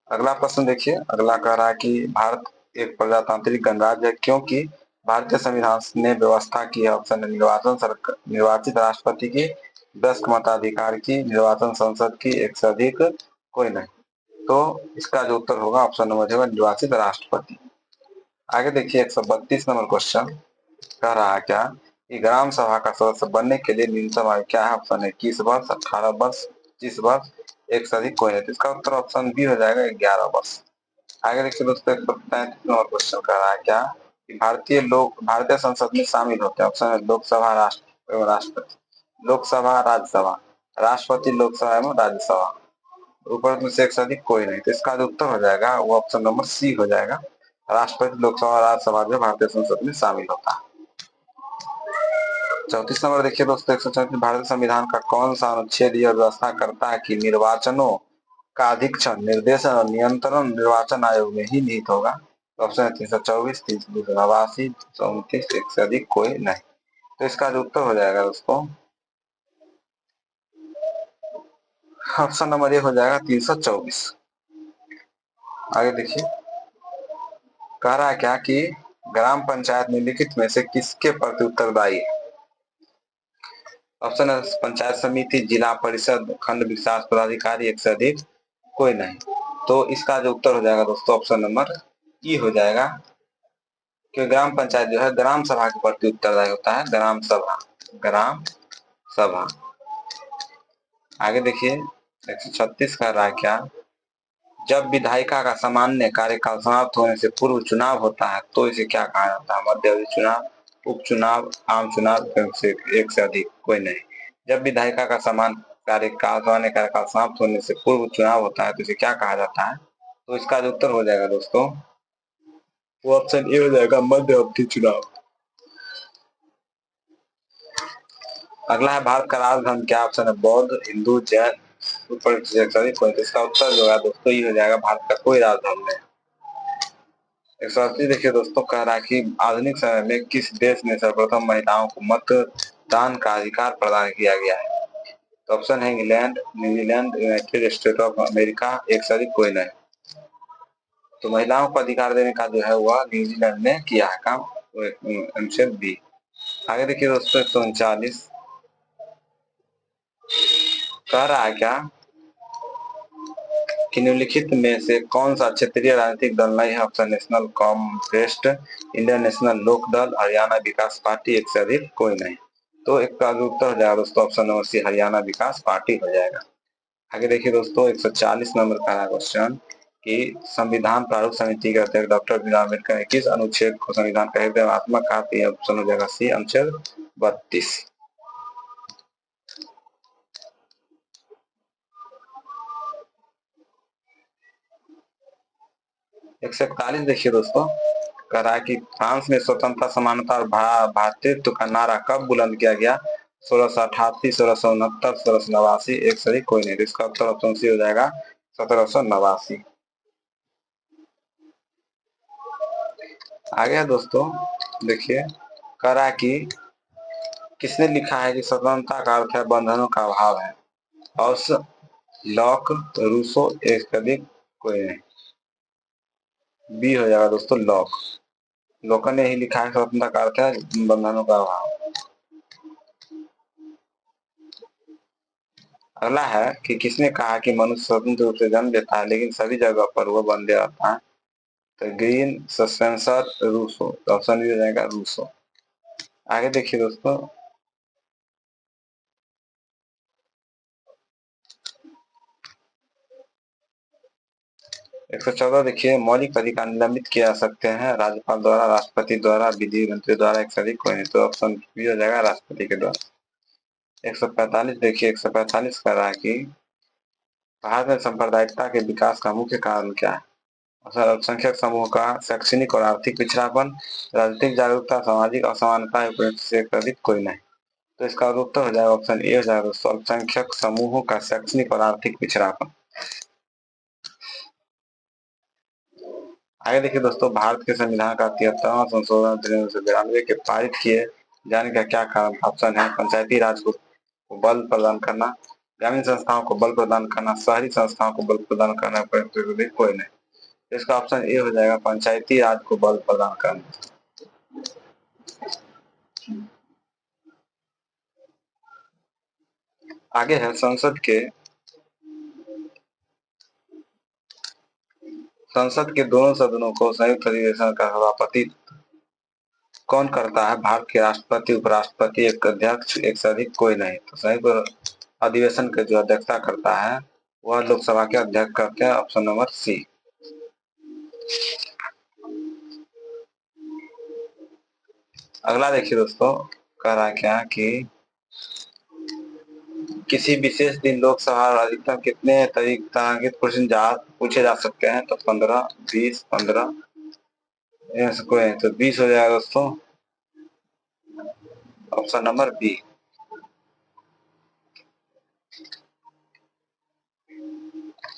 अगला प्रश्न देखिए, अगला कह रहा है कि भारत एक प्रजातांत्रिक गणराज्य है क्योंकि भारतीय संविधान ने व्यवस्था की है। ऑप्शन निर्वाचित राष्ट्रपति की, वयस्क मताधिकार की, निर्वाचन संसद की, एक से अधिक कोई नहीं। तो इसका जो उत्तर होगा ऑप्शन नंबर होगा निर्वाचित राष्ट्रपति। आगे देखिए 132 नंबर क्वेश्चन कह रहा है क्या कि ग्राम सभा का सदस्य बनने के लिए न्यूनतम आयु क्या है? ऑप्शन है 21 वर्ष, 18 वर्ष, 25 वर्ष, एक से अधिक कोई नहीं। तो इसका उत्तर ऑप्शन बी हो जाएगा 11 वर्ष। आगे देखिए दोस्तों 135 नंबर क्वेश्चन कह रहा है क्या कि भारतीय संसद में शामिल होते हैं। ऑप्शन है लोकसभा, राष्ट्र एवं राष्ट्रपति, लोकसभा, राज्यसभा, राष्ट्रपति, लोकसभा एवं राज्यसभा, ऊपर में से एक से अधिक कोई नहीं। तो इसका जो उत्तर हो जाएगा वो ऑप्शन नंबर सी हो जाएगा। राष्ट्रपति, लोकसभा, राज्यसभा जो भारतीय संसद में शामिल होता है। 34 नंबर देखिए दोस्तों, 134 भारतीय संविधान का कौन सा अनुच्छेद यह व्यवस्था करता है कि निर्वाचनों का अधीक्षण, निर्देशन और नियंत्रण निर्वाचन आयोग में ही निहित होगा? ऑप्शन है 324, 389, 329, एक से अधिक कोई नहीं। तो इसका जो उत्तर हो जाएगा दोस्तों ऑप्शन नंबर ए हो जाएगा 324। आगे देखिए कह रहा है क्या कि ग्राम पंचायत निम्नलिखित में से किसके प्रति उत्तरदायी है? ऑप्शन है पंचायत समिति, जिला परिषद, खंड विकास पदाधिकारी, एक से अधिक कोई नहीं। तो इसका जो उत्तर हो जाएगा दोस्तों ऑप्शन नंबर ई हो जाएगा कि ग्राम पंचायत जो है ग्राम सभा के प्रति उत्तरदायी होता है, ग्राम सभा, ग्राम सभा। आगे देखिए 136 कर रहा है क्या जब विधायिका का सामान्य कार्यकाल समाप्त होने से पूर्व चुनाव होता है तो इसे क्या कहा जाता है? मध्यावधि चुनाव, उपचुनाव, आम चुनाव, एक से अधिक कोई नहीं। जब विधायिका का सामान्य कार्यकाल समाप्त होने से पूर्व चुनाव होता है तो इसे क्या कहा जाता है? तो इसका जो उत्तर हो जाएगा दोस्तों वो ऑप्शन ए हो जाएगा, मध्य अवधि चुनाव। अगला है भारत का राजधर्म क्या? ऑप्शन है बौद्ध, हिंदू, जैन, ऊपर कोई। तो इसका उत्तर जो है दोस्तों ये हो जाएगा भारत का कोई राजधर्म नहीं। 180 देखिए दोस्तों कह रहा है कि आधुनिक समय में किस देश में सर्वप्रथम महिलाओं को मतदान का अधिकार प्रदान किया गया है? तो ऑप्शन है England, New Zealand, United state of America, एक से अधिक कोई नहीं। तो महिलाओं को अधिकार देने का जो है वह न्यूजीलैंड ने किया है काम, आंसर बी। आगे देखिए दोस्तों 139 कह रहा है क्या कि निम्नलिखित में से कौन सा क्षेत्रीय राजनीतिक दल नहीं है? Option national conference, Indian national लोक दल, हरियाणा विकास पार्टी, एक से अधिक कोई नहीं। तो एक का उत्तर हो जाएगा दोस्तों ऑप्शन नंबर सी, हरियाणा विकास पार्टी हो जाएगा। आगे देखिए दोस्तों 140 नंबर का क्वेश्चन कि संविधान प्रारूप समिति के अध्यक्ष डॉक्टर बी आर अम्बेडकर ने किस अनुच्छेद को संविधान का हृदयात्मक कहा? ऑप्शन हो जाएगा सी, अनुच्छेद 32। 141 देखिए दोस्तों कह रहा है कि फ्रांस में स्वतंत्रता, समानता और भारतीयत्व का नारा कब बुलंद किया गया? 1688, 1669, 1689, एक से अधिक कोई नहीं। इसका उत्तर ऑप्शन सी हो जाएगा 1789। आगे है दोस्तों देखिए कह रहा है कि किसने लिखा है कि स्वतंत्रता का अर्थ है बंधनों का अभाव है? और लॉक, रूसो, एक से अधिक कोई नहीं। बी हो जाएगा दोस्तों लॉक, लोकन ने ही लिखा है स्वतंत्रता का अर्थ है बंधनों का अभाव। अगला है कि किसने कहा कि मनुष्य स्वतंत्र रूप से जन्म लेता है लेकिन सभी जगह पर वह बंदे रहता है। तो ग्रीन सस्पेंसर रूसो, तो ऑप्शन भी हो जाएगा रूसो। आगे देखिए दोस्तों, 114 देखिए, मौलिक अधिकार निलंबित किए जा सकते हैं राज्यपाल द्वारा, राष्ट्रपति द्वारा, विधि मंत्री द्वारा, एक से अधिक कोई नहीं। तो ऑप्शन बी हो जाएगा राष्ट्रपति के द्वारा। 145 देखिए, 145 कह रहा है कि भारत में सांप्रदायिकता के विकास का मुख्य कारण क्या है। अल्पसंख्यक समूह का शैक्षणिक और आर्थिक पिछड़ापन, राजनीतिक जागरूकता, सामाजिक असमानता, से अधिक कोई नहीं। तो इसका उत्तर हो जाएगा ऑप्शन ए हो जाएगा दोस्तों, अल्पसंख्यक समूहों का शैक्षणिक और आर्थिक पिछड़ापन। आगे देखिए दोस्तों, भारत के संविधान का 73वां संशोधन 1992 के पारित किए जाने का क्या कारण। ऑप्शन है पंचायती राज को बल प्रदान करना, ग्रामीण संस्थाओं को बल प्रदान करना, शहरी संस्थाओं को बल प्रदान करना, कोई नहीं। तो इसका ऑप्शन ए हो जाएगा पंचायती राज को बल प्रदान करना। आगे है संसद के दोनों सदनों को संयुक्त अधिवेशन का सभापति कौन करता है। भारत के राष्ट्रपति, उपराष्ट्रपति, एक अध्यक्ष, एक से अधिक कोई नहीं। तो संयुक्त अधिवेशन के जो अध्यक्षता करता है वह लोकसभा के अध्यक्ष करते हैं। Option number C. अगला देखिए दोस्तों, कह रहा है क्या कि किसी विशेष दिन लोकसभा अधिकतम कितने तारांकित प्रश्न पूछे जा सकते हैं। तो 15, 20, 15 कोई है। तो 20 हो जाएगा दोस्तों, ऑप्शन नंबर बी।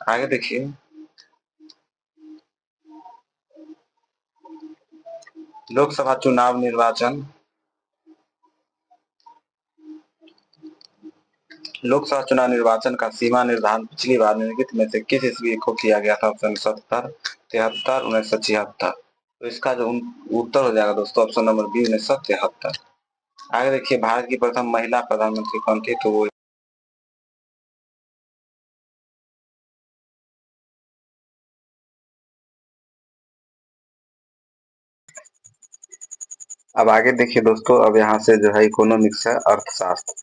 आगे देखिए, लोकसभा चुनाव निर्वाचन, लोकसभा चुनाव निर्वाचन का सीमा निर्धारण पिछली बार निम्नलिखित में से किस ईस्वी को किया गया था। ऑप्शन 70, 73, 1976। तो इसका जो उत्तर हो जाएगा दोस्तों ऑप्शन नंबर बी, 1973। आगे देखिए, भारत की प्रथम महिला प्रधानमंत्री कौन थी। तो वो अब आगे देखिए दोस्तों, अब यहाँ से जो है इकोनॉमिक्स है, अर्थशास्त्र।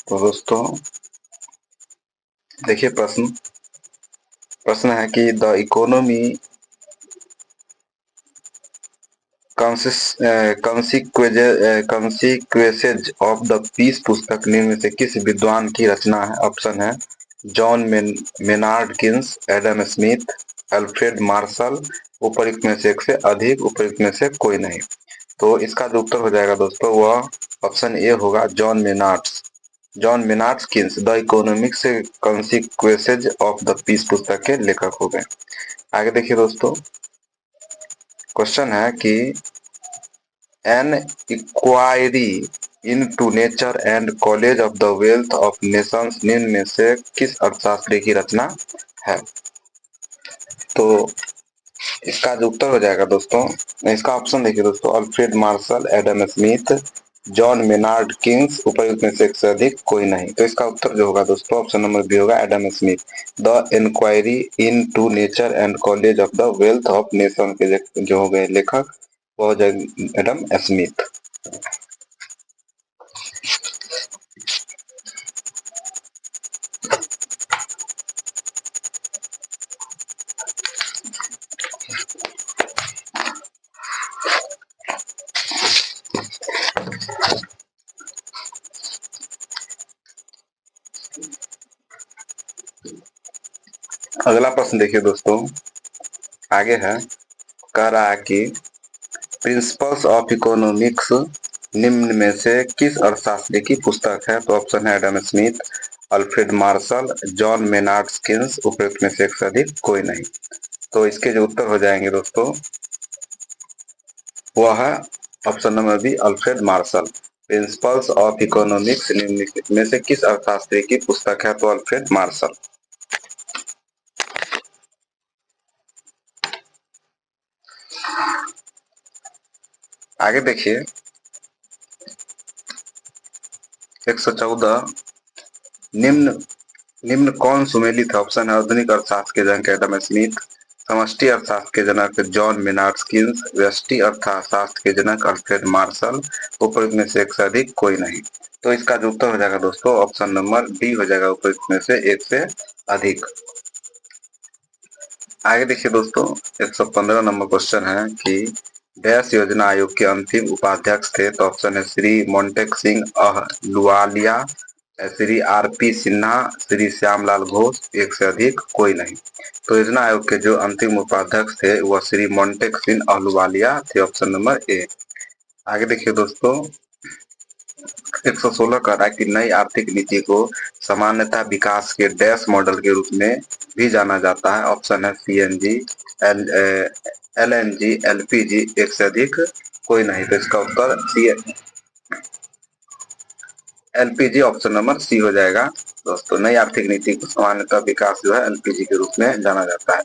तो दोस्तों देखिए, प्रश्न प्रश्न है कि the economy consequences of the peace पुस्तक निम्न में से किस विद्वान की रचना है। ऑप्शन है John Maynard Keynes, Adam Smith, Alfred Marshall, उपयुक्त में से एक से अधिक, उपयुक्त में से कोई नहीं। तो इसका जो उत्तर हो जाएगा दोस्तों वह ऑप्शन ए होगा, John Maynard Keynes the economics consequences of the peace पुस्तक के लेखक हो गए। आगे देखिए दोस्तों, क्वेश्चन है कि an inquiry into nature and college of the wealth of nations निम्न में से किस अर्थशास्त्री की रचना है। तो इसका जो उत्तर हो जाएगा दोस्तों, इसका ऑप्शन देखिए दोस्तों, Alfred Marshall, Adam Smith, John Maynard Kings, उपयुक्त में से एक से अधिक कोई नहीं। तो इसका उत्तर जो होगा दोस्तों ऑप्शन नंबर बी होगा, Adam Smith. The inquiry into nature and college of the wealth of nation के जो हो गए लेखक वो हो जाए एडम स्मिथ। अगला प्रश्न देखिए दोस्तों, आगे है, कह रहा है कि प्रिंसिपल्स ऑफ इकोनॉमिक्स निम्न में से किस अर्थशास्त्री की पुस्तक है। तो ऑप्शन है Adam Smith, Alfred Marshall, John Maynard Keynes, उपयुक्त में से एक से अधिक कोई नहीं। तो इसके जो उत्तर हो जाएंगे दोस्तों वह है option number B, Alfred Marshall. Principles of economics निम्नलिखित में से किस अर्थशास्त्री की पुस्तक है। तो अल्फ्रेड मार्शल। आगे देखिए, 114 निम्न निम्न कौन सुमेलित है? ऑप्शन है आधुनिक अर्थशास्त्र के जनक एडम स्मिथ, समष्टि अर्थशास्त्र के जनक जॉन मेनार्ड किन्स, व्यष्टि अर्थशास्त्र के जनक अल्फ्रेड मार्शल, उपयुक्त में से एक से अधिक कोई नहीं। तो इसका जो उत्तर हो जाएगा दोस्तों ऑप्शन नंबर डी हो जाएगा, उपयुक्त में से एक से अधिक। आगे देखिए दोस्तों 115 नंबर क्वेश्चन है कि डैश योजना आयोग के अंतिम उपाध्यक्ष थे? तो ऑप्शन है श्री मोन्टेक सिंह अहलुवालिया, श्री आर.पी. सिन्हा, श्री श्यामलाल घोष, एक से अधिक कोई नहीं। तो योजना आयोग के जो अंतिम उपाध्यक्ष थे वह श्री मोन्टेक सिंह अहलुवालिया थे, ऑप्शन नंबर ए। आगे देखिए दोस्तों 116 कह रहा है कि नई आर्थिक नीति को सामान्यतः विकास के डैश मॉडल के रूप में भी जाना जाता है। ऑप्शन है सीएनजी, एलएनजी, एलपीजी, एक से अधिक कोई नहीं। तो इसका उत्तर सी एलपीजी ऑप्शन नंबर सी हो जाएगा दोस्तों। नई आर्थिक नीति को सामान्यतः विकास जो है एलपीजी के रूप में जाना जाता है।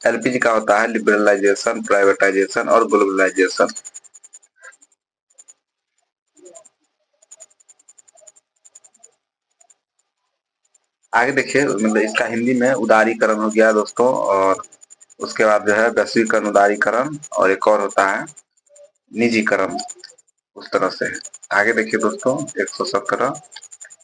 एलपीजी का होता है लिबरलाइजेशन, प्राइवेटाइजेशन और ग्लोबलाइजेशन। आगे देखिए मतलब इसका हिंदी में उदारीकरण हो गया दोस्तों, और उसके बाद जो है वैश्वीकरण, उदारीकरण, और एक और होता है निजीकरण, उस तरह से। आगे देखिए दोस्तों 117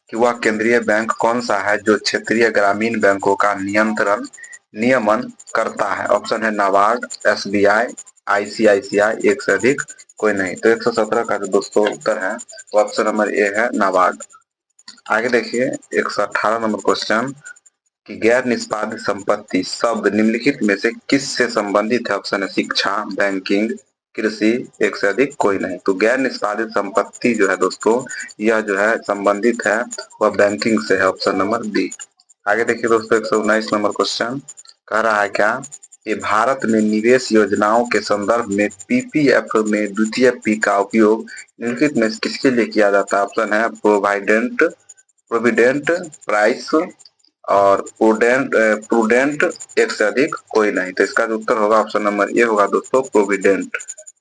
कि वह केंद्रीय बैंक कौन सा है जो क्षेत्रीय ग्रामीण बैंकों का नियमन करता है? ऑप्शन है नाबार्ड, एसबीआई, आईसीआईसीआई, एक से अधिक कोई नहीं। तो 117 का जो दोस्तों उत्तर है वो ऑप्शन नंबर ए है नाबार्ड। आगे देखिए 118 नंबर क्वेश्चन कि गैर निष्पादित संपत्ति शब्द निम्नलिखित में से किस से संबंधित है? ऑप्शन है शिक्षा, बैंकिंग, कृषि, एक से अधिक कोई नहीं। तो गैर निष्पादित संपत्ति जो है दोस्तों यह जो है संबंधित है वह बैंकिंग से है, ऑप्शन नंबर बी। आगे देखिए दोस्तों 119 नंबर क्वेश्चन कह रहा है क्या कि भारत में निवेश योजनाओं के संदर्भ में पीपीएफ में द्वितीय पी का उपयोग निम्नलिखित में किसके लिए किया जाता है? ऑप्शन है प्रोविडेंट प्राइस और प्रूडेंट, एक से अधिक कोई नहीं। तो इसका जो उत्तर होगा ऑप्शन नंबर ए होगा दोस्तों प्रोविडेंट।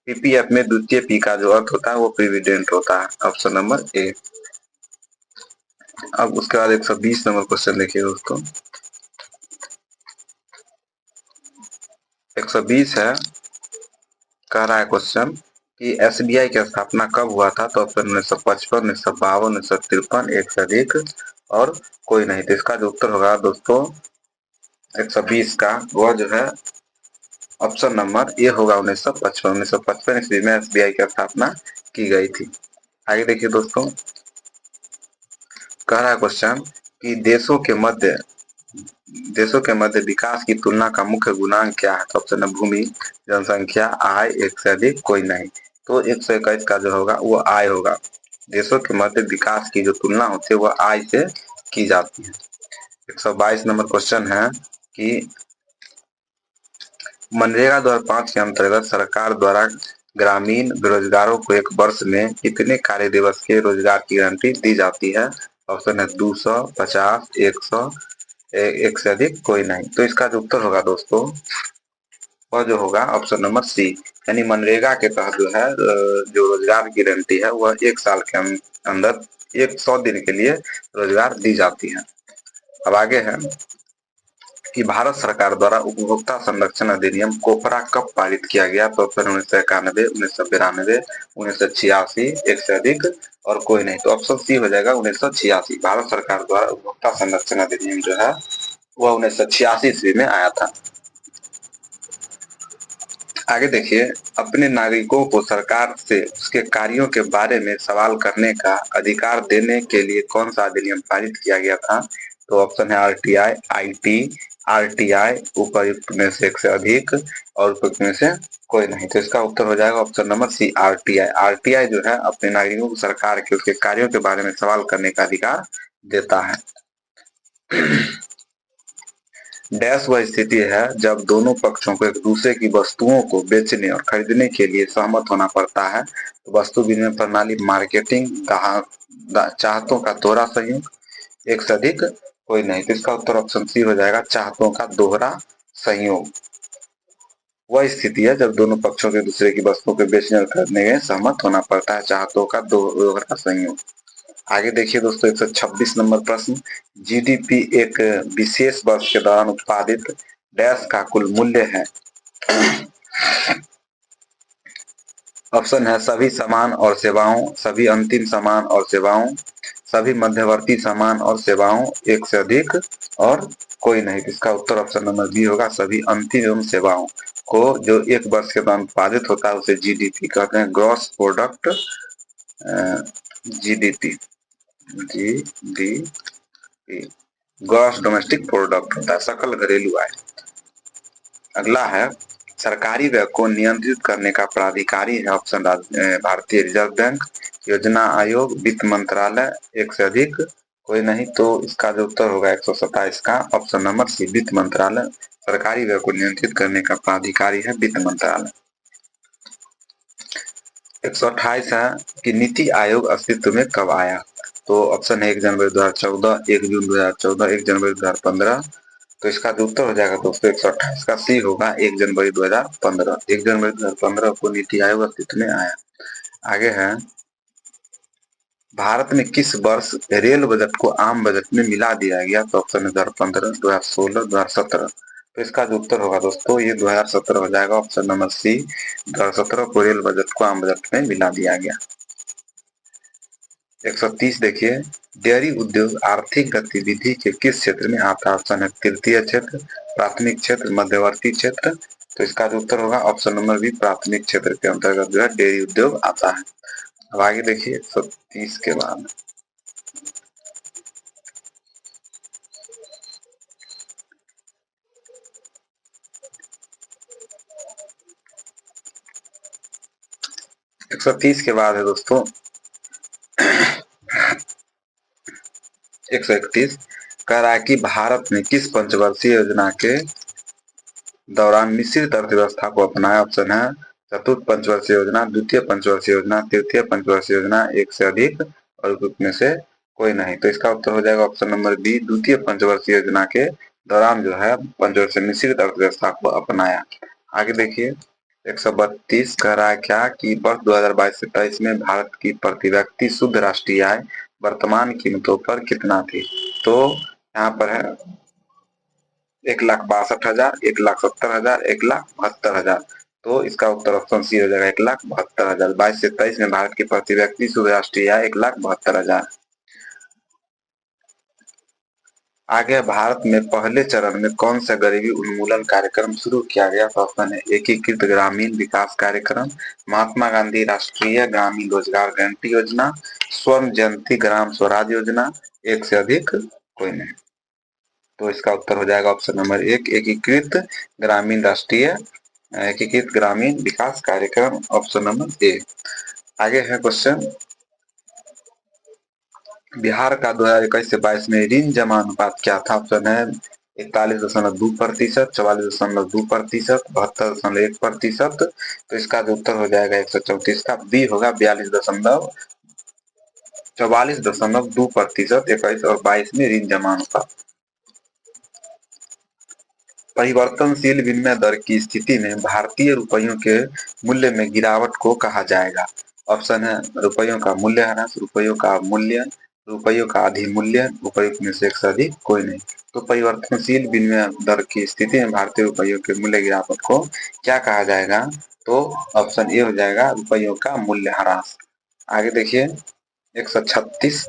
पीपीएफ में द्वितीय पी का जो अर्थ होता है वो प्रोविडेंट होता है, ऑप्शन नंबर ए। अब उसके बाद 120 नंबर क्वेश्चन देखिए दोस्तों 120 है, कह रहा है क्वेश्चन कि एसबीआई की स्थापना कब हुआ था? तो ऑप्शन 1955, 1952, 1953, एक से अधिक और कोई नहीं। तो इसका जो उत्तर होगा दोस्तों 120 का वह जो है ऑप्शन नंबर ए होगा 1955। 1955 ईस्वी में एसबीआई की स्थापना की गई थी। आगे देखिए दोस्तों कह रहा है क्वेश्चन कि देशों के मध्य विकास की तुलना का मुख्य गुणांक क्या है? तो ऑप्शन है भूमि, जनसंख्या, आय, एक से अधिक कोई नहीं। तो 121 का जो होगा वो आय होगा। देशों के मध्य विकास की जो तुलना होती है वह आय से की जाती है। 122 नंबर क्वेश्चन है कि मनरेगा 2005 के अंतर्गत सरकार द्वारा ग्रामीण बेरोजगारों को एक वर्ष में कितने कार्य दिवस के रोजगार की गारंटी दी जाती है? ऑप्शन है 200, 50, 100, एक से अधिक कोई नहीं। तो इसका जो उत्तर होगा दोस्तों वह जो होगा ऑप्शन नंबर सी, यानी मनरेगा के तहत जो है जो रोजगार की गारंटी है वह एक साल के अंदर 100 दिन के लिए रोजगार दी जाती है। अब आगे है कि भारत सरकार द्वारा उपभोक्ता संरक्षण अधिनियम कोपरा कब पारित किया गया? तो ऑप्शन 1991, 1992, 1986, एक से अधिक और कोई नहीं। तो ऑप्शन सी हो जाएगा 1986। भारत सरकार द्वारा उपभोक्ता संरक्षण अधिनियम जो है वह 1986 ईस्वी में आया था। आगे देखिए अपने नागरिकों को सरकार से उसके कार्यों के बारे में सवाल करने का अधिकार देने के लिए कौन सा अधिनियम पारित किया गया था? तो ऑप्शन है आरटीआई, आईटी, आरटीआई, उपर्युक्त में से एक से अधिक और उपयुक्त में से कोई नहीं। तो इसका उत्तर हो जाएगा option number C RTI. RTI जो है अपने नागरिकों को सरकार के उसके कार्यों के बारे में सवाल करने का अधिकार देता है। डैश वह स्थिति है जब दोनों पक्षों को एक दूसरे की वस्तुओं को बेचने और खरीदने के लिए सहमत होना पड़ता है। तो वस्तु विनिमय प्रणाली, मार्केटिंग, चाहतों का दोहरा संयोग, एक से अधिक कोई नहीं। तो इसका उत्तर ऑप्शन सी हो जाएगा चाहतों का दोहरा संयोग। वह स्थिति है जब दोनों पक्षों के दूसरे की वस्तुओं के बेचने और खरीदने में सहमत होना पड़ता है, चाहतों का दोहरा का संयोग। आगे देखिए दोस्तों 126 नंबर प्रश्न, जीडीपी एक विशेष वर्ष के दौरान उत्पादित डैश का कुल मूल्य है। ऑप्शन है सभी सामान और सेवाओं, सभी अंतिम सामान और सेवाओं, सभी मध्यवर्ती सामान और सेवाओं, एक से अधिक और कोई नहीं। इसका उत्तर ऑप्शन नंबर बी होगा, सभी अंतिम एवं सेवाओं को जो एक वर्ष के दौरान उत्पादित होता है उसे जीडीपी कहते हैं, gross product, GDP, GDP gross domestic product होता है, सकल घरेलू आय। अगला है सरकारी व्यय को नियंत्रित करने का प्राधिकारी है। ऑप्शन भारतीय रिजर्व बैंक, योजना आयोग, वित्त मंत्रालय, एक से अधिक कोई नहीं। तो इसका जो उत्तर होगा 127 का ऑप्शन नंबर सी, वित्त मंत्रालय। सरकारी व्यय को नियंत्रित करने का प्राधिकारी है वित्त मंत्रालय। 128 है कि नीति आयोग अस्तित्व में कब आया। तो ऑप्शन है 1 जनवरी 2014, 1 जून 2014, 1 जनवरी 2015। तो इसका जो उत्तर हो जाएगा दोस्तों 128 का सी होगा 1 जनवरी 2015। 1 जनवरी 2015 को नीति आयोग अस्तित्व में आया। आगे है भारत में किस वर्ष रेल बजट को आम बजट में मिला दिया गया। तो ऑप्शन 2015, 2016, 2017। तो इसका जो उत्तर होगा दोस्तों ये 2017 हो जाएगा, ऑप्शन नंबर सी, 2017 को रेल बजट को आम बजट में मिला दिया गया। 130 देखिए, डेयरी उद्योग आर्थिक गतिविधि के किस क्षेत्र में आता है। ऑप्शन है तृतीय क्षेत्र, प्राथमिक क्षेत्र, मध्यवर्ती क्षेत्र। तो इसका जो उत्तर होगा ऑप्शन नंबर बी, प्राथमिक क्षेत्र के अंतर्गत जो है डेयरी उद्योग आता है। अब आगे देखिए 130 के बाद 130 के बाद है दोस्तों 131, कह रहा है कि भारत ने किस पंचवर्षीय योजना के दौरान मिश्रित अर्थव्यवस्था को अपनाया। ऑप्शन है चतुर्थ पंचवर्षीय योजना, द्वितीय पंचवर्षीय योजना, तृतीय पंचवर्षीय योजना, एक से अधिक और में से कोई नहीं। तो इसका उत्तर हो जाएगा ऑप्शन नंबर बी, द्वितीय पंचवर्षीय योजना के दौरान जो है पंचवर्षीय मिश्रित अर्थव्यवस्था को अपनाया। आगे देखिए 132 कह रहा है क्या कि वर्ष 2022 से 23 में भारत की प्रति व्यक्ति शुद्ध राष्ट्रीय आय वर्तमान कीमतों पर कितना थी। तो यहाँ पर है 1,62,000, 1,70,000, 1,72,000। तो इसका उत्तर ऑप्शन सी हो जाएगा 1,72,000। 22 से 23 में भारत की प्रति व्यक्ति शुद्ध राष्ट्रीय आय 1,72,000। आगे भारत में पहले चरण में कौन सा गरीबी उन्मूलन कार्यक्रम शुरू किया गया। तो ऑप्शन है एकीकृत ग्रामीण विकास कार्यक्रम, महात्मा गांधी राष्ट्रीय ग्रामीण रोजगार गारंटी योजना, स्वर्ण जयंती ग्राम स्वराज योजना, एक से अधिक कोई नहीं। तो इसका उत्तर हो जाएगा ऑप्शन नंबर एक, एकीकृत ग्रामीण राष्ट्रीय एकीकृत ग्रामीण विकास कार्यक्रम, ऑप्शन नंबर ए। आगे है क्वेश्चन, बिहार का 2021 से 22 में ऋण जमा अनुपात क्या था। ऑप्शन है 41.2%, 44.2%, 72.1%। तो इसका जो उत्तर हो जाएगा 134 का बी होगा 44.2%, 21 और 22 में ऋण जमा अनुपात। परिवर्तनशील विनिमय दर की स्थिति में भारतीय रुपयों के मूल्य में गिरावट को कहा जाएगा। ऑप्शन है रुपयों का मूल्यह्रास, रुपयों का मूल्य, रुपयों का अधिमूल्य, रुपयों में से एक से अधिक कोई नहीं। तो परिवर्तनशील विनिमय दर की स्थिति में भारतीय रुपयों के मूल्य गिरावट को क्या कहा जाएगा। तो ऑप्शन ए हो जाएगा रुपयों का मूल्यह्रास। आगे देखिए 136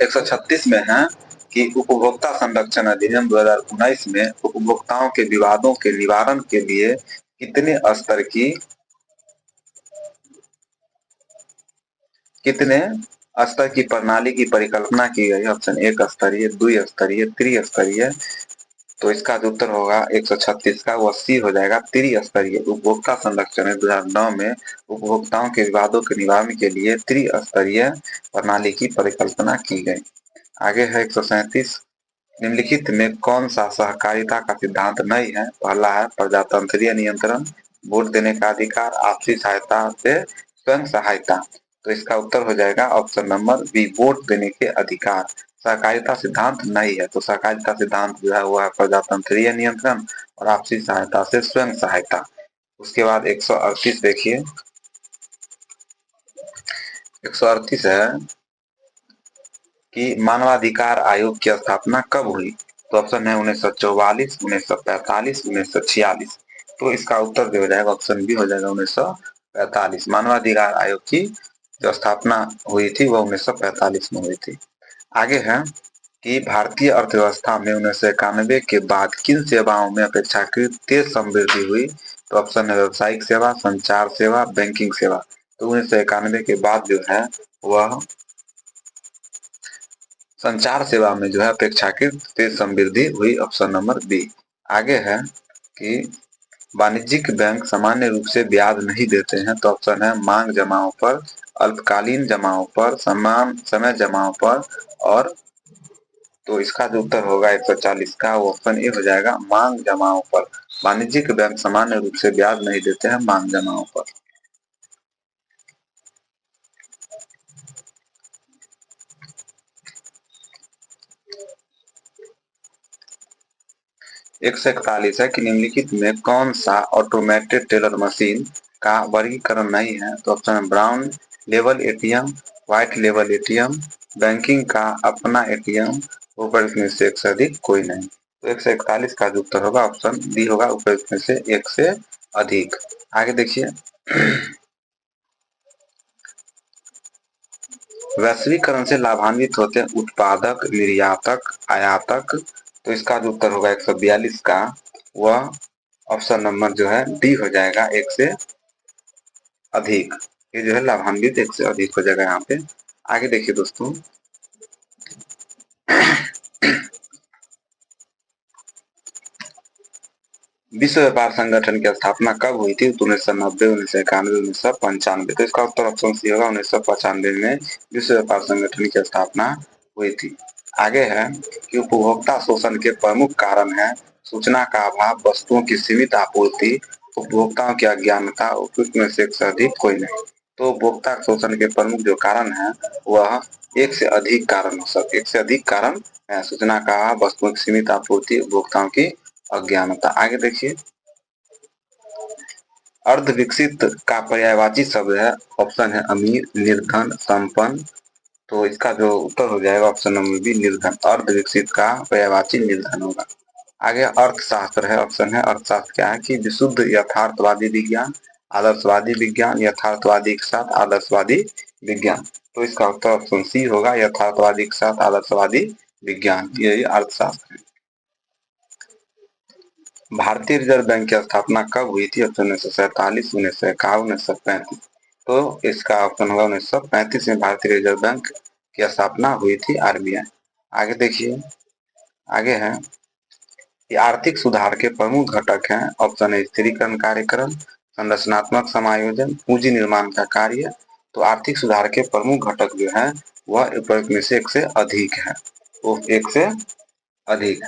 136 में है कि उपभोक्ता संरक्षण अधिनियम 2019 में उपभोक्ताओं के विवादों के निवारण के लिए कितने स्तर की प्रणाली की परिकल्पना की गई। ऑप्शन एक स्तरीय, द्विस्तरीय, त्रिस्तरीय। तो इसका जो उत्तर होगा 136 का वो सी हो जाएगा, त्रिस्तरीय। उपभोक्ता संरक्षण 2009 में उपभोक्ताओं के विवादों के निवारण के लिए त्रिस्तरीय प्रणाली की परिकल्पना की गई। आगे है 137, निम्नलिखित में कौन सा सहकारिता का सिद्धांत नहीं है। पहला है प्रजातंत्रीय नियंत्रण, वोट देने का अधिकार, आपसी सहायता से स्वयं सहायता। तो इसका उत्तर हो जाएगा ऑप्शन नंबर बी, वोट देने के अधिकार। सहकारिता सिद्धांत नहीं है। तो सहकारिता सिद्धांत जो है वो है प्रजातंत्रीय नियंत्रण और आपसी सहायता से स्वयं सहायता। उसके बाद 138 देखिए, 138 है कि मानवाधिकार आयोग की स्थापना कब हुई? तो ऑप्शन है 1944, 1945, 1946। तो इसका उत्तर जो हो जाएगा ऑप्शन बी हो जाएगा 1945। मानवाधिकार आयोग की जो स्थापना हुई थी वह 1945 में हुई थी। आगे है कि भारतीय अर्थव्यवस्था में 1991 के बाद किन सेवाओं में अपेक्षाकृत तेज समृद्धि हुई? तो ऑप्शन है व्यावसायिक सेवा, संचार सेवा, बैंकिंग सेवा। तो 1991 के बाद जो है वह संचार सेवा में जो है अपेक्षाकृत तेज समृद्धि हुई, ऑप्शन नंबर बी। आगे है कि वाणिज्यिक बैंक सामान्य रूप से ब्याज नहीं देते हैं। तो ऑप्शन है मांग जमाओं पर, अल्पकालीन जमाओं पर, समान समय जमाओं पर, और तो इसका जो उत्तर होगा 140 का वो ऑप्शन ए हो जाएगा मांग जमाओं पर। वाणिज्यिक बैंक सामान्य रूप से ब्याज नहीं देते हैं मांग जमाओं पर। 141 है कि निम्नलिखित में कौन सा ऑटोमेटेड टेलर मशीन का वर्गीकरण नहीं है? तो ऑप्शन है brown level ATM, white level ATM, banking का अपना एटीएम, ऊपर में से एक से अधिक कोई नहीं। तो 141 का जो उत्तर होगा ऑप्शन बी होगा, ऊपर में से एक से अधिक। आगे देखिए, वैश्वीकरण से लाभान्वित होते हैं उत्पादक, निर्यातक, आयातक। तो इसका जो उत्तर होगा 142 का वह ऑप्शन नंबर जो है डी हो जाएगा, एक से अधिक। ये जो है लाभान्वित एक से अधिक हो जाएगा यहाँ पे। आगे देखिए दोस्तों, विश्व व्यापार संगठन की स्थापना कब हुई थी? 1990, 1991, 1995। तो इसका उत्तर ऑप्शन सी होगा, 1995 में विश्व व्यापार संगठन की स्थापना हुई थी। आगे है कि उपभोक्ता शोषण के प्रमुख कारण है सूचना का अभाव, वस्तुओं की सीमित आपूर्ति, उपभोक्ताओं की अज्ञानता, उपयुक्त में से एक से अधिक कोई नहीं। तो उपभोक्ता शोषण के प्रमुख जो कारण है वह एक से अधिक कारण हो सकते, एक से अधिक कारण है। सूचना का अभाव, वस्तुओं की सीमित आपूर्ति, उपभोक्ताओं की अज्ञानता। आगे देखिए, अर्ध विकसित का पर्यायवाची शब्द है, ऑप्शन है अमीर, निर्धन, संपन्न। तो इसका जो उत्तर हो जाएगा ऑप्शन नंबर बी निर्धन। अर्ध विकसित का पर्यायवाची निर्धन होगा। आगे अर्थशास्त्र है, ऑप्शन है अर्थशास्त्र क्या है कि विशुद्ध यथार्थवादी विज्ञान, आदर्शवादी विज्ञान, यथार्थवादी के साथ आदर्शवादी विज्ञान। तो इसका उत्तर ऑप्शन सी होगा, यथार्थवादी के साथ आदर्शवादी विज्ञान, यही अर्थशास्त्र है। भारतीय रिजर्व बैंक की स्थापना कब हुई थी? ऑप्शन 1947, 1951, 1935। तो इसका ऑप्शन होगा 1935 में भारतीय रिजर्व बैंक की स्थापना हुई थी, आरबीआई। आगे देखिए, आगे है कि आर्थिक सुधार के प्रमुख घटक हैं, ऑप्शन है स्थिरीकरण कार्यक्रम, संरचनात्मक समायोजन, पूंजी निर्माण का कार्य। तो आर्थिक सुधार के प्रमुख घटक जो है वह ऊपर में से एक से अधिक है, वो एक से अधिक।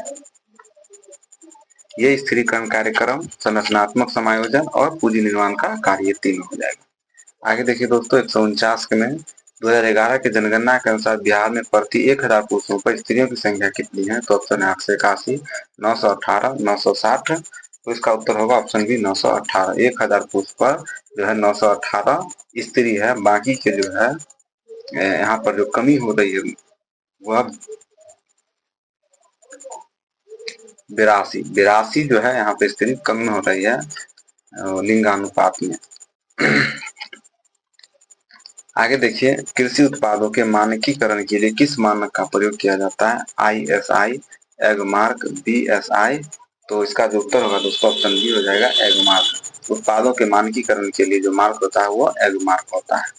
ये स्थिरीकरण कार्यक्रम, संरचनात्मक समायोजन और पूंजी निर्माण का कार्य, तीन हो जाएगा। आगे देखिए दोस्तों, 149 में 2011 की जनगणना के अनुसार बिहार में प्रति 1000 पुरुषों पर स्त्रियों की संख्या कितनी है? तो ऑप्शन है 881, 918, 960। तो इसका उत्तर होगा ऑप्शन बी 918। 1000 पुरुष पर जो है 918 स्त्री है, बाकी के जो है यहाँ पर जो कमी हो रही है वह 82 जो है यहाँ पे स्त्री कमी हो रही है लिंगानुपात में। आगे देखिए, कृषि उत्पादों के मानकीकरण के लिए किस मानक का प्रयोग किया जाता है? ISI, Agmark, BSI। तो इसका जो उत्तर होगा दोस्तों ऑप्शन बी हो जाएगा, एगमार्क। उत्पादों के मानकीकरण के लिए जो मार्क होता है वो एगमार्क होता है।